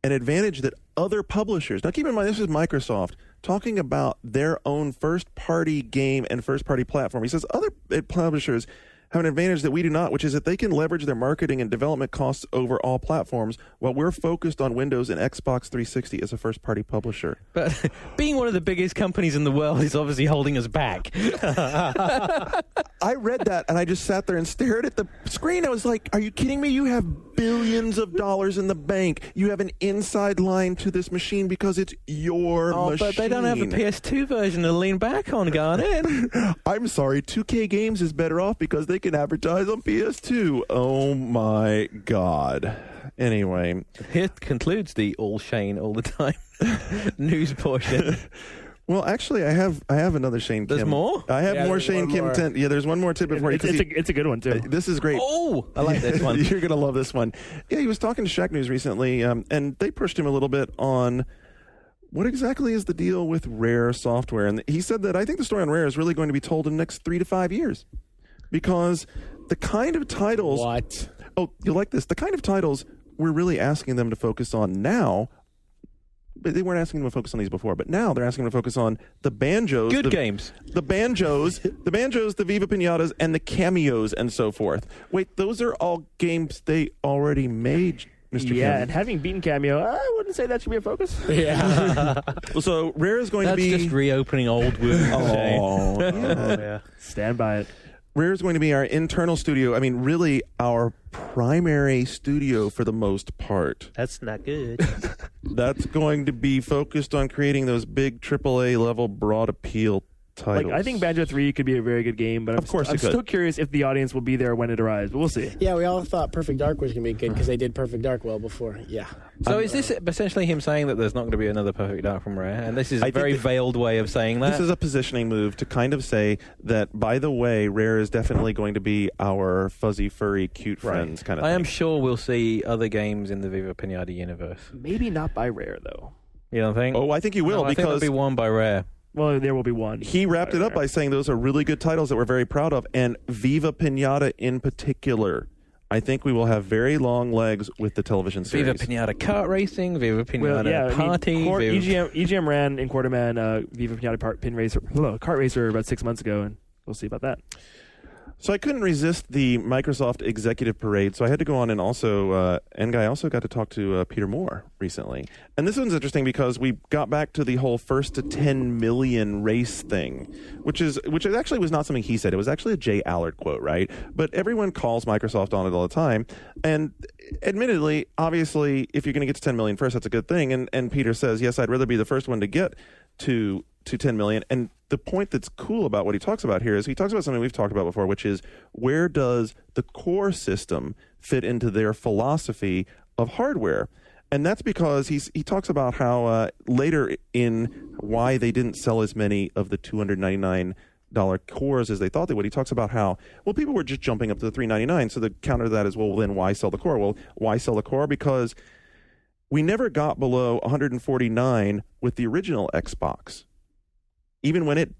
an advantage that other publishers, now keep in mind this is Microsoft talking about their own first-party game and first-party platform. He says other publishers have an advantage that we do not, which is that they can leverage their marketing and development costs over all platforms while we're focused on Windows and Xbox 360 as a first-party publisher. But being one of the biggest companies in the world is obviously holding us back. I read that and I just sat there and stared at the screen. I was like, are you kidding me? You have billions of dollars in the bank. You have an inside line to this machine because it's your machine. But they don't have a PS2 version to lean back on, Garnet. I'm sorry, 2K Games is better off because they can advertise on PS2. Oh my God. Anyway. Here concludes the all Shane all the time news portion. Well, actually, I have another Shane Kim. There's more? I have more Shane Kim. Yeah, there's one more tidbit for you. It's a good one, too. This is great. Oh, I like this one. You're going to love this one. Yeah, he was talking to Shack News recently, and they pushed him a little bit on what exactly is the deal with Rare software. And he said that I think the story on Rare is really going to be told in the next 3 to 5 years. Because the kind of titles... What? Oh, you'll like this. The kind of titles we're really asking them to focus on now... But they weren't asking them to focus on these before, but now they're asking them to focus on the banjos. Good games. The banjos, the Viva Pinatas, and the cameos and so forth. Wait, those are all games they already made, Mr. Kim. Yeah, and having beaten Cameo, I wouldn't say that should be a focus. Yeah. So Rare is going That's to be... just reopening old wounds. Oh, Yeah. Stand by it. Rare is going to be our internal studio. I mean, really our primary studio for the most part. That's not good. That's going to be focused on creating those big AAA level broad appeal titles. Like, I think Banjo 3 could be a very good game, but Of course it I'm could. still curious if the audience will be there when it arrives, but we'll see. Yeah, we all thought Perfect Dark was going to be good because they did Perfect Dark well before. Yeah. So is this essentially him saying that there's not going to be another Perfect Dark from Rare? And this is I a think very that- veiled way of saying that? This is a positioning move to kind of say that, by the way, Rare is definitely going to be our fuzzy, furry, cute friends kind of I thing. am sure we'll see other games in the Viva Pinata universe. Maybe not by Rare, though. You don't think? Oh, I think you will, No, I think there'll because be one by Rare. Well, there will be one. he wrapped it up by saying those are really good titles that we're very proud of, and Viva Pinata in particular. I think we will have very long legs with the television series. Viva Pinata kart racing, Viva Pinata party. EGM ran in Quarterman Viva Pinata kart racer about 6 months ago, and we'll see about that. So I couldn't resist the Microsoft Executive Parade, so I had to go on and also, I also got to talk to Peter Moore recently. And this one's interesting because we got back to the whole first to 10 million race thing, which actually was not something he said. It was actually a Jay Allard quote, right? But everyone calls Microsoft on it all the time. And admittedly, obviously, if you're going to get to 10 million first, that's a good thing. And Peter says, yes, I'd rather be the first one to get to 10 million. And the point that's cool about what he talks about here is he talks about something we've talked about before, which is where does the core system fit into their philosophy of hardware. And that's because he talks about how later in why they didn't sell as many of the $299 cores as they thought they would. He talks about how, well, people were just jumping up to the $399. So the counter to that is, well, then why sell the core? Well, why sell the core? Because we never got below 149 with the original Xbox. Even when it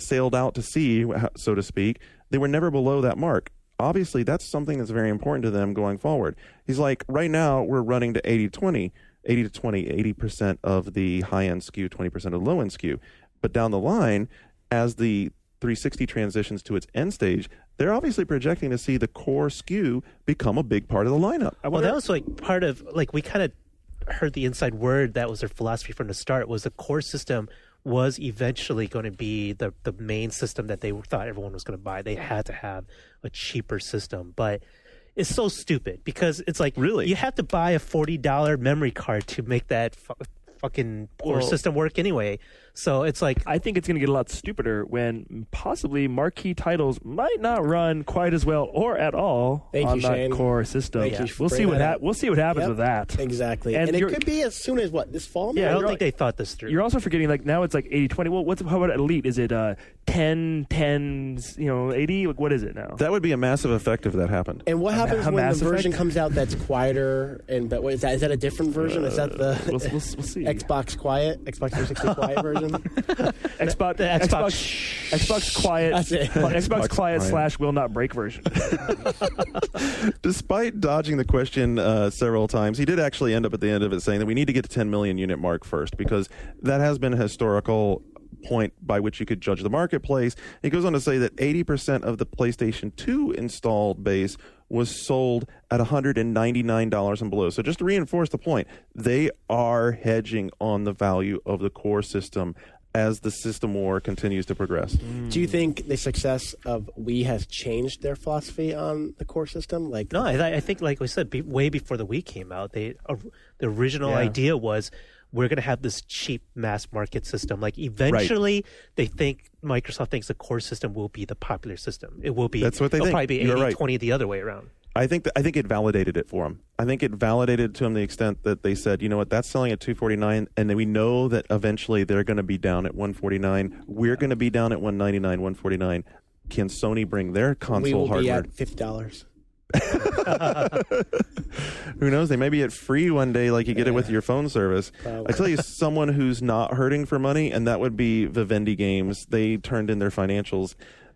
sailed out to sea, so to speak, they were never below that mark. Obviously, that's something that's very important to them going forward. He's like, right now, we're running to 80-20, 80% of the high-end SKU, 20% of the low-end SKU. But down the line, as the 360 transitions to its end stage, they're obviously projecting to see the core SKU become a big part of the lineup. Well, that was like part of, like, we kind of heard the inside word that was their philosophy from the start, was the core system was eventually going to be the main system that they thought everyone was going to buy. They had to have a cheaper system, but it's so stupid because it's like, really, you have to buy a $40 memory card to make that fucking core system work anyway. So it's like, I think it's going to get a lot stupider when possibly marquee titles might not run quite as well or at all on that core system. We'll see what happens with that. Exactly. And it could be as soon as this fall? Yeah, I don't think they thought this through. You're also forgetting, like, now it's like 80-20. Well, how about Elite? Is it 10, 80? Like, what is it now? That would be a massive effect if that happened. And what happens when the version comes out that's quieter? But what is that? Is that a different version? Is that the we'll see. Xbox 360 quiet version? Xbox quiet. Xbox quiet / will not break version. Despite dodging the question several times, he did actually end up at the end of it saying that we need to get to 10 million unit mark first, because that has been a historical point by which you could judge the marketplace. He goes on to say that 80% of the PlayStation 2 installed base was sold at $199 and below. So just to reinforce the point, they are hedging on the value of the core system as the system war continues to progress. Do you think the success of Wii has changed their philosophy on the core system? No, I think, like we said, way before the Wii came out, the original idea was, we're going to have this cheap mass market system. Like, eventually, Microsoft thinks the core system will be the popular system. It will be. That's what they think. It'll probably be 80-20 right. The other way around. I think it validated it for them. I think it validated to them the extent that they said, you know what, that's selling at $249, and then we know that eventually they're going to be down at $149. We're going to be down at $199, $149. Can Sony bring their console hardware? We will be at $50. Who knows? They may be at free one day, like you get it with your phone service. Probably. I tell you, someone who's not hurting for money, and that would be Vivendi Games. They turned in their financials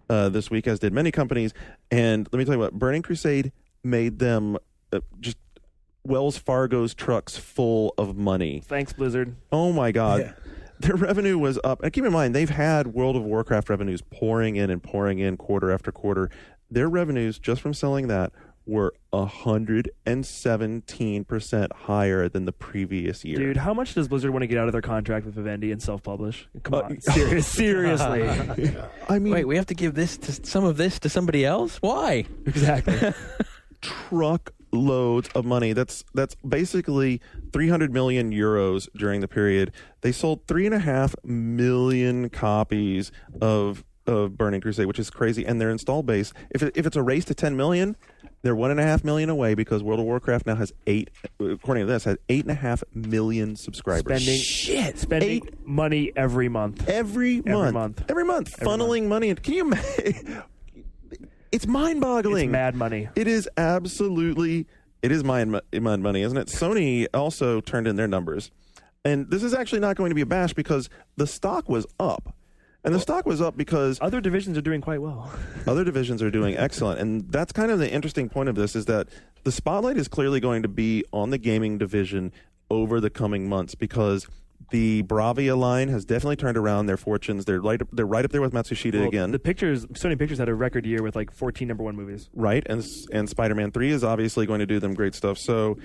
this week, as did many companies. And let me tell you what, Burning Crusade made them just Wells Fargo's trucks full of money. Thanks, Blizzard. Oh my God. Yeah. Their revenue was up. And keep in mind, they've had World of Warcraft revenues pouring in quarter after quarter. Their revenues just from selling that were 117% higher than the previous year. Dude, how much does Blizzard want to get out of their contract with Vivendi and self-publish? Come on, seriously. I mean, wait, we have to give some of this to somebody else? Why? Exactly. Truckloads of money. That's basically 300 million euros during the period. They sold 3.5 million copies of Burning Crusade, which is crazy. And their install base, if it's a race to 10 million, they're 1.5 million away, because World of Warcraft now has according to this, has 8.5 million subscribers. Spending money every month. Every month. Funneling money. Can you imagine? It's mind-boggling. It's mad money. It is absolutely, it is mad money, isn't it? Sony also turned in their numbers. And this is actually not going to be a bash, because the stock was up. And the stock was up because other divisions are doing quite well. Other divisions are doing excellent. And that's kind of the interesting point of this, is that the spotlight is clearly going to be on the gaming division over the coming months, because the Bravia line has definitely turned around their fortunes. They're right up there with Matsushita again. Sony Pictures had a record year with like 14 number one movies. Right, and Spider-Man 3 is obviously going to do them great stuff. So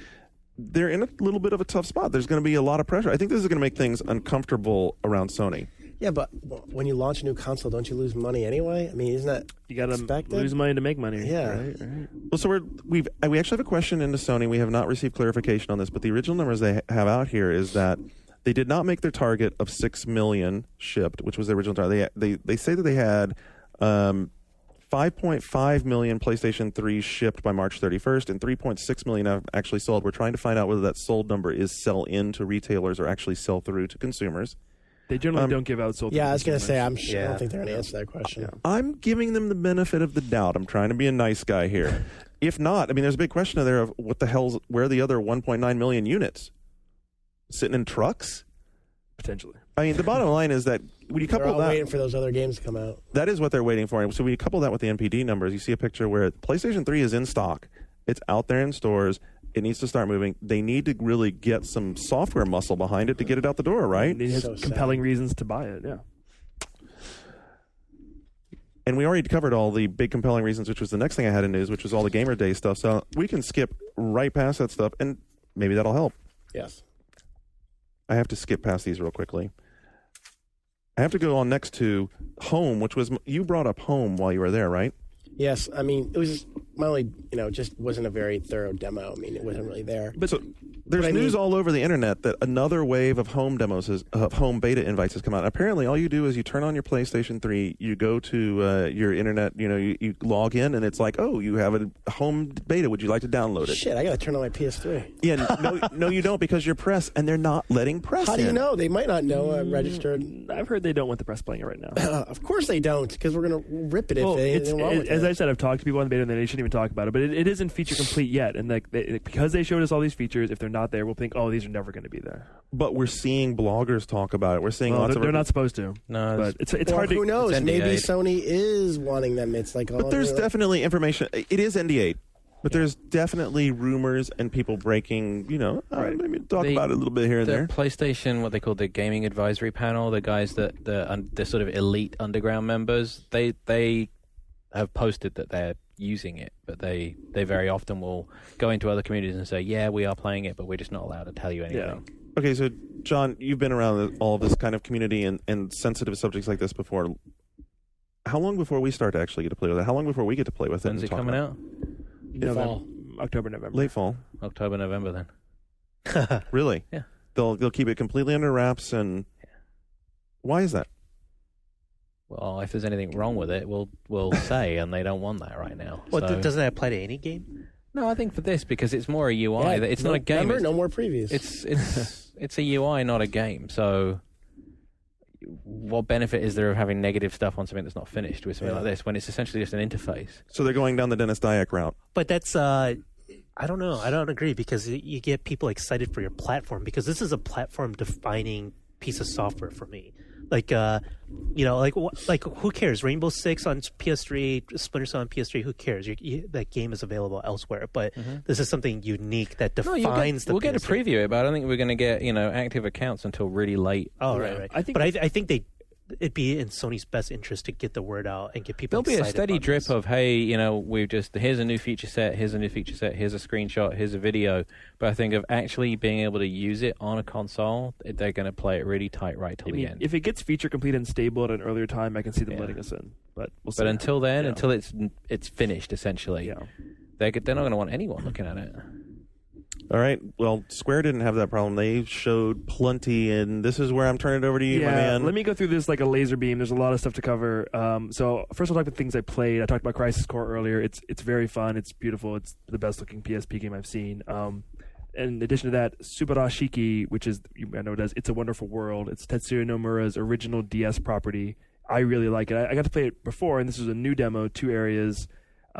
they're in a little bit of a tough spot. There's going to be a lot of pressure. I think this is going to make things uncomfortable around Sony. Yeah, but when you launch a new console, don't you lose money anyway? I mean, isn't that you got to expected? Lose money to make money? Yeah. Right. Well, so we actually have a question into Sony. We have not received clarification on this, but the original numbers they have out here is that they did not make their target of 6 million shipped, which was their original target. They say that they had 5.5 million PlayStation 3 shipped by March 31st, and 3.6 million have actually sold. We're trying to find out whether that sold number is sell in to retailers or actually sell through to consumers. They generally don't give out sold. Yeah, I was going to say, I'm sure. I don't think they're going to answer that question. Yeah. I'm giving them the benefit of the doubt. I'm trying to be a nice guy here. If not, I mean, there's a big question there of what the hell's, where are the other 1.9 million units? Sitting in trucks? Potentially. I mean, the bottom line is that when you couple they're all that, waiting for those other games to come out. That is what they're waiting for. So when you couple that with the NPD numbers, you see a picture where PlayStation 3 is in stock. It's out there in stores. It needs to start moving. They need to really get some software muscle behind it to get it out the door, right? It has compelling reasons to buy it, yeah. And we already covered all the big compelling reasons, which was the next thing I had in news, which was all the Gamer Day stuff. So we can skip right past that stuff, and maybe that'll help. Yes. I have to skip past these real quickly. I have to go on next to Home, which was, you brought up Home while you were there, right? Yes. I mean, it was my only, just wasn't a very thorough demo. I mean, it wasn't really there. But so there's news all over the internet that another wave of Home demos, Home beta invites has come out. Apparently, all you do is you turn on your PlayStation 3, you go to your internet, you log in, and it's like, oh, you have a Home beta. Would you like to download it? Shit, I got to turn on my PS3. Yeah, no, you don't, because you're press, and they're not letting press How in. do you know? They might not know I'm registered. I've heard they don't want the press playing it right now. Of course they don't, because we're going to rip it if it's, anything wrong with as it. I said, I've talked to people on the beta, and they shouldn't even talk about it. But it isn't feature complete yet, and because they showed us all these features, if they're not there, we'll think, oh, these are never going to be there. But we're seeing bloggers talk about it. We're seeing lots of. They're not supposed to. No, but it's or hard to. Who knows? It's Maybe NDA'd. Sony is wanting them. It's like, But there's definitely information. It is NDA, but there's definitely rumors and people breaking. Maybe talk about it a little bit here and the there. PlayStation, what they call the gaming advisory panel, the guys that the sort of elite underground members, they have posted that they're using it, but they very often will go into other communities and say, yeah, we are playing it, but we're just not allowed to tell you anything. Yeah. Okay, so John, you've been around all of this kind of community and sensitive subjects like this before. How long before we start to actually get to play with it? How long before we get to play with it? When's it coming out? November, October, November. Late fall. October, November then. Really? Yeah. They'll keep it completely under wraps, and why is that? Well, if there's anything wrong with it, we'll say, and they don't want that right now. Well, So- doesn't that apply to any game? No, I think for this, because it's more a UI. Yeah, it's not a game. Remember, It's, no more previews. it's a UI, not a game. So what benefit is there of having negative stuff on something that's not finished with something like this when it's essentially just an interface? So they're going down the Dennis Dyack route. But that's I don't know. I don't agree, because you get people excited for your platform, because this is a platform defining piece of software for me. Like who cares? Rainbow Six on PS3, Splinter Cell on PS3. Who cares? That game is available elsewhere. But this is something unique that defines the. We'll get a PS3. preview of it, but I don't think we're going to get active accounts until really late. Oh, right. I think I think it'd be in Sony's best interest to get the word out and get people. There'll be a excited steady about drip this. of, hey, here's a new feature set, here's a new feature set, here's a screenshot, here's a video. But I think of actually being able to use it on a console, they're going to play it really tight right till the end. If it gets feature complete and stable at an earlier time, I can see them letting us in. But we'll see. But until then, until it's finished, essentially, Yeah. they're not going to want anyone looking at it. All right. Well, Square didn't have that problem. They showed plenty, and this is where I'm turning it over to you, my man. Let me go through this like a laser beam. There's a lot of stuff to cover. So first I'll talk about things I played. I talked about Crisis Core earlier. It's very fun. It's beautiful. It's the best looking PSP game I've seen. In addition to that, Subarashiki, which is, I know it as It's a Wonderful World. It's Tetsuya Nomura's original DS property. I really like it. I got to play it before, and this was a new demo, 2 areas.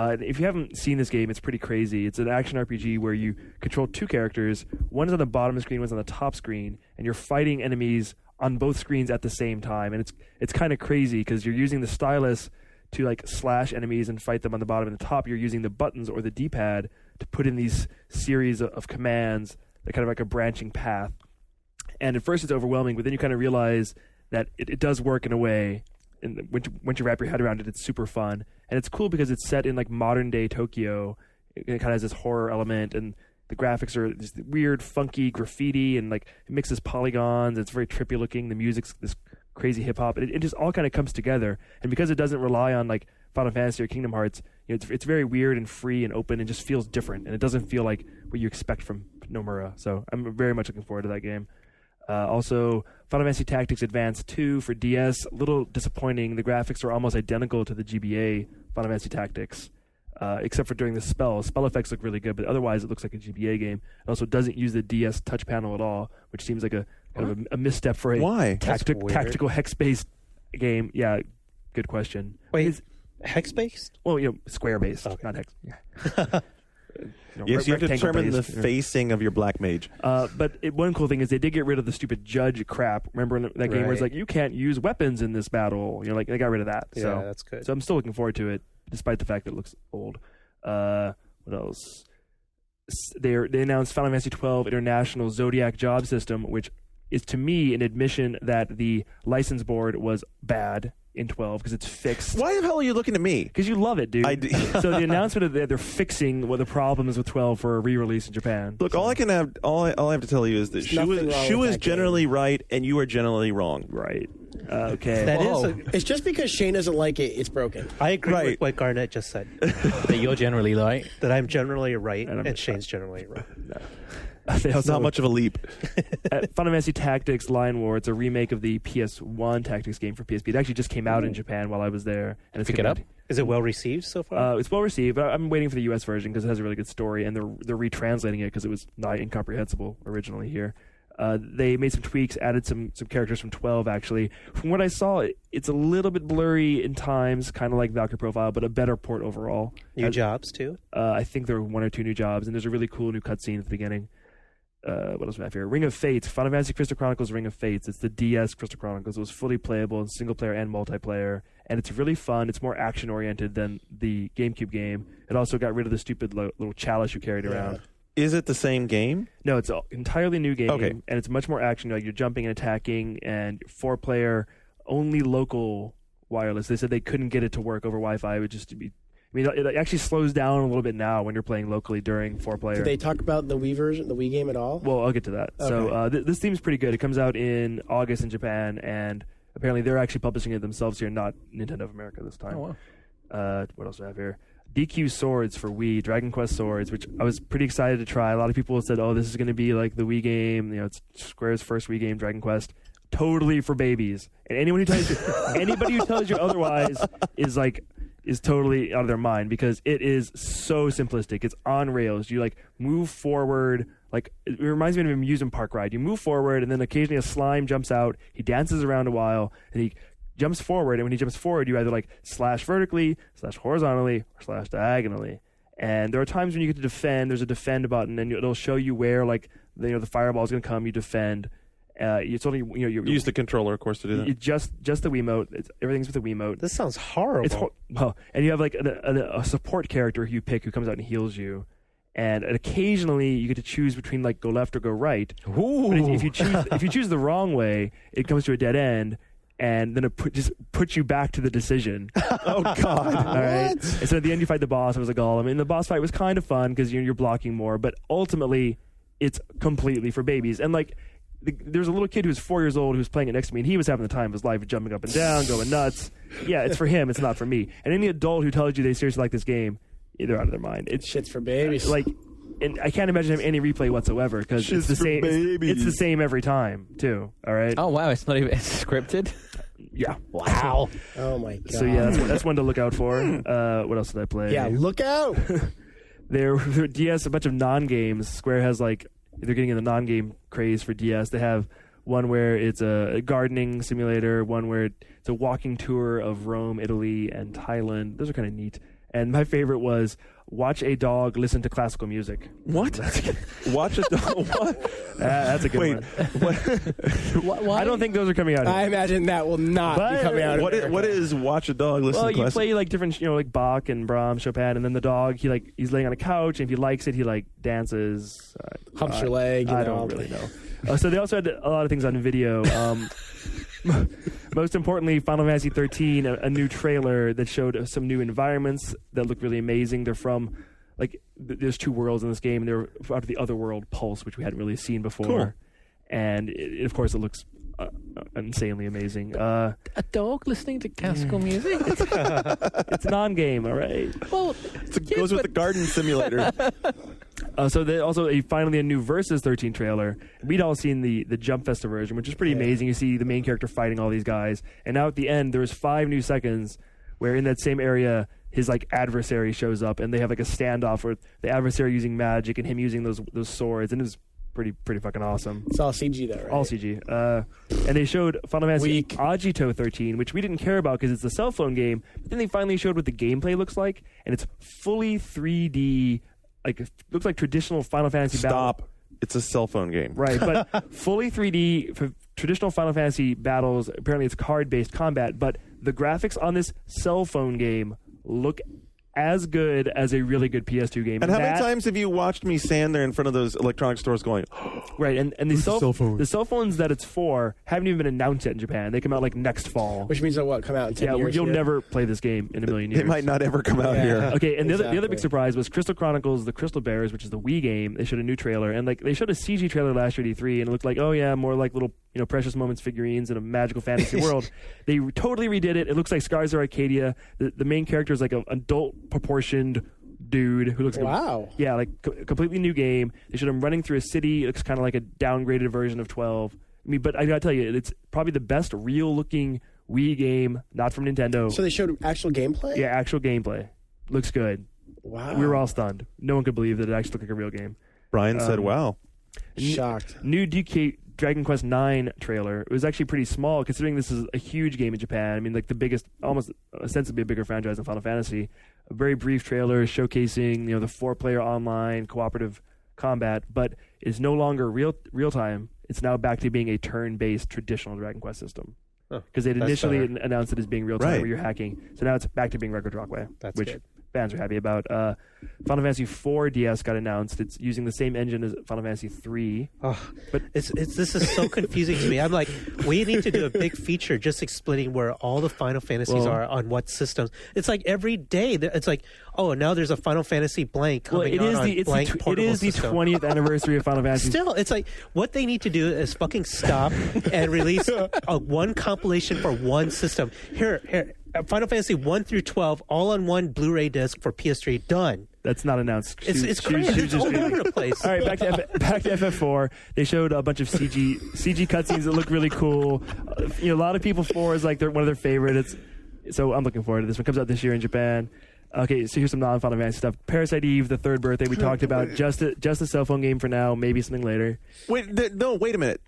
If you haven't seen this game, it's pretty crazy. It's an action RPG where you control 2 characters. One is on the bottom of the screen, one's on the top screen, and you're fighting enemies on both screens at the same time. And it's kind of crazy because you're using the stylus to like slash enemies and fight them on the bottom, and the top you're using the buttons or the D-pad to put in these series of commands that kind of like a branching path. And at first it's overwhelming, but then you kind of realize that it does work in a way. And once you wrap your head around it, it's super fun. And it's cool because it's set in like modern day Tokyo. It kind of has this horror element, and the graphics are this weird, funky graffiti, and like it mixes polygons. It's very trippy looking. The music's this crazy hip hop. It just all kind of comes together. And because it doesn't rely on like Final Fantasy or Kingdom Hearts, it's very weird and free and open, and just feels different. And it doesn't feel like what you expect from Nomura. So I'm very much looking forward to that game. Also, Final Fantasy Tactics Advance 2 for DS, a little disappointing. The graphics are almost identical to the GBA Final Fantasy Tactics, except for during the spell. Spell effects look really good, but otherwise it looks like a GBA game. It also doesn't use the DS touch panel at all, which seems like a kind of a misstep for a Why? tactical hex-based game. Yeah, good question. Wait, hex-based? Well, square-based, not hex. Yeah. Yes, you have to determine the rectangle-based. facing of your black mage. But one cool thing is they did get rid of the stupid judge crap. Remember in that game where it's Right. like, you can't use weapons in this battle? Like they got rid of that. Yeah, So that's good. So I'm still looking forward to it, despite the fact that it looks old. What else? They announced Final Fantasy XII International Zodiac Job System, which is to me an admission that the license board was bad in 12 because it's fixed. Why the hell are you looking at me? Because you love it, dude. I do. So the announcement of that they're fixing what the problems with 12 for a re-release in Japan. Look, all I have to tell you is that nothing wrong Shu with is that generally right, and you are generally wrong. Right. Okay. That Whoa. is It's just because Shane doesn't like it, it's broken. I agree Right. with what Garnett just said. That you're generally right. That I'm generally right And I'm- and Shane's generally wrong. They It's also- not much of a leap. Final Fantasy Tactics Line War. It's a remake of the PS1 Tactics game for PSP. It actually just came out in Japan while I was there. And it's Pick it gonna up? be- Is it well received so far? It's well received, but I'm waiting for the US version because it has a really good story, and they're retranslating it because it was not incomprehensible originally here. They made some tweaks, added some characters from 12, actually. From what I saw, it's a little bit blurry in times, kind of like Valkyrie Profile, but a better port overall. New jobs, too? I think there are 1 or 2 new jobs, and there's a really cool new cutscene at the beginning. What else do we have here? Ring of Fates. Final Fantasy Crystal Chronicles Ring of Fates. It's the DS Crystal Chronicles. It was fully playable in single player and multiplayer, and it's really fun. It's more action oriented than the GameCube game. It also got rid of the stupid little chalice you carried around. Is it the same game? No, it's an entirely new game, Okay. and it's much more action. Like you're jumping and attacking, and 4-player, only local wireless. They said they couldn't get it to work over Wi-Fi. It would just be. I mean, it actually slows down a little bit now when you're playing locally during 4-player. Did they talk about the Wii version, the Wii game at all? Well, I'll get to that. Okay. So this seems pretty good. It comes out in August in Japan, and apparently they're actually publishing it themselves here, not Nintendo of America this time. Oh, wow. What else do I have here? DQ Swords for Wii, Dragon Quest Swords, which I was pretty excited to try. A lot of people said, "Oh, this is going to be like the Wii game. It's Square's first Wii game, Dragon Quest." Totally for babies. And anyone who tells you, anybody who tells you otherwise is totally out of their mind because it is so simplistic. It's on rails. You move forward. It reminds me of an amusement park ride. You move forward, and then occasionally a slime jumps out. He dances around a while, and he jumps forward. And when he jumps forward, you either slash vertically, slash horizontally, or slash diagonally. And there are times when you get to defend. There's a defend button, and it'll show you where the fireball is going to come. You defend. It's only you Use the controller, of course, to do that. just the Wiimote. Everything's with the Wiimote. This sounds horrible. And you have a support character who you pick who comes out and heals you, and occasionally you get to choose between go left or go right. Ooh. But if you choose the wrong way, it comes to a dead end, and then it just puts you back to the decision. Oh, God. All right. And so at the end you fight the boss. It was a golem, and the boss fight was kind of fun because you're blocking more, but ultimately it's completely for babies. And there's a little kid who was 4 years old who was playing it next to me, and he was having the time of his life, jumping up and down, going nuts. Yeah, it's for him. It's not for me. And any adult who tells you they seriously like this game, they're out of their mind. It's Shit's for babies. and I can't imagine having any replay whatsoever because it's the for same. babies. It's the same every time too. All right. Oh, wow. It's not even it's scripted. Yeah. Wow. Oh my god. So yeah, that's one to look out for. What else did I play? Yeah, look out. There DS, a bunch of non-games. Square has they're getting in the non-game craze for DS. They have one where it's a gardening simulator, one where it's a walking tour of Rome, Italy, and Thailand. Those are kind of neat. And my favorite was watch a dog listen to classical music. What? Watch a dog? What? That's a good Wait, one. Why? I don't think those are coming out. I imagine that will not be But coming out. what is watch a dog listen Well, to you classic? play different, Bach and Brahms, Chopin, and then the dog, he's laying on a couch, and if he likes it, he dances. Humps your leg. I don't really know. So they also had a lot of things on video. Most importantly, Final Fantasy 13, a new trailer that showed some new environments that look really amazing. They're from there's 2 worlds in this game. They're out of the other world, Pulse, which we hadn't really seen before. Cool. And of course, it looks insanely amazing. A dog listening to classical music? It's a non-game, all right. Well, It goes with the garden simulator. So they also finally a new Versus 13 trailer. We'd all seen the Jump Festa version, which is pretty amazing. You see the main character fighting all these guys, and now at the end there was 5 new seconds where in that same area his like adversary shows up, and they have like a standoff where the adversary using magic and him using those swords, and it was pretty fucking awesome. It's all CG though, right? All CG. And they showed Final Fantasy Agito 13, which we didn't care about because it's a cell phone game. But then they finally showed what the gameplay looks like, and it's fully 3D. Like it looks like traditional Final Fantasy. Stop. It's a cell phone game. Right, but fully 3D for traditional Final Fantasy battles. Apparently, it's card-based combat, but the graphics on this cell phone game look as good as a really good PS2 game. And how many times have you watched me stand there in front of those electronic stores going, right, and the cell phone? The cell phones that it's for haven't even been announced yet in Japan. They come out like next fall. Which means they'll come out in 10 years? You'll here? never play this game in a million years. It might not ever come out here. Okay, and Exactly. the other big surprise was Crystal Chronicles: The Crystal Bearers, which is the Wii game. They showed a new trailer, and like they showed a CG trailer last year at E3, and it looked like, oh yeah, more like little Precious Moments figurines in a magical fantasy world. They totally redid it. It looks like Scars of Arcadia. The main character is like an adult proportioned dude who looks like completely new game. They showed him running through a city. It looks kind of like a downgraded version of 12. I mean, but I gotta tell you, it's probably the best real looking Wii game, not from Nintendo. So they showed actual gameplay? Yeah, actual gameplay. Looks good. Wow. We were all stunned. No one could believe that it actually looked like a real game. Brian said, wow. Shocked. New DK Dragon Quest IX trailer. It was actually pretty small considering this is a huge game in Japan. I mean, like the biggest, almost ostensibly a bigger franchise than Final Fantasy. A very brief trailer showcasing the 4-player online cooperative combat, but it's no longer real time. It's now back to being a turn-based traditional Dragon Quest system. Because they'd initially announced it as being real time, Right. where you're hacking. So now it's back to being Record Rockway, which good. fans are happy about. Final Fantasy IV DS got announced. It's using the same engine as Final Fantasy III. But this is so confusing to me. I'm like, we need to do a big feature just explaining where all the Final Fantasies are on what systems. It's like every day. It's like, oh, now there's a Final Fantasy blank coming on blank portable It is the system. 20th anniversary of Final Fantasy. Still, it's like what they need to do is fucking stop and release one compilation for one system. Here, Final Fantasy 1 through 12, all on one Blu-ray disc for PS3. Done. That's not announced. It's crazy. It's all over the place. All right, back to FF4. They showed a bunch of CG cutscenes that look really cool. A lot of people 4 is like one of their favorites. So I'm looking forward to this one. Comes out this year in Japan. Okay, so here's some non-Final Fantasy stuff. Parasite Eve, the third birthday. We talked about just a cell phone game for now. Maybe something later. Wait a minute.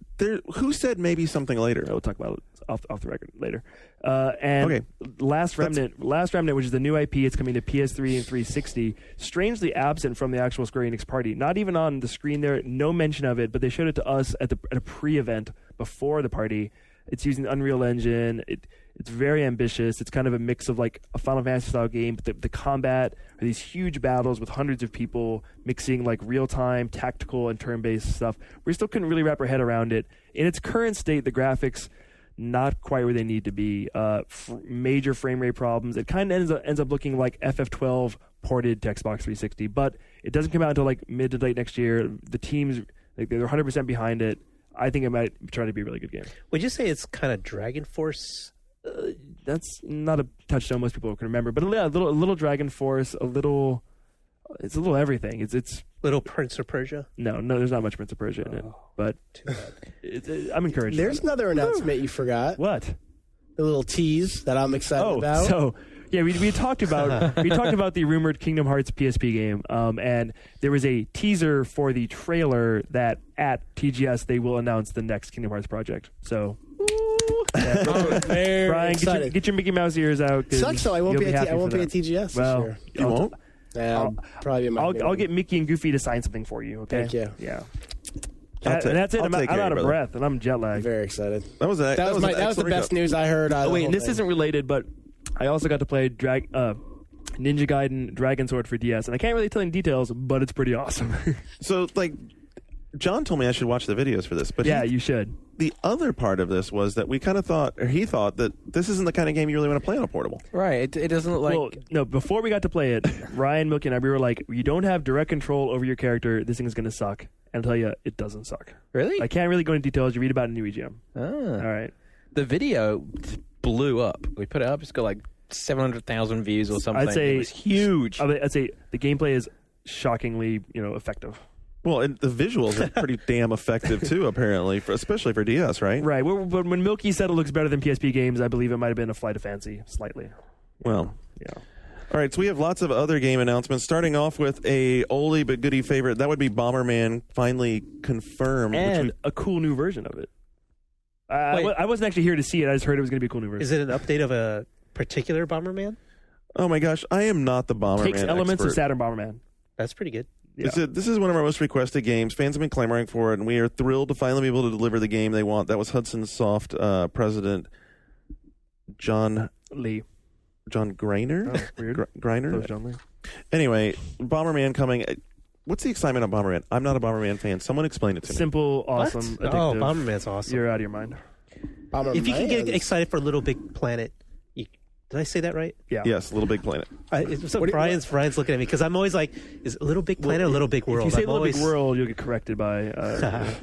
Who said maybe something later? We'll talk about it off the record later. And Okay. Last Remnant, which is the new IP. It's coming to PS3 and 360. Strangely absent from the actual Square Enix party. Not even on the screen there. No mention of it. But they showed it to us at a pre-event before the party. It's using the Unreal Engine. It's very ambitious. It's kind of a mix of like a Final Fantasy style game, but the combat are these huge battles with hundreds of people mixing like real-time, tactical, and turn-based stuff. We still couldn't really wrap our head around it. In its current state, the graphics not quite where they need to be. Major frame rate problems. It kind of ends up looking like FF12 ported to Xbox 360, but it doesn't come out until like mid to late next year. The teams, they're 100% behind it. I think it might try to be a really good game. Would you say it's kind of Dragon Force? That's not a touchstone most people can remember, but a little Dragon Force, it's a little everything. It's Little Prince of Persia? no, there's not much Prince of Persia in it, but I'm encouraged. There's another announcement you forgot. What? The little tease that I'm excited about. So yeah, we talked about the rumored Kingdom Hearts PSP game, and there was a teaser for the trailer that at TGS they will announce the next Kingdom Hearts project. So. Yeah. Brian, get your Mickey Mouse ears out. Sucks though. I won't be at TGS well, this year. You won't? Yeah, probably. I'll get Mickey and Goofy to sign something for you. Okay. Thank you. Yeah. I'll That's it. I'll I'm take care out of of you, breath and I'm jet I'm lagged. very excited. That was the best news I heard. Oh wait, and this isn't related, but I also got to play Ninja Gaiden Dragon Sword for DS, and I can't really tell any details, but it's pretty awesome. So, like, John told me I should watch the videos for this, but yeah, you should. The other part of this was that we kind of thought, or he thought, that this isn't the kind of game you really want to play on a portable. Right. It doesn't look like. Well, no, before we got to play it, Ryan, Milky, and I, we were like, you don't have direct control over your character. This thing is going to suck. And I'll tell you, it doesn't suck. Really? I can't really go into details. You read about it in New EGM. Ah. All right. The video blew up. We put it up. It's got like 700,000 views or something. I'd say it was huge. I'd say the gameplay is shockingly, effective. Well, and the visuals are pretty damn effective too, apparently, especially for DS, right? Right. But when Milky said it looks better than PSP games, I believe it might have been a flight of fancy, slightly. Well, Yeah. All right, so we have lots of other game announcements, starting off with a oldie but goodie favorite. That would be Bomberman, finally confirmed. And a cool new version of it. I wasn't actually here to see it. I just heard it was going to be a cool new version. Is it an update of a particular Bomberman? Oh my gosh, I am not the Bomberman Takes elements expert. of Saturn Bomberman. That's pretty good. Yeah. This is one of our most requested games. Fans have been clamoring for it, and we are thrilled to finally be able to deliver the game they want. That was Hudson Soft president John Greiner? Oh, weird. Greiner? That was John Lee. Anyway, Bomberman coming. What's the excitement on Bomberman? I'm not a Bomberman fan. Someone explain it to me. Simple, awesome, What? addictive. Oh, Bomberman's awesome. You're out of your mind. If you can get excited for Little Big Planet, did I say that right? Yeah. Yes, Little Big Planet. Brian's looking at me because I'm always like, is it Little Big Planet or Little Big World? If you say I'm Little always... Big World, you'll get corrected by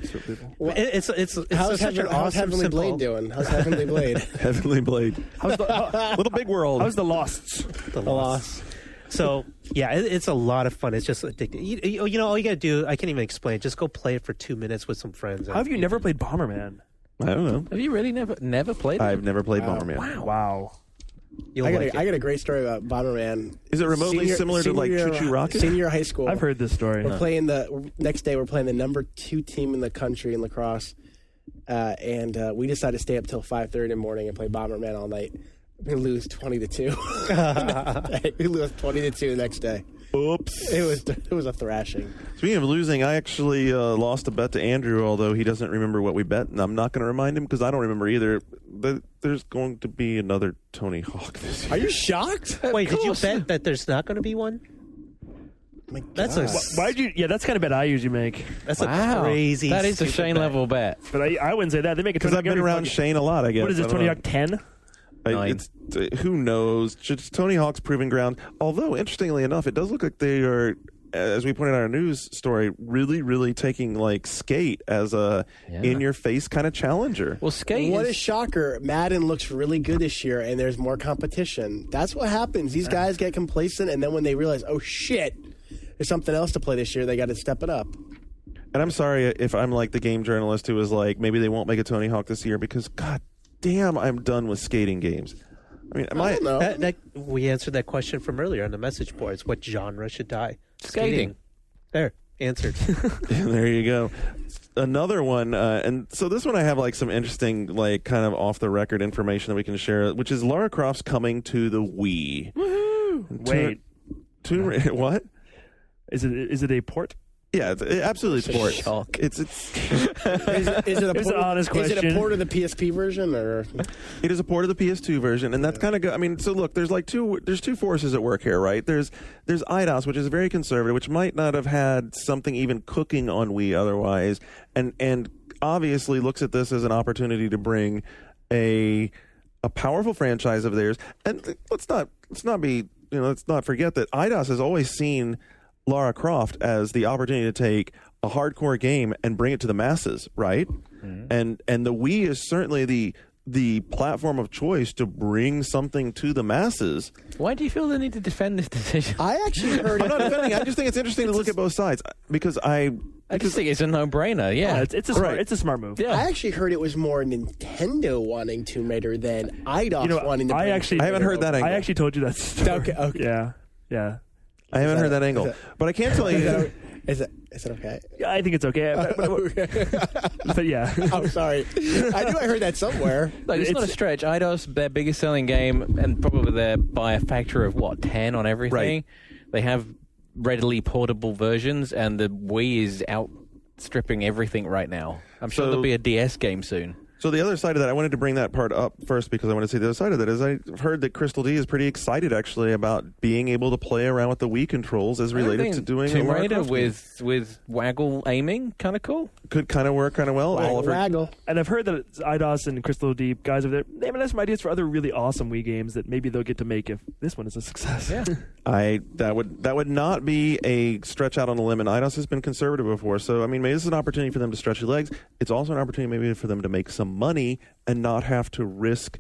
certain people. It's How's such an awesome Heavenly simple... Blade doing? How's Heavenly Blade? Heavenly Blade. Little Big World. How's the Losts? The Lost. So, yeah, it's a lot of fun. It's just addictive. You know, all you got to do, I can't even explain, just go play it for 2 minutes with some friends. How have you never played Bomberman? I don't know. Have you really never played it? I've never played Bomberman. Wow. I got a great story about Bomberman. Is it remotely similar to like Choo Choo Rocket? Senior year of high school. I've heard this story. We're playing next day. We're playing the number 2 team in the country in lacrosse, and we decided to stay up till 5:30 in the morning and play Bomberman all night. We lose 20-2. We lose 20-2 the next day. Oops. It was a thrashing. Speaking of losing, I actually lost a bet to Andrew, although he doesn't remember what we bet, and I'm not going to remind him because I don't remember either. There's going to be another Tony Hawk this year. Are you shocked? Wait, did you bet that there's not going to be one? My That's God. Why'd you? Yeah, that's kind of bet I usually make. That's Wow. a crazy. That is a stupid Shane bet. level bet. But I wouldn't say that. They make it Because I've been around Shane a lot, I guess. What is this, I don't Tony know. Hawk 10? Who knows? It's Tony Hawk's proving ground. Although, interestingly enough, it does look like they are, as we pointed out in our news story, really, really taking like Skate as a in-your-face kind of challenger. Well, Skate What is... a shocker. Madden looks really good this year, and there's more competition. That's what happens. These guys get complacent, and then when they realize, oh, shit, there's something else to play this year, they got to step it up. And I'm sorry if I'm like the game journalist who is like, maybe they won't make a Tony Hawk this year because, God damn, I'm done with skating games. I mean, I don't know. We answered that question from earlier on the message boards. What genre should die? Skating. There, answered. There you go. Another one, and so this one I have like some interesting, like kind of off the record information that we can share, which is Lara Croft's coming to the Wii. Wait. What? Is it a port? Yeah, it's absolutely sport. Shock. It's Is it a It's an honest Is it a question. port of the PSP version, or It is a port of the PS2 version, and that's kind of good. I mean, so look, there's two forces at work here, right? There's IDOS, which is very conservative, which might not have had something even cooking on Wii otherwise, and obviously looks at this as an opportunity to bring a powerful franchise of theirs. And let's not forget that IDOS has always seen Lara Croft as the opportunity to take a hardcore game and bring it to the masses, right? Mm-hmm. And the Wii is certainly the platform of choice to bring something to the masses. Why do you feel the need to defend this decision? I actually heard. I'm not defending. I just think it's interesting to look at both sides because I just think it's a no-brainer. Yeah, It's a smart move. Yeah. I actually heard it was more Nintendo wanting Tomb Raider than IDOS wanting to. I bring Tomb haven't Raider heard that over. angle. I actually told you that story. Okay. Yeah. I haven't heard that angle, but I can tell you. Is it okay? Yeah, I think it's okay. But yeah. I'm sorry. I knew I heard that somewhere. Like, it's not a stretch. IDOS, their biggest selling game, and probably they're by a factor of 10 on everything. Right. They have readily portable versions, and the Wii is outstripping everything right now. I'm sure there'll be a DS game soon. So the other side of that, I wanted to bring that part up first because I want to say the other side of that is I've heard that Crystal D is pretty excited actually about being able to play around with the Wii controls as related to doing Tomb a Lara Raider Croft game. with waggle aiming, kind of cool. Could kind of work kind of well. All of her, Waggle. And I've heard that it's IDOS and Crystal Deep guys over there, they have some ideas for other really awesome Wii games that maybe they'll get to make if this one is a success. Yeah. that would not be a stretch out on a limb, and IDOS has been conservative before. So I mean, maybe this is an opportunity for them to stretch their legs. It's also an opportunity maybe for them to make some money and not have to risk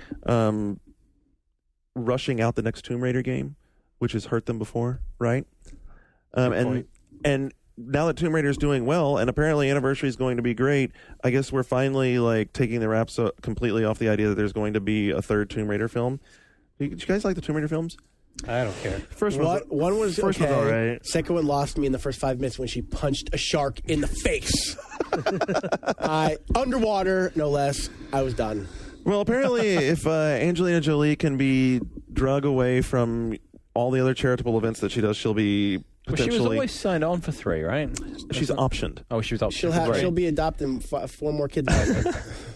rushing out the next Tomb Raider game, which has hurt them before, right? And now that Tomb Raider is doing well, and apparently Anniversary is going to be great, I guess we're finally like taking the wraps completely off the idea that there's going to be a third Tomb Raider film. Did you guys like the Tomb Raider films? I don't care. First one was okay. all right. Second one lost me in the first 5 minutes when she punched a shark in the face. Underwater, no less. I was done. Well, apparently, if Angelina Jolie can be drug away from all the other charitable events that she does, she'll be potentially... Well, she was always signed on for 3, right? She's optioned. Oh, she was optioned. She'll be adopting 4 more kids.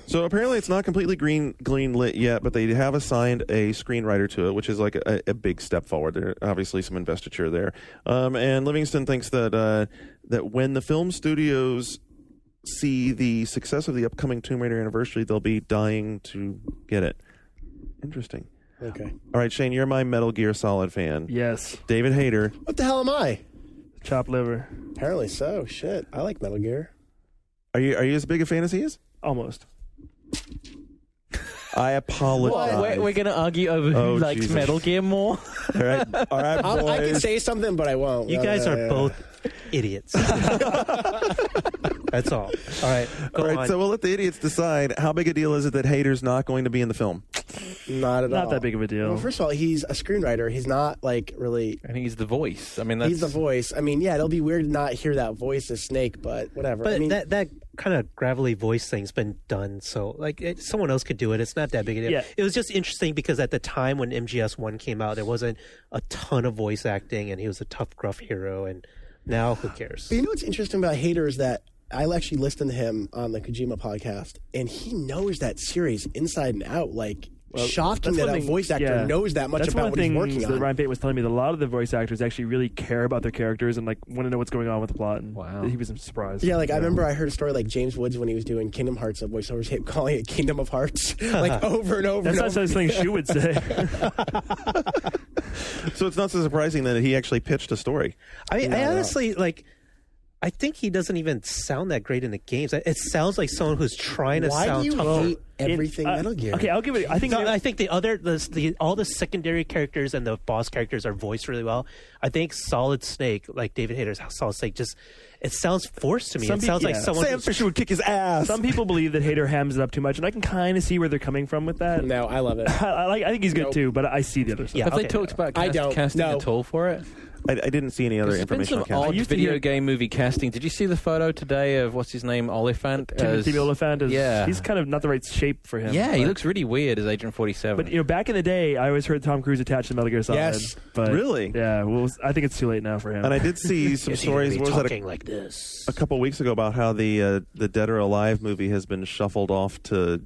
So apparently it's not completely green lit yet, but they have assigned a screenwriter to it, which is like a big step forward. There's obviously some investiture there. And Livingston thinks that when the film studios see the success of the upcoming Tomb Raider anniversary, they'll be dying to get it. Interesting. Okay. All right, Shane, you're my Metal Gear Solid fan. Yes. David Hayter. What the hell am I? Chopped liver. Apparently so. Shit. I like Metal Gear. Are you as big a fan as he is? Almost. I apologize. We're going to argue over who likes Metal Gear more. All right, boys. I can say something, but I won't. You guys are both idiots. That's all. All right. Go on. So we'll let the idiots decide. How big a deal is it that Hayter's not going to be in the film? Not at all. Not that big of a deal. Well, first of all, he's a screenwriter. He's not like really. And he's the voice. I mean, he's the voice. I mean, yeah, it'll be weird to not hear that voice as Snake, but whatever. But I mean, that kind of gravelly voice thing's been done, so like someone else could do it. It's not that big a deal. Yeah. It was just interesting because at the time when MGS1 came out, there wasn't a ton of voice acting, and he was a tough, gruff hero. And now, who cares? But you know what's interesting about Hater is that I actually listened to him on the Kojima podcast, and he knows that series inside and out. Like, shocking that a voice actor knows that much about what he's working on. That's one thing that Ryan Pate was telling me, that a lot of the voice actors actually really care about their characters and like want to know what's going on with the plot. And he was surprised. Yeah, like I remember I heard a story like James Woods when he was doing Kingdom Hearts voiceovers, calling it Kingdom of Hearts, like over and over. That's and not something Shu would say. So it's not so surprising that he actually pitched a story. I honestly like. I think he doesn't even sound that great in the games. It sounds like someone who's trying to sound tough. Why do you hate everything Metal Gear? Okay, I'll give it. I think all the secondary characters and the boss characters are voiced really well. I think Solid Snake, like David Hayter's Solid Snake, it sounds forced to me. It sounds like someone. Sam Fisher would kick his ass. Some people believe that Hayter hams it up too much, and I can kind of see where they're coming from with that. No, I love it. I think he's good too, but I see the other side. Yeah, Have they talked about casting at all for it? I didn't see any other information on casting. Odd video game movie casting. Did you see the photo today of what's his name, Oliphant? Timothy Oliphant. Yeah, he's kind of not the right shape for him. Yeah, he looks really weird as Agent 47. But back in the day, I always heard Tom Cruise attached to Metal Gear Solid. Yes, but really? Yeah. Well, I think it's too late now for him. And I did see some stories. What was that? Like this a couple weeks ago about how the Dead or Alive movie has been shuffled off to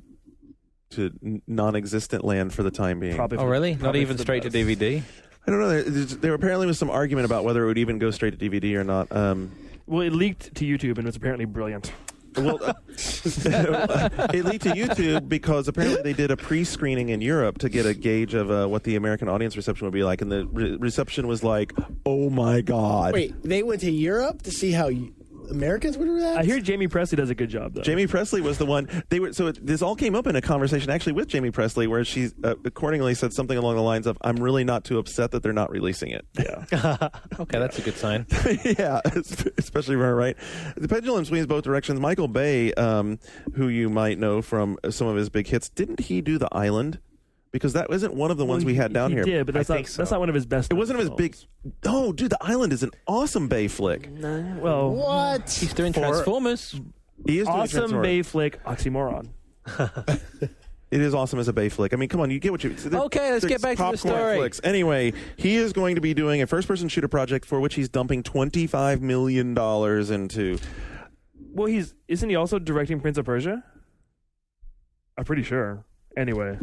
non-existent land for the time being. Really? Not even straight to DVD? I don't know. There apparently was some argument about whether it would even go straight to DVD or not. Well, it leaked to YouTube, and it was apparently brilliant. Well, it leaked to YouTube because apparently they did a pre-screening in Europe to get a gauge of what the American audience reception would be like, and the reception was like, "Oh my god!" Wait, they went to Europe to see how Americans would react? I hear Jamie Presley does a good job, though. Jamie Presley was the one. This all came up in a conversation actually with Jamie Presley, where she accordingly said something along the lines of, "I'm really not too upset that they're not releasing it." Yeah. Okay, that's a good sign. Yeah, especially for her, right? The pendulum swings both directions. Michael Bay, who you might know from some of his big hits, didn't he do The Island? Because that isn't one of the ones we had down here. He did, but that's not one of his best. It wasn't of his big. Oh, dude, The Island is an awesome Bay flick. Well, what? He's doing Transformers. He is awesome doing Bay flick. Oxymoron. It is awesome as a Bay flick. I mean, come on, you get what you... Okay, let's get back to the story. Flicks. Anyway, he is going to be doing a first-person shooter project for which he's dumping $25 million into... Well, isn't he also directing Prince of Persia? I'm pretty sure. Anyway.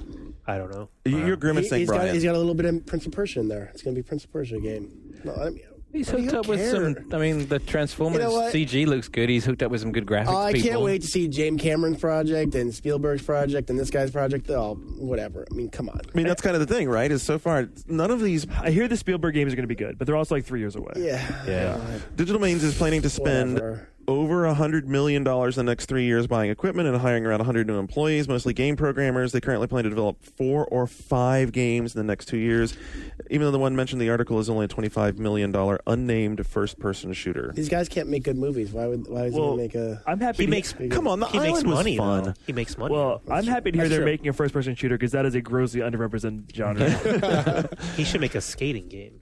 I don't know. You're grimacing, Brian. He's got a little bit of Prince of Persia in there. It's going to be Prince of Persia game. No, I mean, he's hooked up with some... I mean, the Transformers CG looks good. He's hooked up with some good graphics I people. can't wait to see James Cameron's project and Spielberg's project and this guy's project. Oh, whatever. I mean, come on. I mean, that's kind of the thing, right? Is so far, none of these... I hear the Spielberg games are going to be good, but they're also like 3 years away. Yeah. Digital Means is planning to spend over $100 million in the next 3 years buying equipment and hiring around 100 new employees, mostly game programmers. They currently plan to develop 4 or 5 games in the next 2 years, even though the one mentioned in the article is only a $25 million unnamed first-person shooter. These guys can't make good movies. Why is he going to make a... I'm happy Come on, the he makes Island was money, fun. though. He makes money. Well, I'm happy to hear That's they're true. making a first-person shooter because that is a grossly underrepresented genre. He should make a skating game.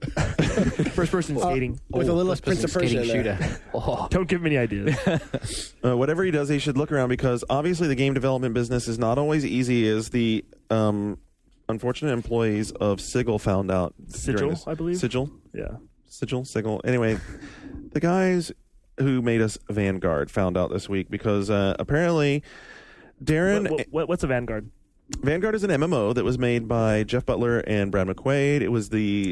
First-person skating. with a little Prince of Persia skating in there. shooter. Oh. Don't give me any ideas. Whatever he does, he should look around because obviously the game development business is not always easy, as the unfortunate employees of Sigil found out. Sigil, I believe? Sigil? Yeah. Sigil. Anyway, the guys who made us Vanguard found out this week because apparently Darren... What's a Vanguard? Vanguard is an MMO that was made by Jeff Butler and Brad McQuaid.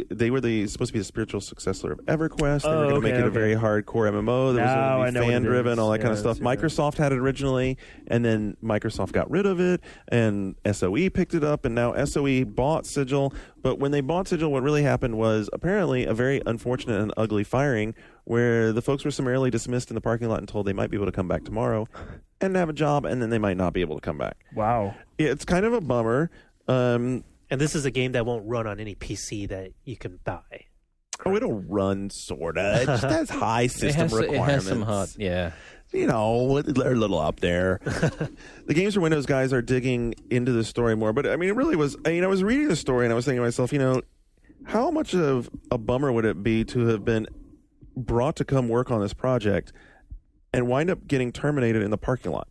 They were supposed to be the spiritual successor of EverQuest. They were going to make it a very hardcore MMO that was going to be fan-driven, all that kind of stuff. Microsoft had it originally, and then Microsoft got rid of it, and SOE picked it up, and now SOE bought Sigil. But when they bought Sigil, what really happened was apparently a very unfortunate and ugly firing where the folks were summarily dismissed in the parking lot and told they might be able to come back tomorrow and have a job, and then they might not be able to come back. Wow. Yeah, it's kind of a bummer. And this is a game that won't run on any PC that you can buy. Oh, it'll run, sorta. It just has high system requirements. It has some hard, yeah. You know, they're a little up there. The Games for Windows guys are digging into the story more, but I mean, it really was. I was reading the story and I was thinking to myself, how much of a bummer would it be to have been brought to come work on this project and wind up getting terminated in the parking lot?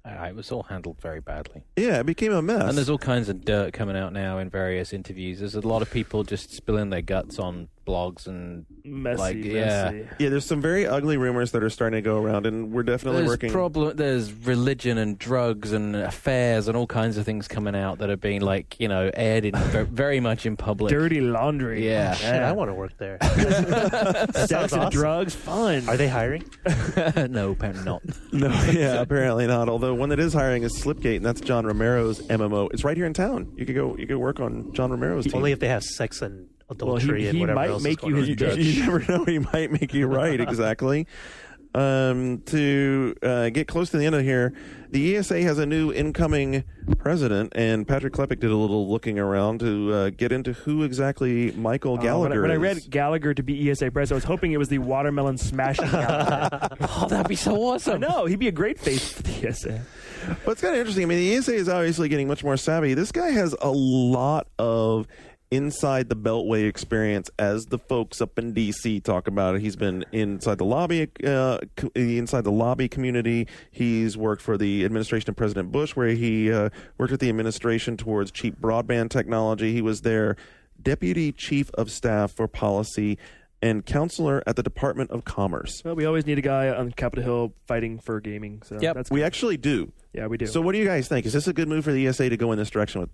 It was all handled very badly. Yeah, it became a mess. And there's all kinds of dirt coming out now in various interviews. There's a lot of people just spilling their guts on blogs and Messy. Yeah, there's some very ugly rumors that are starting to go around, and we're definitely working. There's religion and drugs and affairs and all kinds of things coming out that are being aired in very much in public. Dirty laundry. Yeah. Shit, I want to work there. Sex and drugs, fun. Are they hiring? No, apparently not. No, yeah, apparently not. Although one that is hiring is Slipgate, and that's John Romero's MMO. It's right here in town. You could go work on John Romero's team. Only if they have sex and adultery and he whatever might else make is going you on. his judge. You never know. He might make you right. Exactly. To get close to the end of here, the ESA has a new incoming president, and Patrick Klepek did a little looking around to get into who exactly Michael Gallagher when I is. read Gallagher to be ESA president, I was hoping it was the watermelon smashing Gallagher. Oh, that'd be so awesome. No, he'd be a great face for the ESA. But it's kind of interesting. I mean, the ESA is obviously getting much more savvy. This guy has a lot of inside the Beltway experience, as the folks up in DC talk about it. He's been inside the lobby community. He's worked for the administration of President Bush, where he worked with the administration towards cheap broadband technology. He was their deputy chief of staff for policy and counselor at the Department of Commerce. Well, we always need a guy on Capitol Hill fighting for gaming. So Yep. that's We good. actually do. Yeah, we do. So what do you guys think? Is this a good move for the ESA to go in this direction with?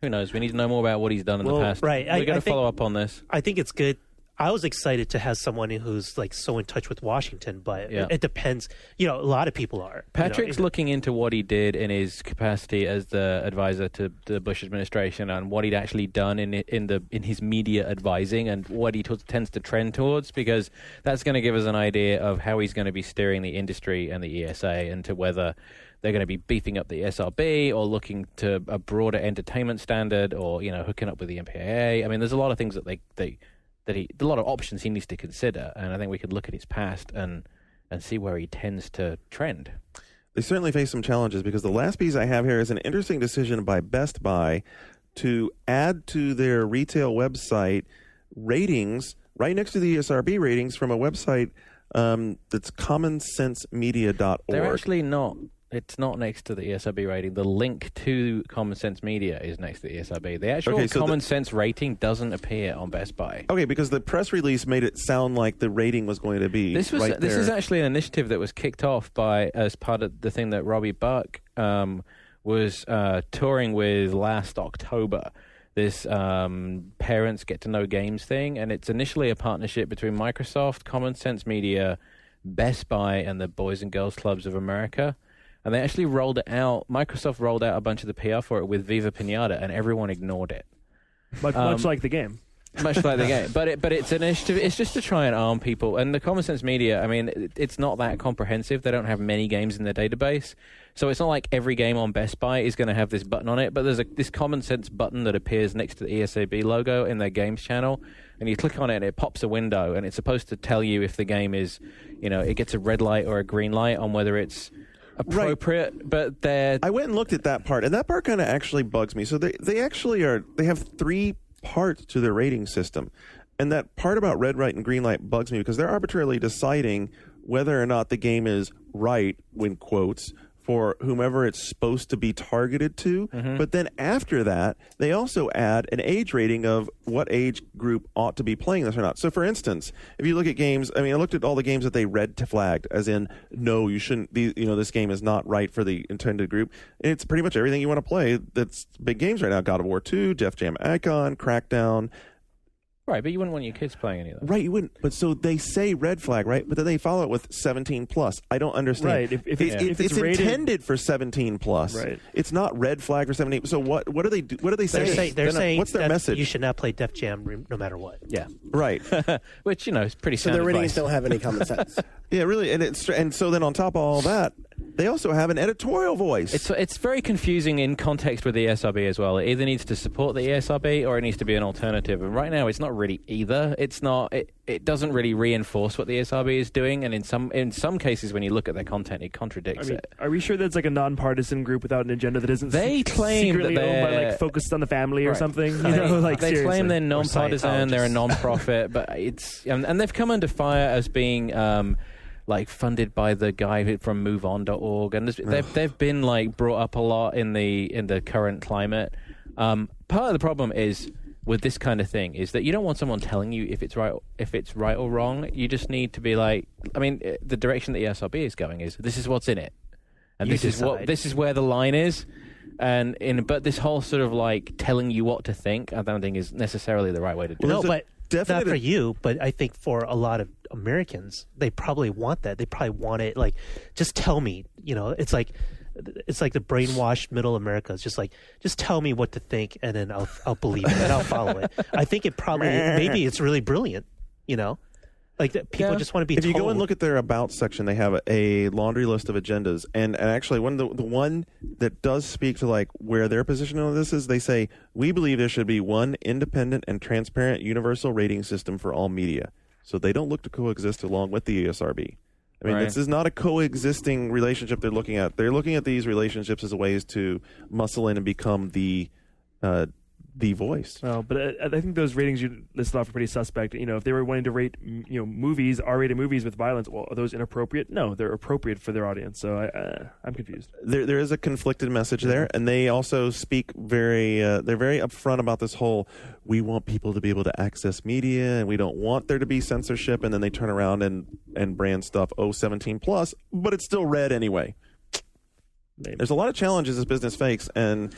Who knows? We need to know more about what he's done in the past. right. We're going I to follow up on this. I think it's good. I was excited to have someone who's so in touch with Washington, but Yeah. it depends. A lot of people are. Patrick's looking into what he did in his capacity as the advisor to the Bush administration and what he'd actually done in his media advising and what he tends to trend towards, because that's going to give us an idea of how he's going to be steering the industry and the ESA, and to whether they're going to be beefing up the SRB or looking to a broader entertainment standard, or hooking up with the MPAA. I mean, there's a lot of things that a lot of options he needs to consider, and I think we could look at his past and see where he tends to trend. They certainly face some challenges, because the last piece I have here is an interesting decision by Best Buy to add to their retail website ratings right next to the ESRB ratings from a website that's commonsensemedia.org. They're actually not. It's not next to the ESRB rating. The link to Common Sense Media is next to the ESRB. The actual Common Sense rating doesn't appear on Best Buy. Okay, because the press release made it sound like the rating was going to be This is actually an initiative that was kicked off as part of the thing that Robbie Buck was touring with last October. This parents get to know games thing, and it's initially a partnership between Microsoft, Common Sense Media, Best Buy, and the Boys and Girls Clubs of America. And they actually rolled it out. Microsoft rolled out a bunch of the PR for it with Viva Pinata, and everyone ignored it. Much like the game. Much like the game, but it's an initiative. It's just to try and arm people. And the Common Sense Media, I mean, it's not that comprehensive. They don't have many games in their database, so it's not like every game on Best Buy is going to have this button on it. But there's this Common Sense button that appears next to the ESAB logo in their games channel, and you click on it, and it pops a window, and it's supposed to tell you if the game is, it gets a red light or a green light on whether it's appropriate. Right. But I went and looked at that part, and that part kind of actually bugs me. So they have 3 parts to their rating system, and that part about red light and green light bugs me because they're arbitrarily deciding whether or not the game is right, in quotes, for whomever it's supposed to be targeted to. But then after that, they also add an age rating of what age group ought to be playing this or not. So for instance, if you look at games, I looked at all the games that they red flagged, as in, no, you shouldn't, this game is not right for the intended group. It's pretty much everything you want to play that's big games right now. God of War 2, Def Jam Icon, Crackdown. Right, but you wouldn't want your kids playing any of them. Right, you wouldn't. But so they say red flag, right? But then they follow it with 17 plus. I don't understand. Right, if it's rated, intended for 17 plus. Right. It's not red flag for 17. So what do they do? What do they say? They're saying what's their that message? You should not play Def Jam no matter what. Yeah, right. Which is pretty. So their ratings don't have any common sense. Yeah, really, and so then on top of all that, they also have an editorial voice. It's very confusing in context with the ESRB as well. It either needs to support the ESRB or it needs to be an alternative. And right now, it's not really either. It's not. It doesn't really reinforce what the ESRB is doing. And in some cases, when you look at their content, it contradicts it. Are we sure that's like a nonpartisan group without an agenda that isn't they claim secretly that they're owned by focused on the family or something? They seriously. claim they're nonpartisan. They're a non-profit, but it's and they've come under fire as being. Funded by the guy from MoveOn.org, and they've been brought up a lot in the current climate. Part of the problem is with this kind of thing is that you don't want someone telling you if it's right or wrong. You just need to be the direction that the ESRB is going is this is what's in it, and this is where the line is. But this whole sort of telling you what to think, I don't think is necessarily the right way to do it. No, but not for you, but I think for a lot of Americans, they probably want that. They probably want it just tell me. It's like the brainwashed middle America. It's just tell me what to think, and then I'll believe it and I'll follow it. I think it probably maybe it's really brilliant. People just want to be If told. you go and look at their About section, they have a laundry list of agendas. And actually, the one that does speak to where their position on this is, they say, we believe there should be one independent and transparent universal rating system for all media. So they don't look to coexist along with the ESRB. This is not a coexisting relationship they're looking at. They're looking at these relationships as ways to muscle in and become the voice. Oh, but I think those ratings you listed off are pretty suspect. If they were wanting to rate, movies, R-rated movies with violence, well, are those inappropriate? No, they're appropriate for their audience. So I'm confused. There is a conflicted message there, and they also speak they're very upfront about this whole, we want people to be able to access media, and we don't want there to be censorship, and then they turn around and brand stuff 17 plus, but it's still red anyway. Maybe. There's a lot of challenges this business fakes, and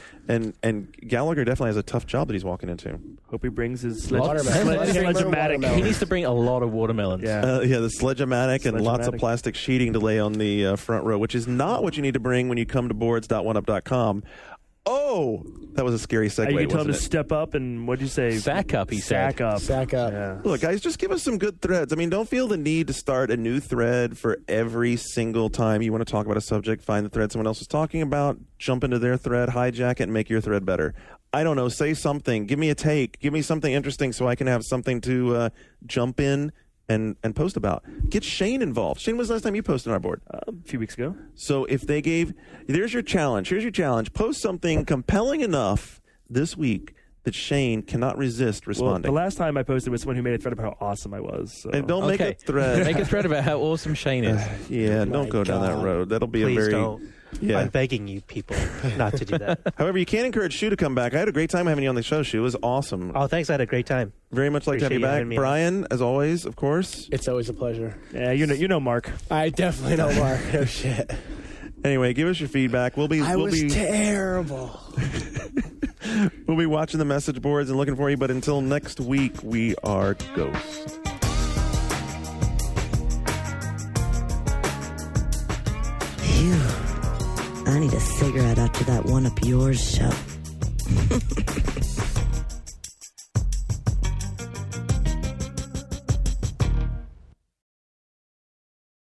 Gallagher definitely has a tough job that he's walking into. Hope he brings his Sledge-O-Matic. He needs to bring a lot of watermelons. The Sledge-O-Matic and lots of plastic sheeting to lay on the front row, which is not what you need to bring when you come to boards.oneup.com. Oh, that was a scary segue. You can tell him to wasn't it? Step up and what'd you say? Sack up, he said. Sack up. Yeah. Look, guys, just give us some good threads. Don't feel the need to start a new thread for every single time you want to talk about a subject. Find the thread someone else is talking about, jump into their thread, hijack it, and make your thread better. I don't know, say something. Give me a take. Give me something interesting so I can have something to jump in and post about. Get Shane involved. Shane, when's the last time you posted on our board? A few weeks ago. So if they here's your challenge. Post something compelling enough this week that Shane cannot resist responding. Well, the last time I posted was someone who made a thread about how awesome I was. So. And don't make a thread. Make a thread about how awesome Shane is. Don't go down that road. That'll be Please a very... don't. Yeah. I'm begging you people not to do that. However, you can encourage Shu to come back. I had a great time having you on the show, Shu. It was awesome. Oh, thanks. I had a great time. Very much like to have you back. Brian, as always, of course. It's always a pleasure. Yeah, you know Mark. I definitely know Mark. No shit. Anyway, give us your feedback. We'll be terrible. We'll be watching the message boards and looking for you, but until next week, we are Ghost. Phew. I need a cigarette after that one up yours show.